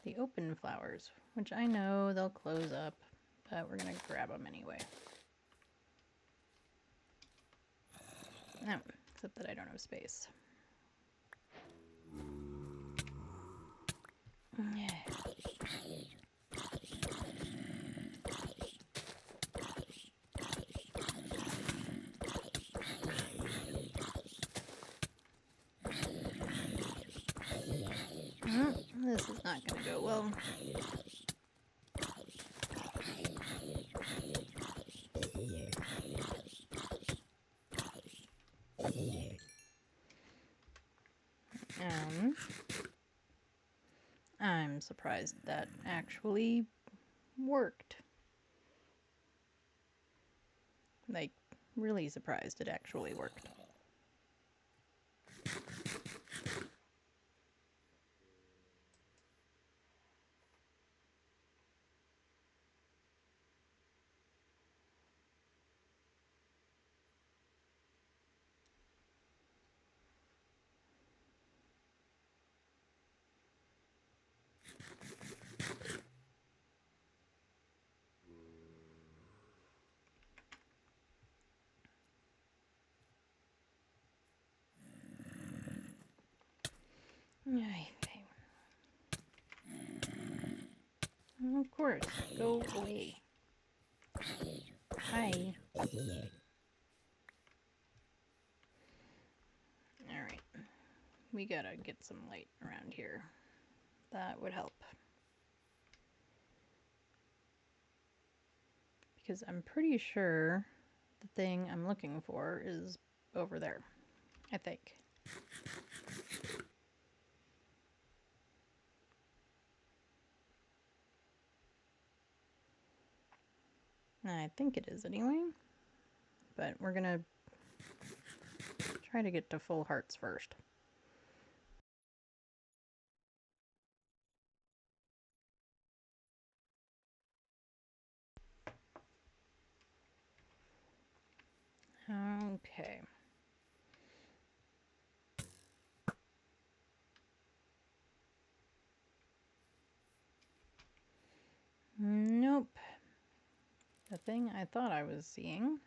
the open flowers, which I know they'll close up, but we're gonna grab them anyway. No, except that I don't have space. This is not gonna go well. I'm surprised that actually worked. Like, really surprised it actually worked. Okay. Of course, go away. Hi. Alright. We gotta get some light around here. That would help. Because I'm pretty sure the thing I'm looking for is over there. I think. I think it is anyway. But we're gonna try to get to full hearts first. Okay. Nope. The thing I thought I was seeing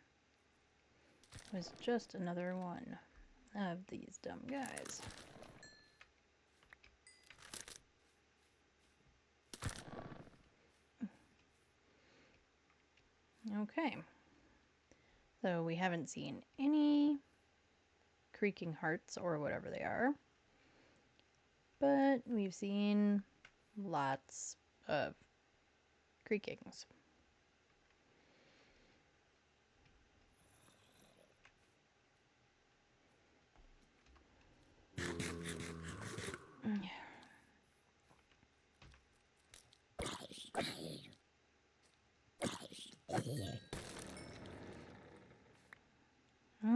was just another one of these dumb guys. Okay. So we haven't seen any creaking hearts or whatever they are, but we've seen lots of creakings.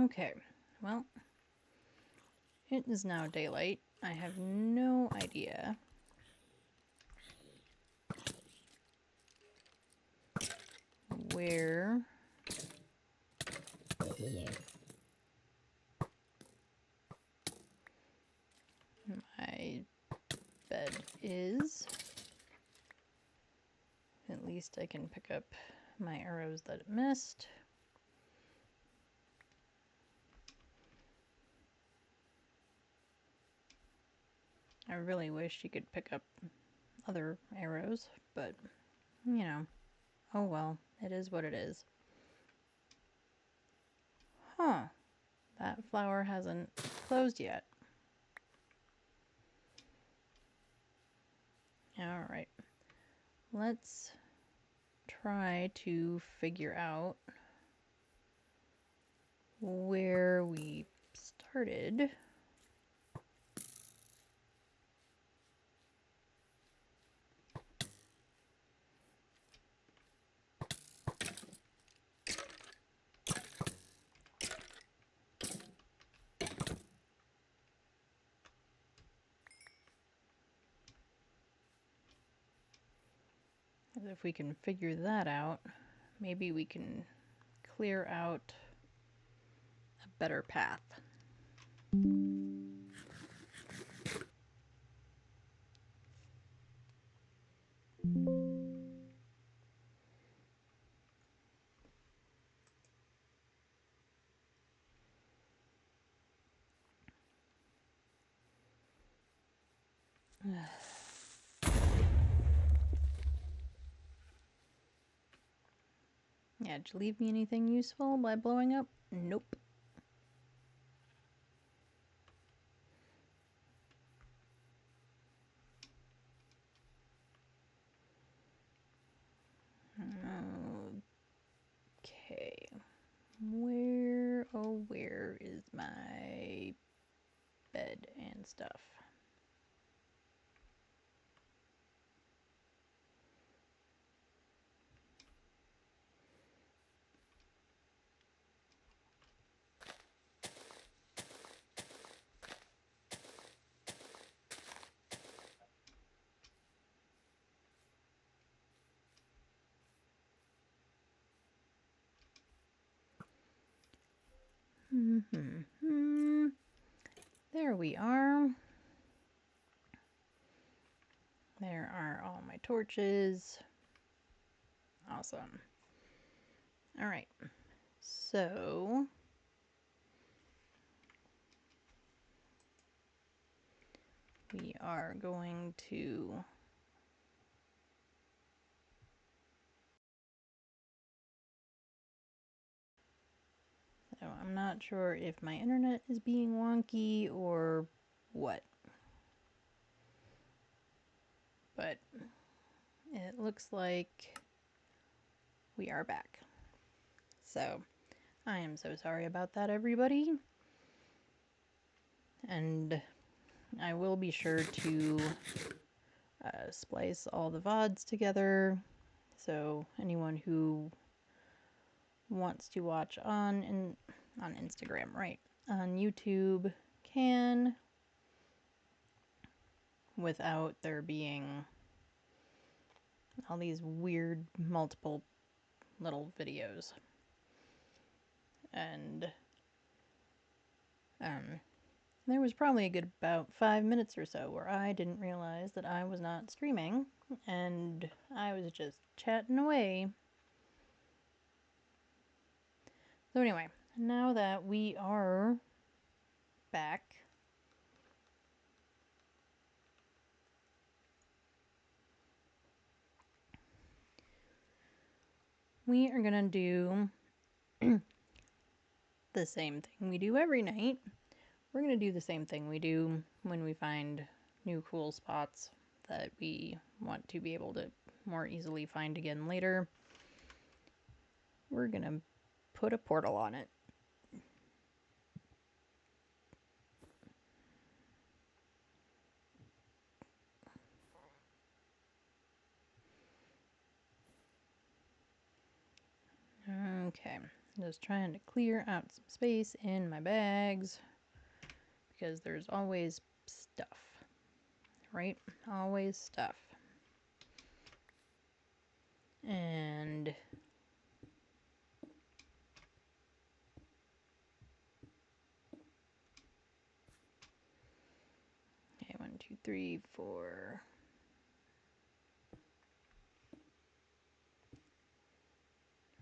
Okay, well, it is now daylight. I have no idea where my bed is. At least I can pick up my arrows that it missed. I really wish you could pick up other arrows, but, you know, oh well, it is what it is. Huh, that flower hasn't closed yet. Alright, let's try to figure out where we started. If we can figure that out, maybe we can clear out a better path. Yeah, did you leave me anything useful by blowing up? Nope. Okay. Where, oh, where is my bed and stuff? There we are. There are all my torches. Awesome. All right. So we are going to so I'm not sure if my internet is being wonky or what, but it looks like we are back. So I am so sorry about that, everybody. And I will be sure to splice all the VODs together, so anyone who wants to watch on Instagram, right, on YouTube can, without there being all these weird multiple little videos. And there was probably a good about 5 minutes or so where I didn't realize that I was not streaming and I was just chatting away. So anyway, now that we are back, we are gonna do the same thing we do every night. We're gonna do the same thing we do when we find new cool spots that we want to be able to more easily find again later. We're gonna put a portal on it. Okay, just trying to clear out some space in my bags because there's always stuff, right? Always stuff. And okay, 1, 2, 3, 4.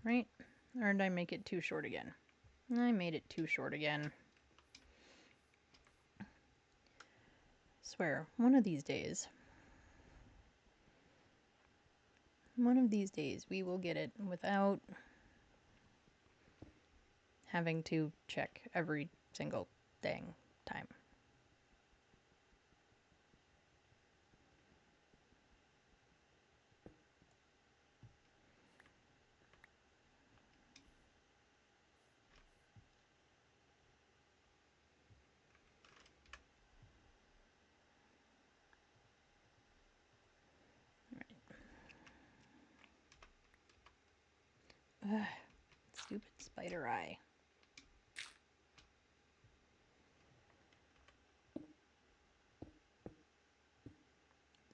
Right? Or did I make it too short again? I made it too short again. Swear, one of these days we will get it without having to check every single dang time. Ugh, stupid spider eye.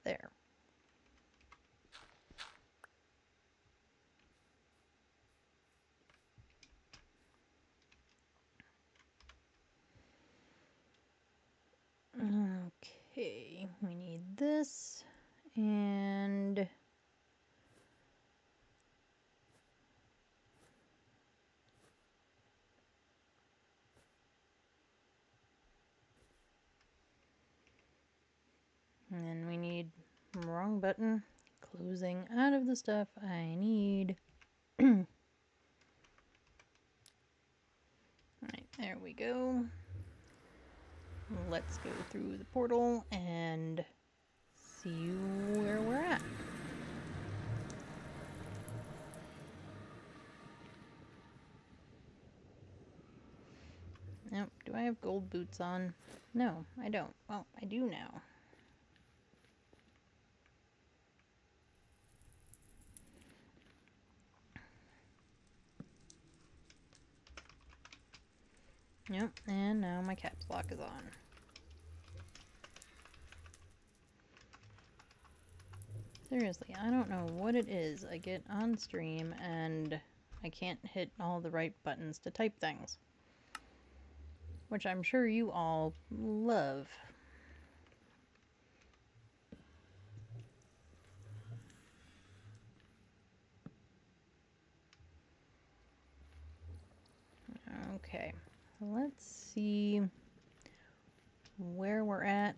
There. Okay, we need this and then we need, wrong button, closing out of the stuff I need. Alright, there we go. Let's go through the portal and see where we're at. Nope, do I have gold boots on? No, I don't. Well, I do now. Yep, and now my caps lock is on. Seriously, I don't know what it is. I get on stream and I can't hit all the right buttons to type things. Which I'm sure you all love. Okay, let's see where we're at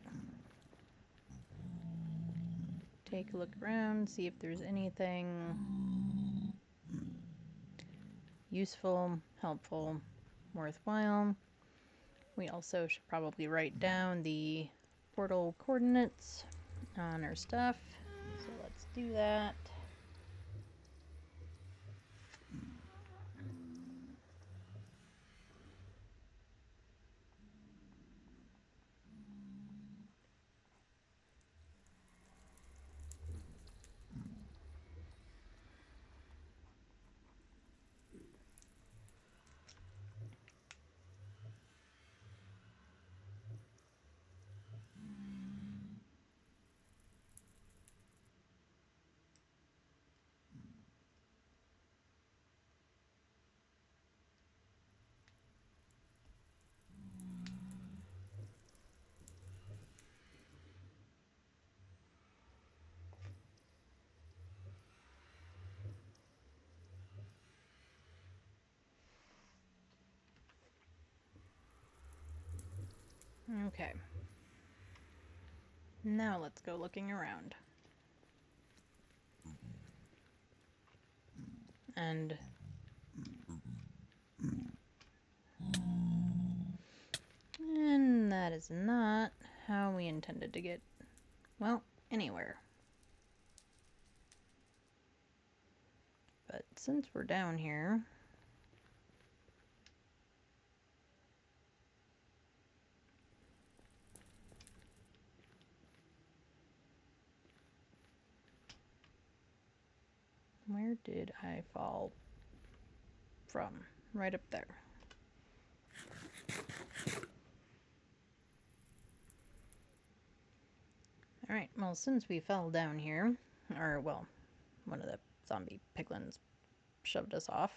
take a look around, see if there's anything useful, helpful, worthwhile. We also should probably write down the portal coordinates on our stuff. So let's do that. Okay. Now let's go looking around. And that is not how we intended to get, well, anywhere. But since we're down here, where did I fall from? Right up there. Alright, well, since we fell down here, or, well, one of the zombie piglins shoved us off.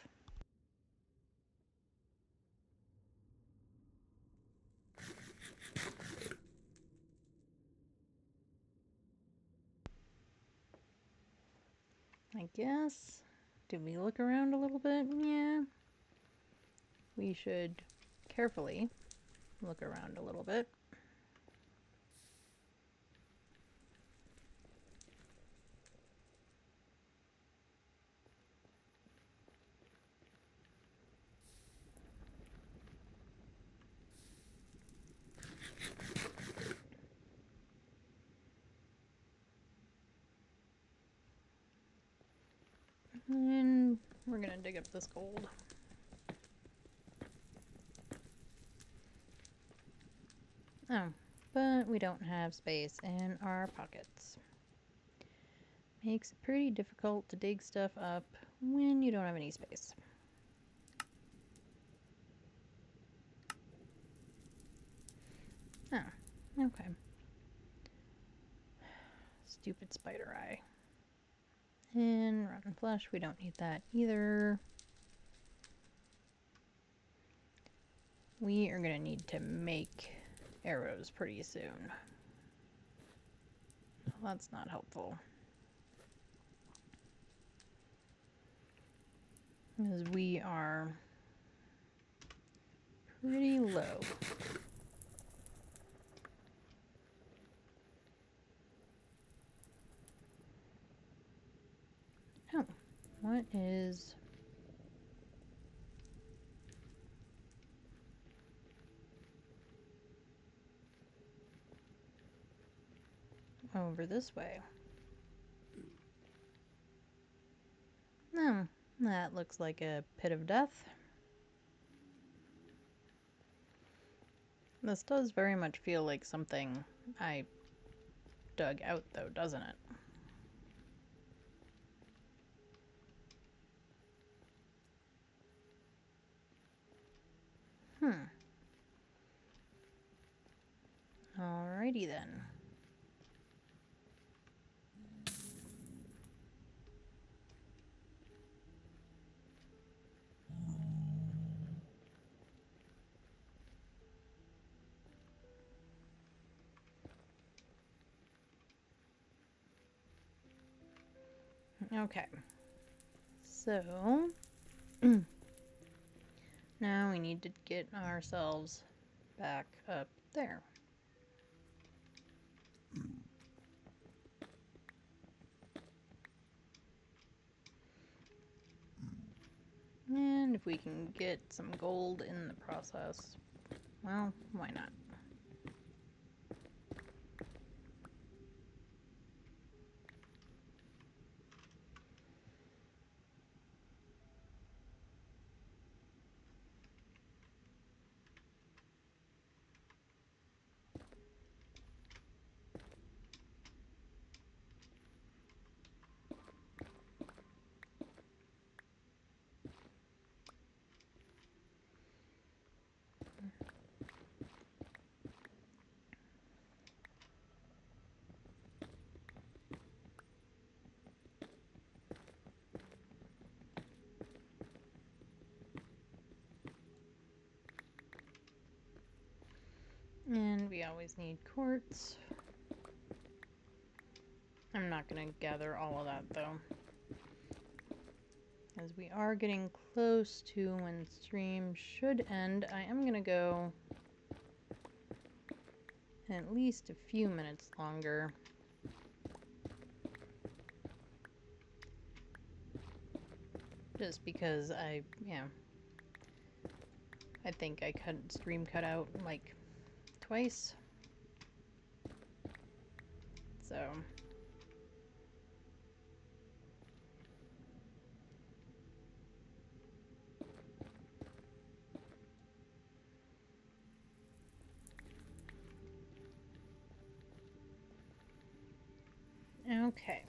I guess, did we look around a little bit? Yeah. We should carefully look around a little bit. And we're gonna dig up this gold. Oh, but we don't have space in our pockets. Makes it pretty difficult to dig stuff up when you don't have any space. Oh, okay. Stupid spider eye. And rotten flesh, we don't need that either. We are gonna need to make arrows pretty soon. Well, that's not helpful. Because we are pretty low. Oh, what is... over this way? No, that looks like a pit of death. This does very much feel like something I dug out, though, doesn't it? Alrighty then. Okay. So, now we need to get ourselves back up there. we can get some gold in the process. Well, why not? And we always need quartz. I'm not going to gather all of that though, as we are getting close to when stream should end. I am going to go at least a few minutes longer. Just because I think I stream cut out like twice. So okay.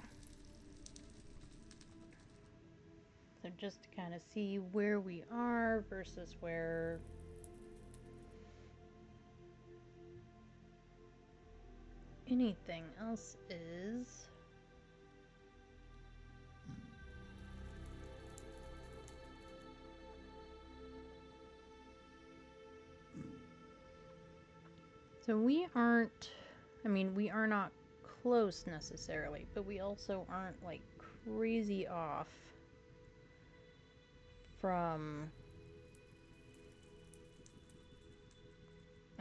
So just to kind of see where we are versus where anything else is. So we aren't, we are not close necessarily, but we also aren't like crazy off from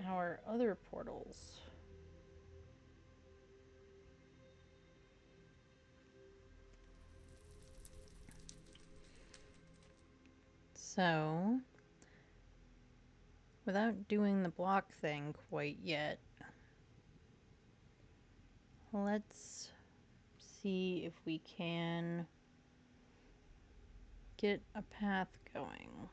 our other portals. So, without doing the block thing quite yet, let's see if we can get a path going.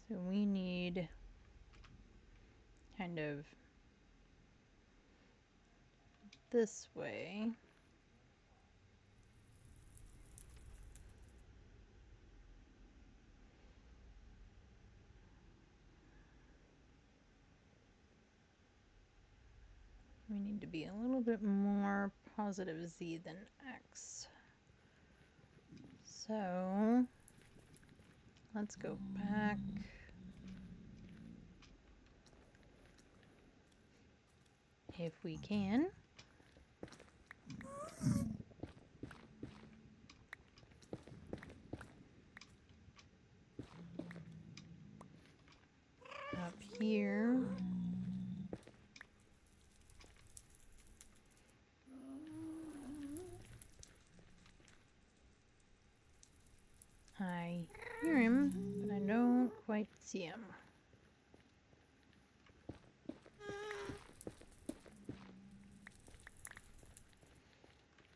So we need kind of this way. We need to be a little bit more positive Z than X. So let's go back. If we can. Up here. I hear him, but I don't quite see him.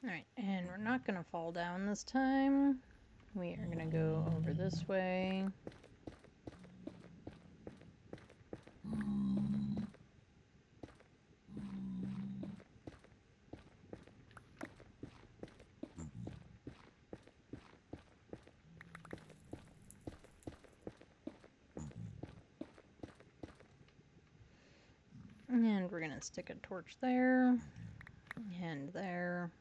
Alright, and we're not going to fall down this time. We are going to go over this way. And we're going to stick a torch there, and there.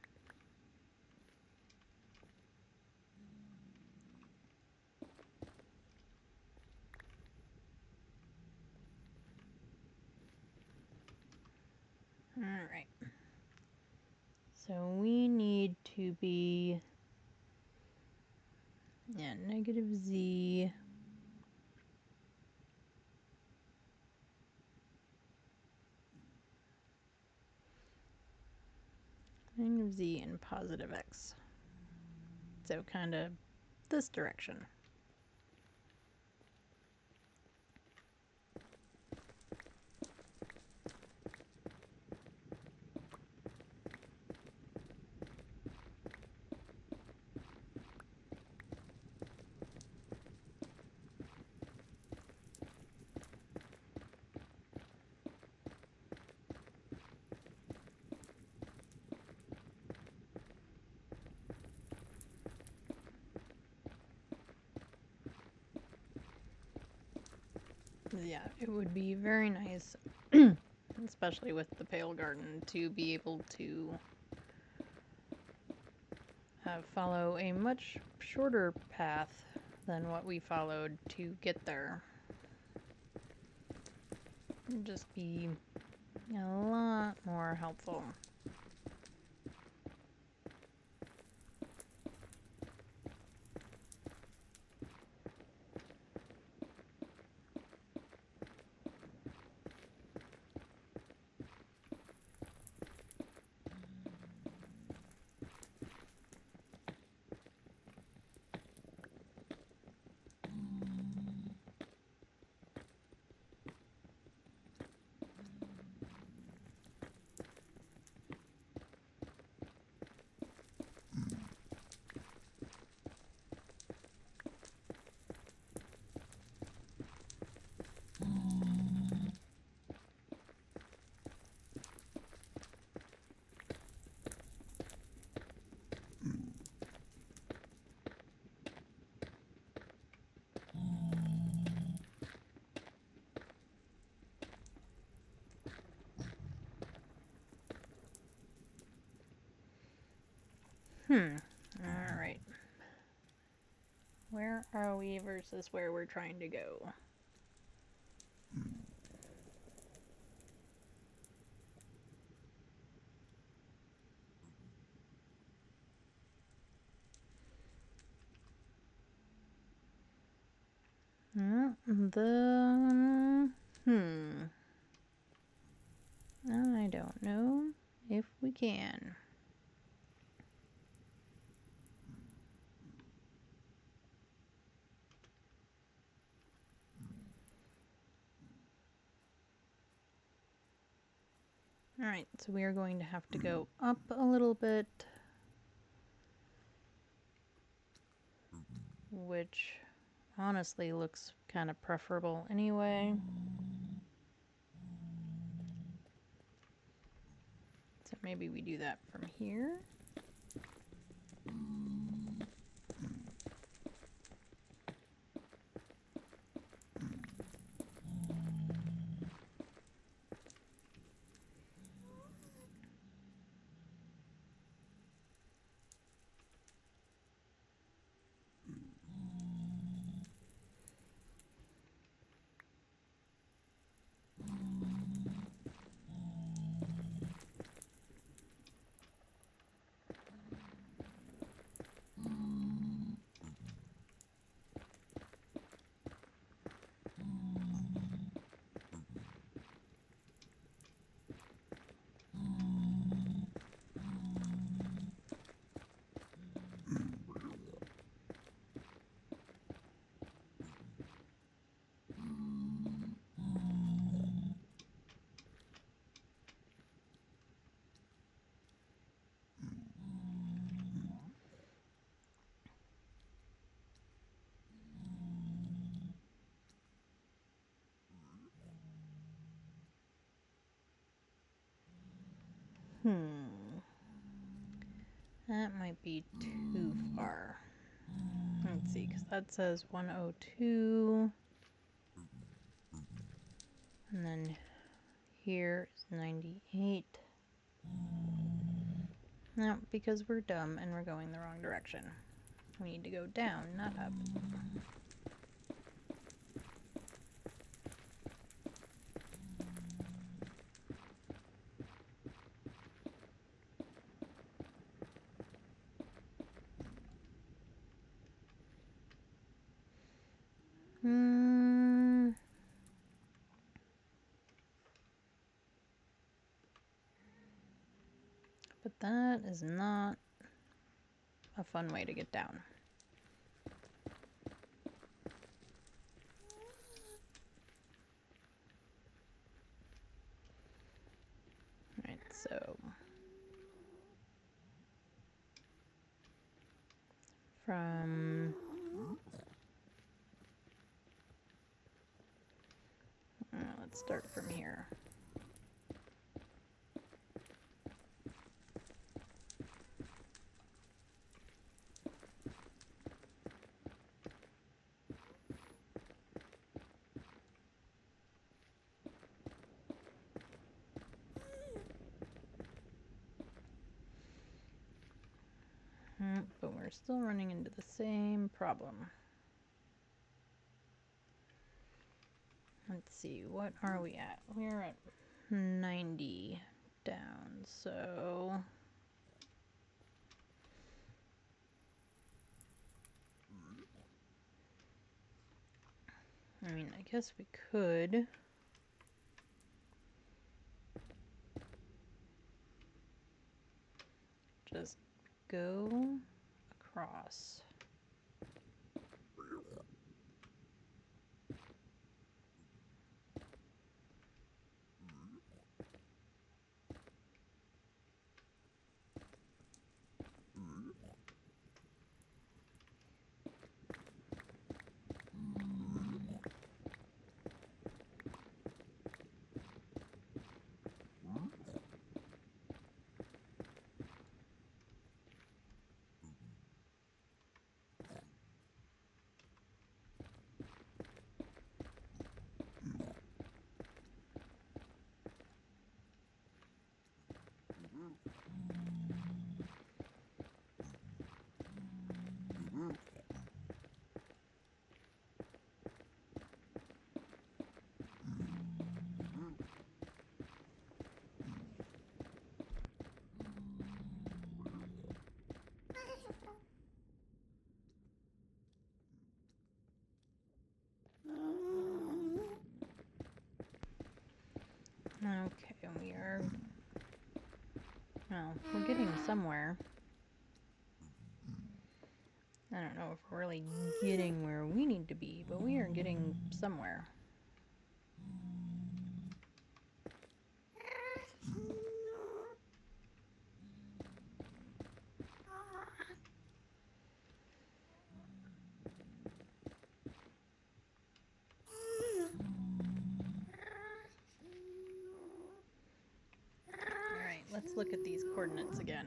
Alright. So we need to be, negative Z. negative z and positive x. So kind of this direction. Yeah, it would be very nice, especially with the Pale Garden, to be able to follow a much shorter path than what we followed to get there. It'd just be a lot more helpful. Alright. Where are we versus where we're trying to go? I don't know if we can. Alright, so we are going to have to go up a little bit, which honestly looks kind of preferable anyway. So maybe we do that from here. That might be too far. Let's see, because that says 102. And then here is 98. No, because we're dumb and we're going the wrong direction. We need to go down, not up. But That is not a fun way to get down. Alright, so from let's start from here. But we're still running into the same problem. Let's see, what are we at? We're at 90 down, so I mean, I guess we could just go across. Okay, we are, well, we're getting somewhere. I don't know if we're really getting where we need to be, but we are getting somewhere. Alright, let's look at these coordinates again.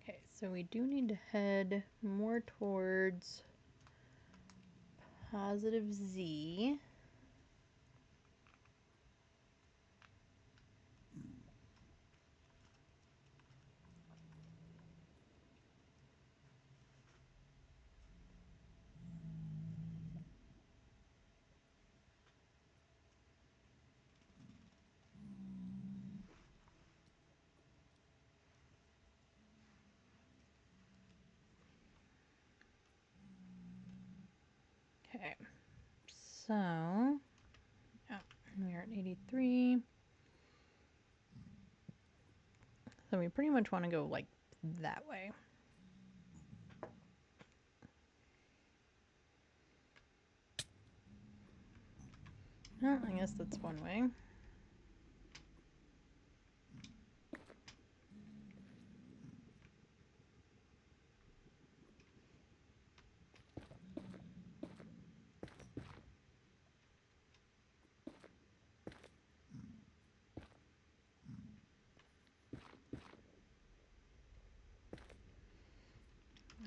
Okay, so we do need to head more towards positive Z. Okay, so we're at 83. So we pretty much want to go like that way. Well, I guess that's one way.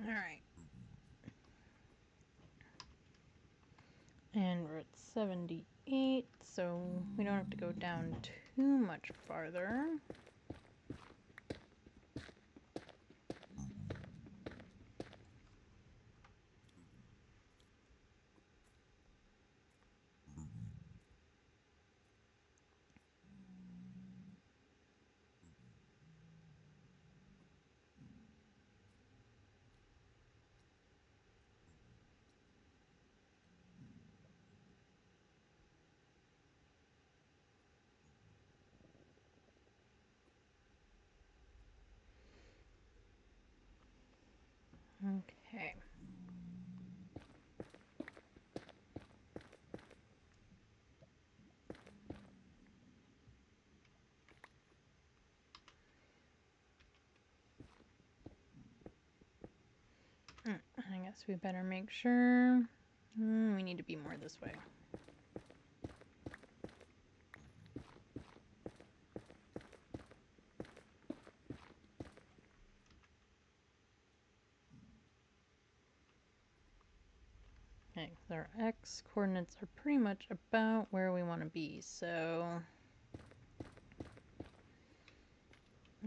All right. And we're at go down too much farther. Okay. I guess we better make sure. We need to be more this way. Okay, so our x coordinates are pretty much about where we want to be, so...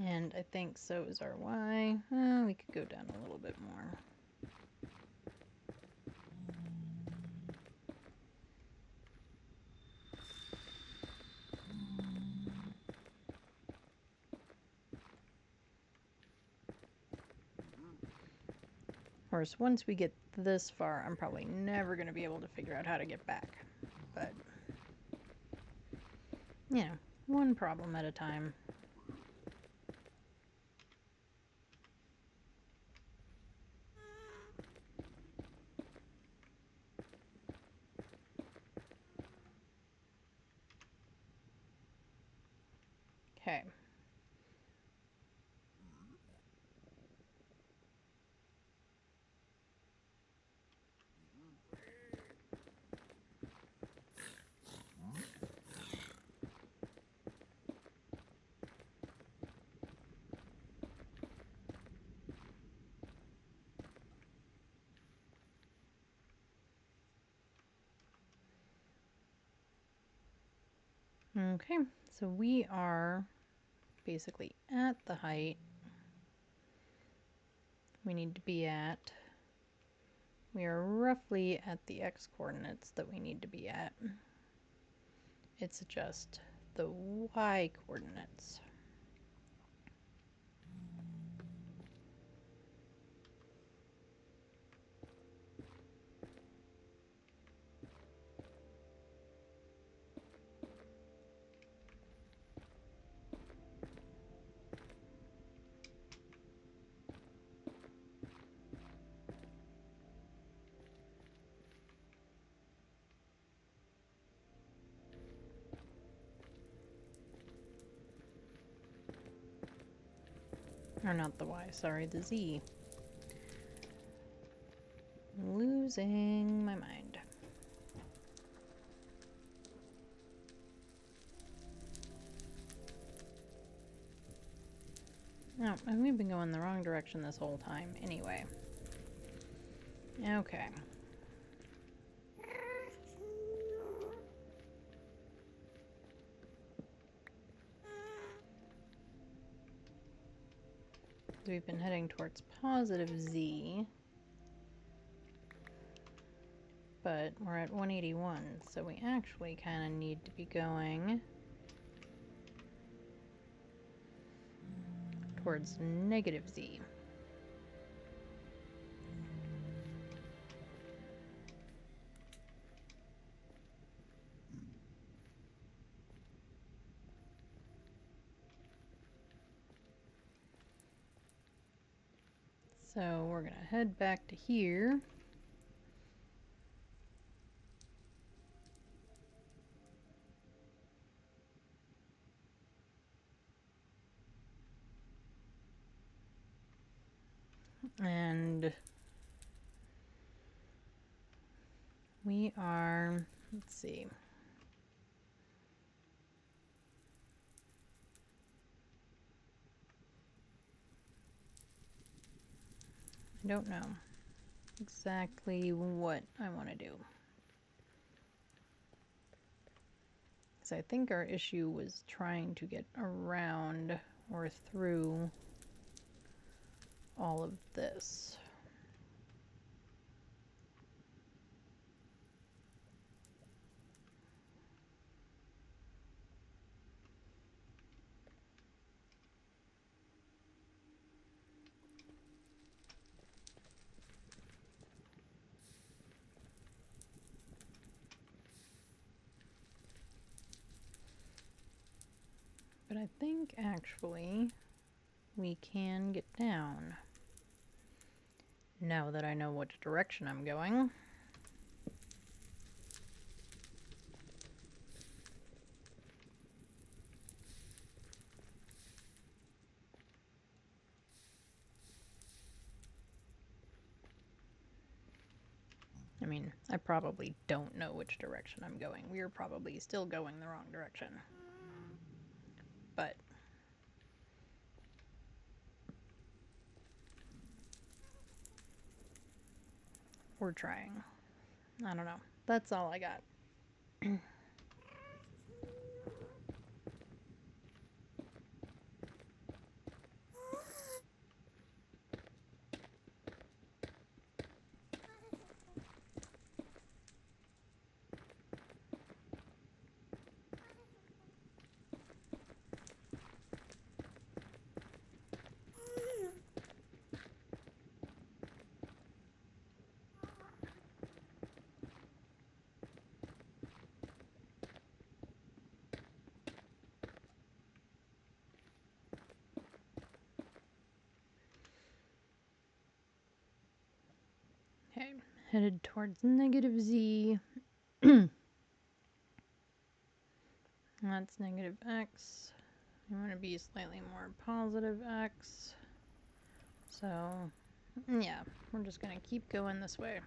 And I think so is our y. We could go down a little bit more. Of course, once we get this far, I'm probably never going to be able to figure out how to get back. But, you know, one problem at a time. Okay. Okay, so we are basically at the height we need to be at. We are roughly at the x coordinates that we need to be at. It's just the y coordinates. Or not the y, sorry, the z. Losing my mind. Oh, and we've been going the wrong direction this whole time anyway. Okay. We've been heading towards positive z, but we're at 181, so we actually kind of need to be going towards negative z. So we're going to head back to here. And we are, let's see. I don't know exactly what I want to do. because I think our issue was trying to get around or through all of this. But I think actually we can get down now that I know which direction I'm going. I mean, I probably don't know which direction I'm going. We're probably still going the wrong direction. But we're trying. I don't know. That's all I got. Okay, headed towards negative Z. That's negative X. I want to be slightly more positive X. So, yeah, we're just going to keep going this way.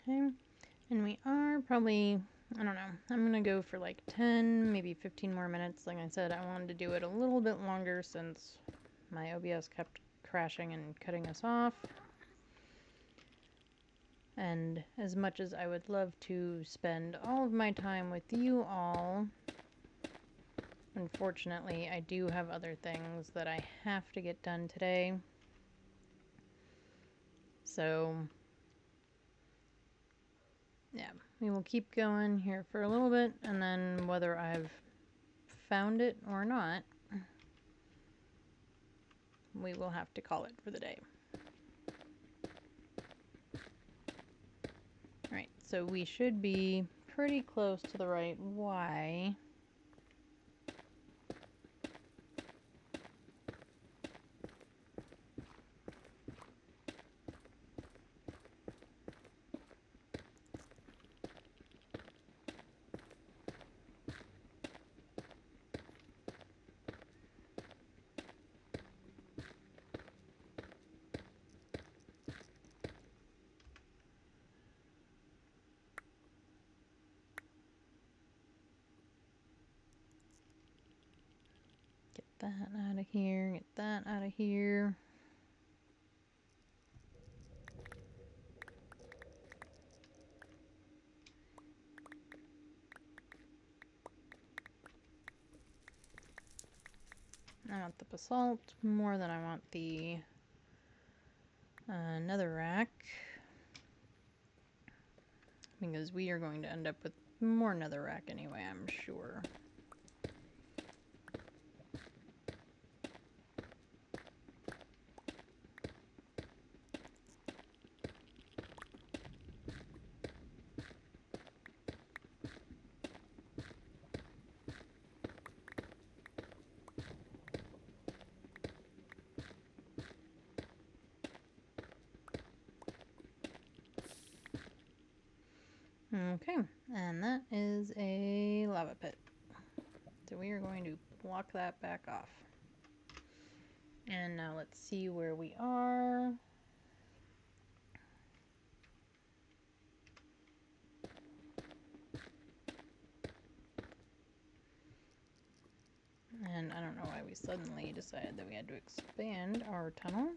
Okay, and we are probably, I don't know, I'm gonna go for like 10, maybe 15 more minutes. Like I said, I wanted to do it a little bit longer since my OBS kept crashing and cutting us off. And as much as I would love to spend all of my time with you all, unfortunately, I do have other things that I have to get done today. So yeah, we will keep going here for a little bit, and then whether I've found it or not, we will have to call it for the day. Alright, so we should be pretty close to the right Y. Get that out of here, get that out of here. I want the basalt more than I want the netherrack, because we are going to end up with more netherrack anyway, I'm sure. Okay, and that is a lava pit. So we are going to block that back off. And now let's see where we are. And I don't know why we suddenly decided that we had to expand our tunnel.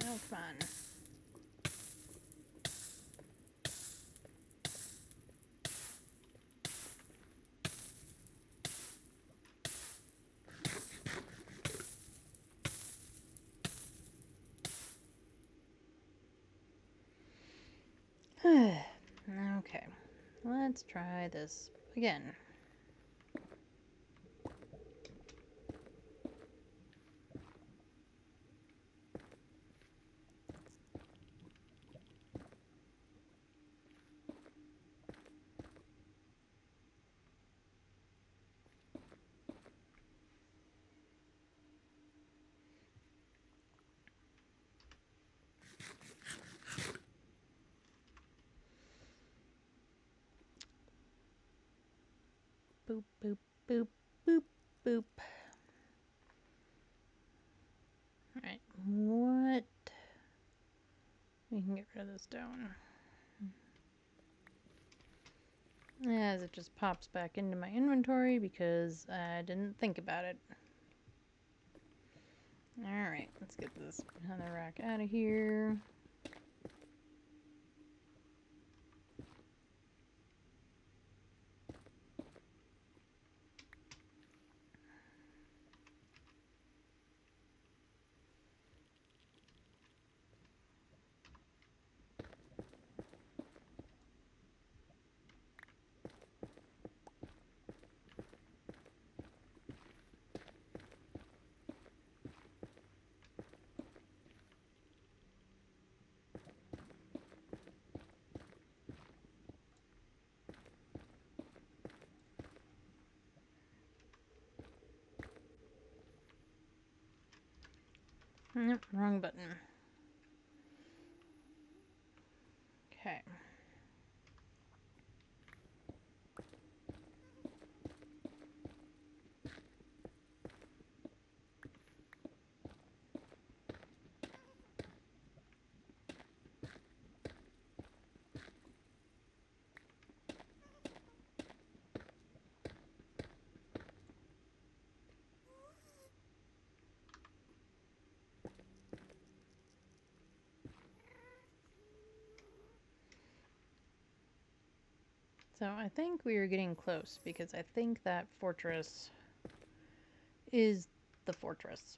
Oh, come on. Okay, let's try this again. Boop, boop, boop, boop, boop. Alright, what? We can get rid of this stone. As it just pops back into my inventory because I didn't think about it. Alright, let's get this netherrack out of here. Nope, wrong button. Okay. So I think we are getting close because I think that fortress is the fortress.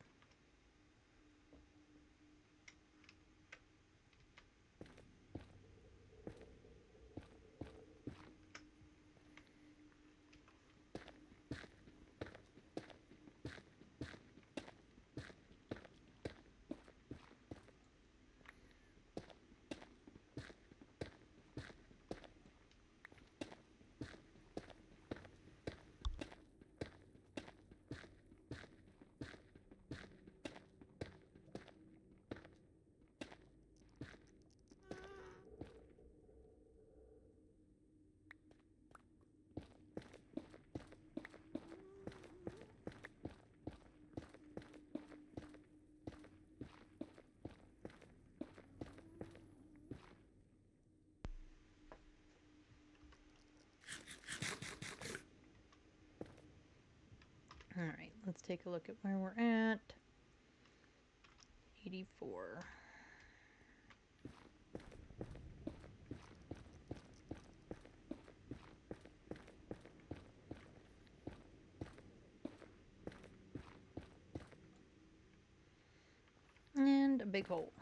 Alright, let's take a look at where we're at. 84. And a big hole.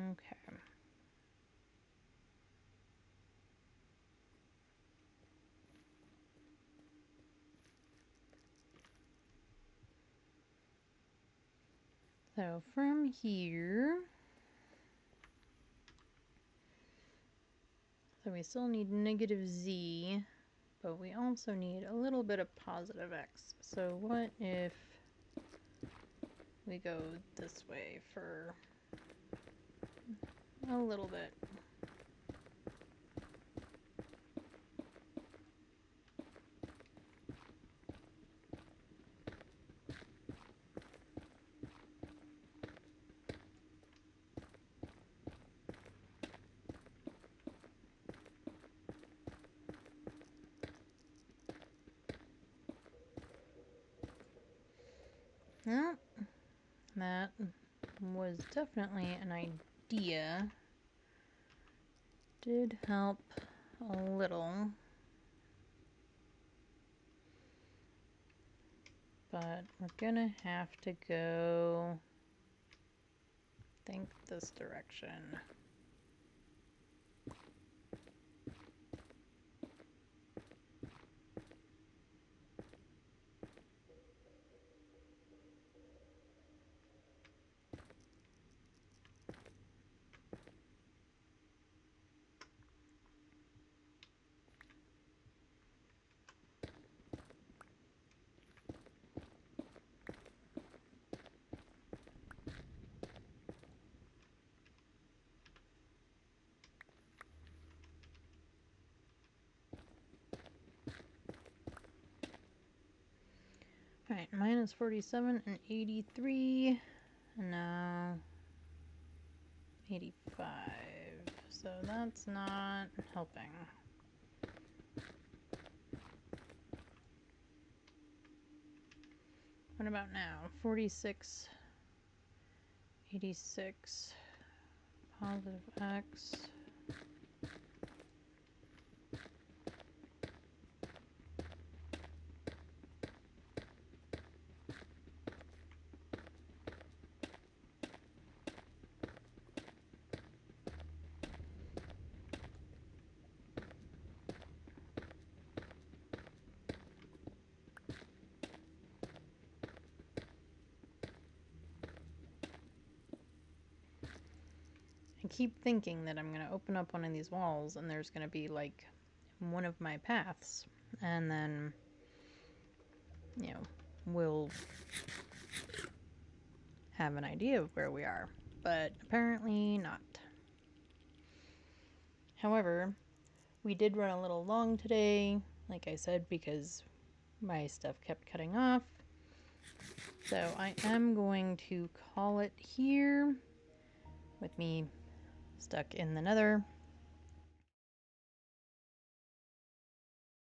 Okay. So from here, so we still need negative z, but we also need a little bit of positive x. So what if we go this way for a little bit? Well, that was definitely an idea. Did help a little. But we're gonna have to go, I think, this direction. Alright, minus 47 and 83, and now 85. So that's not helping. What about now? 46, 86, positive x. I keep thinking that I'm going to open up one of these walls and there's going to be like one of my paths, and then, you know, we'll have an idea of where we are, but apparently not. However, we did run a little long today, like I said, because my stuff kept cutting off. So I am going to call it here with me stuck in the nether.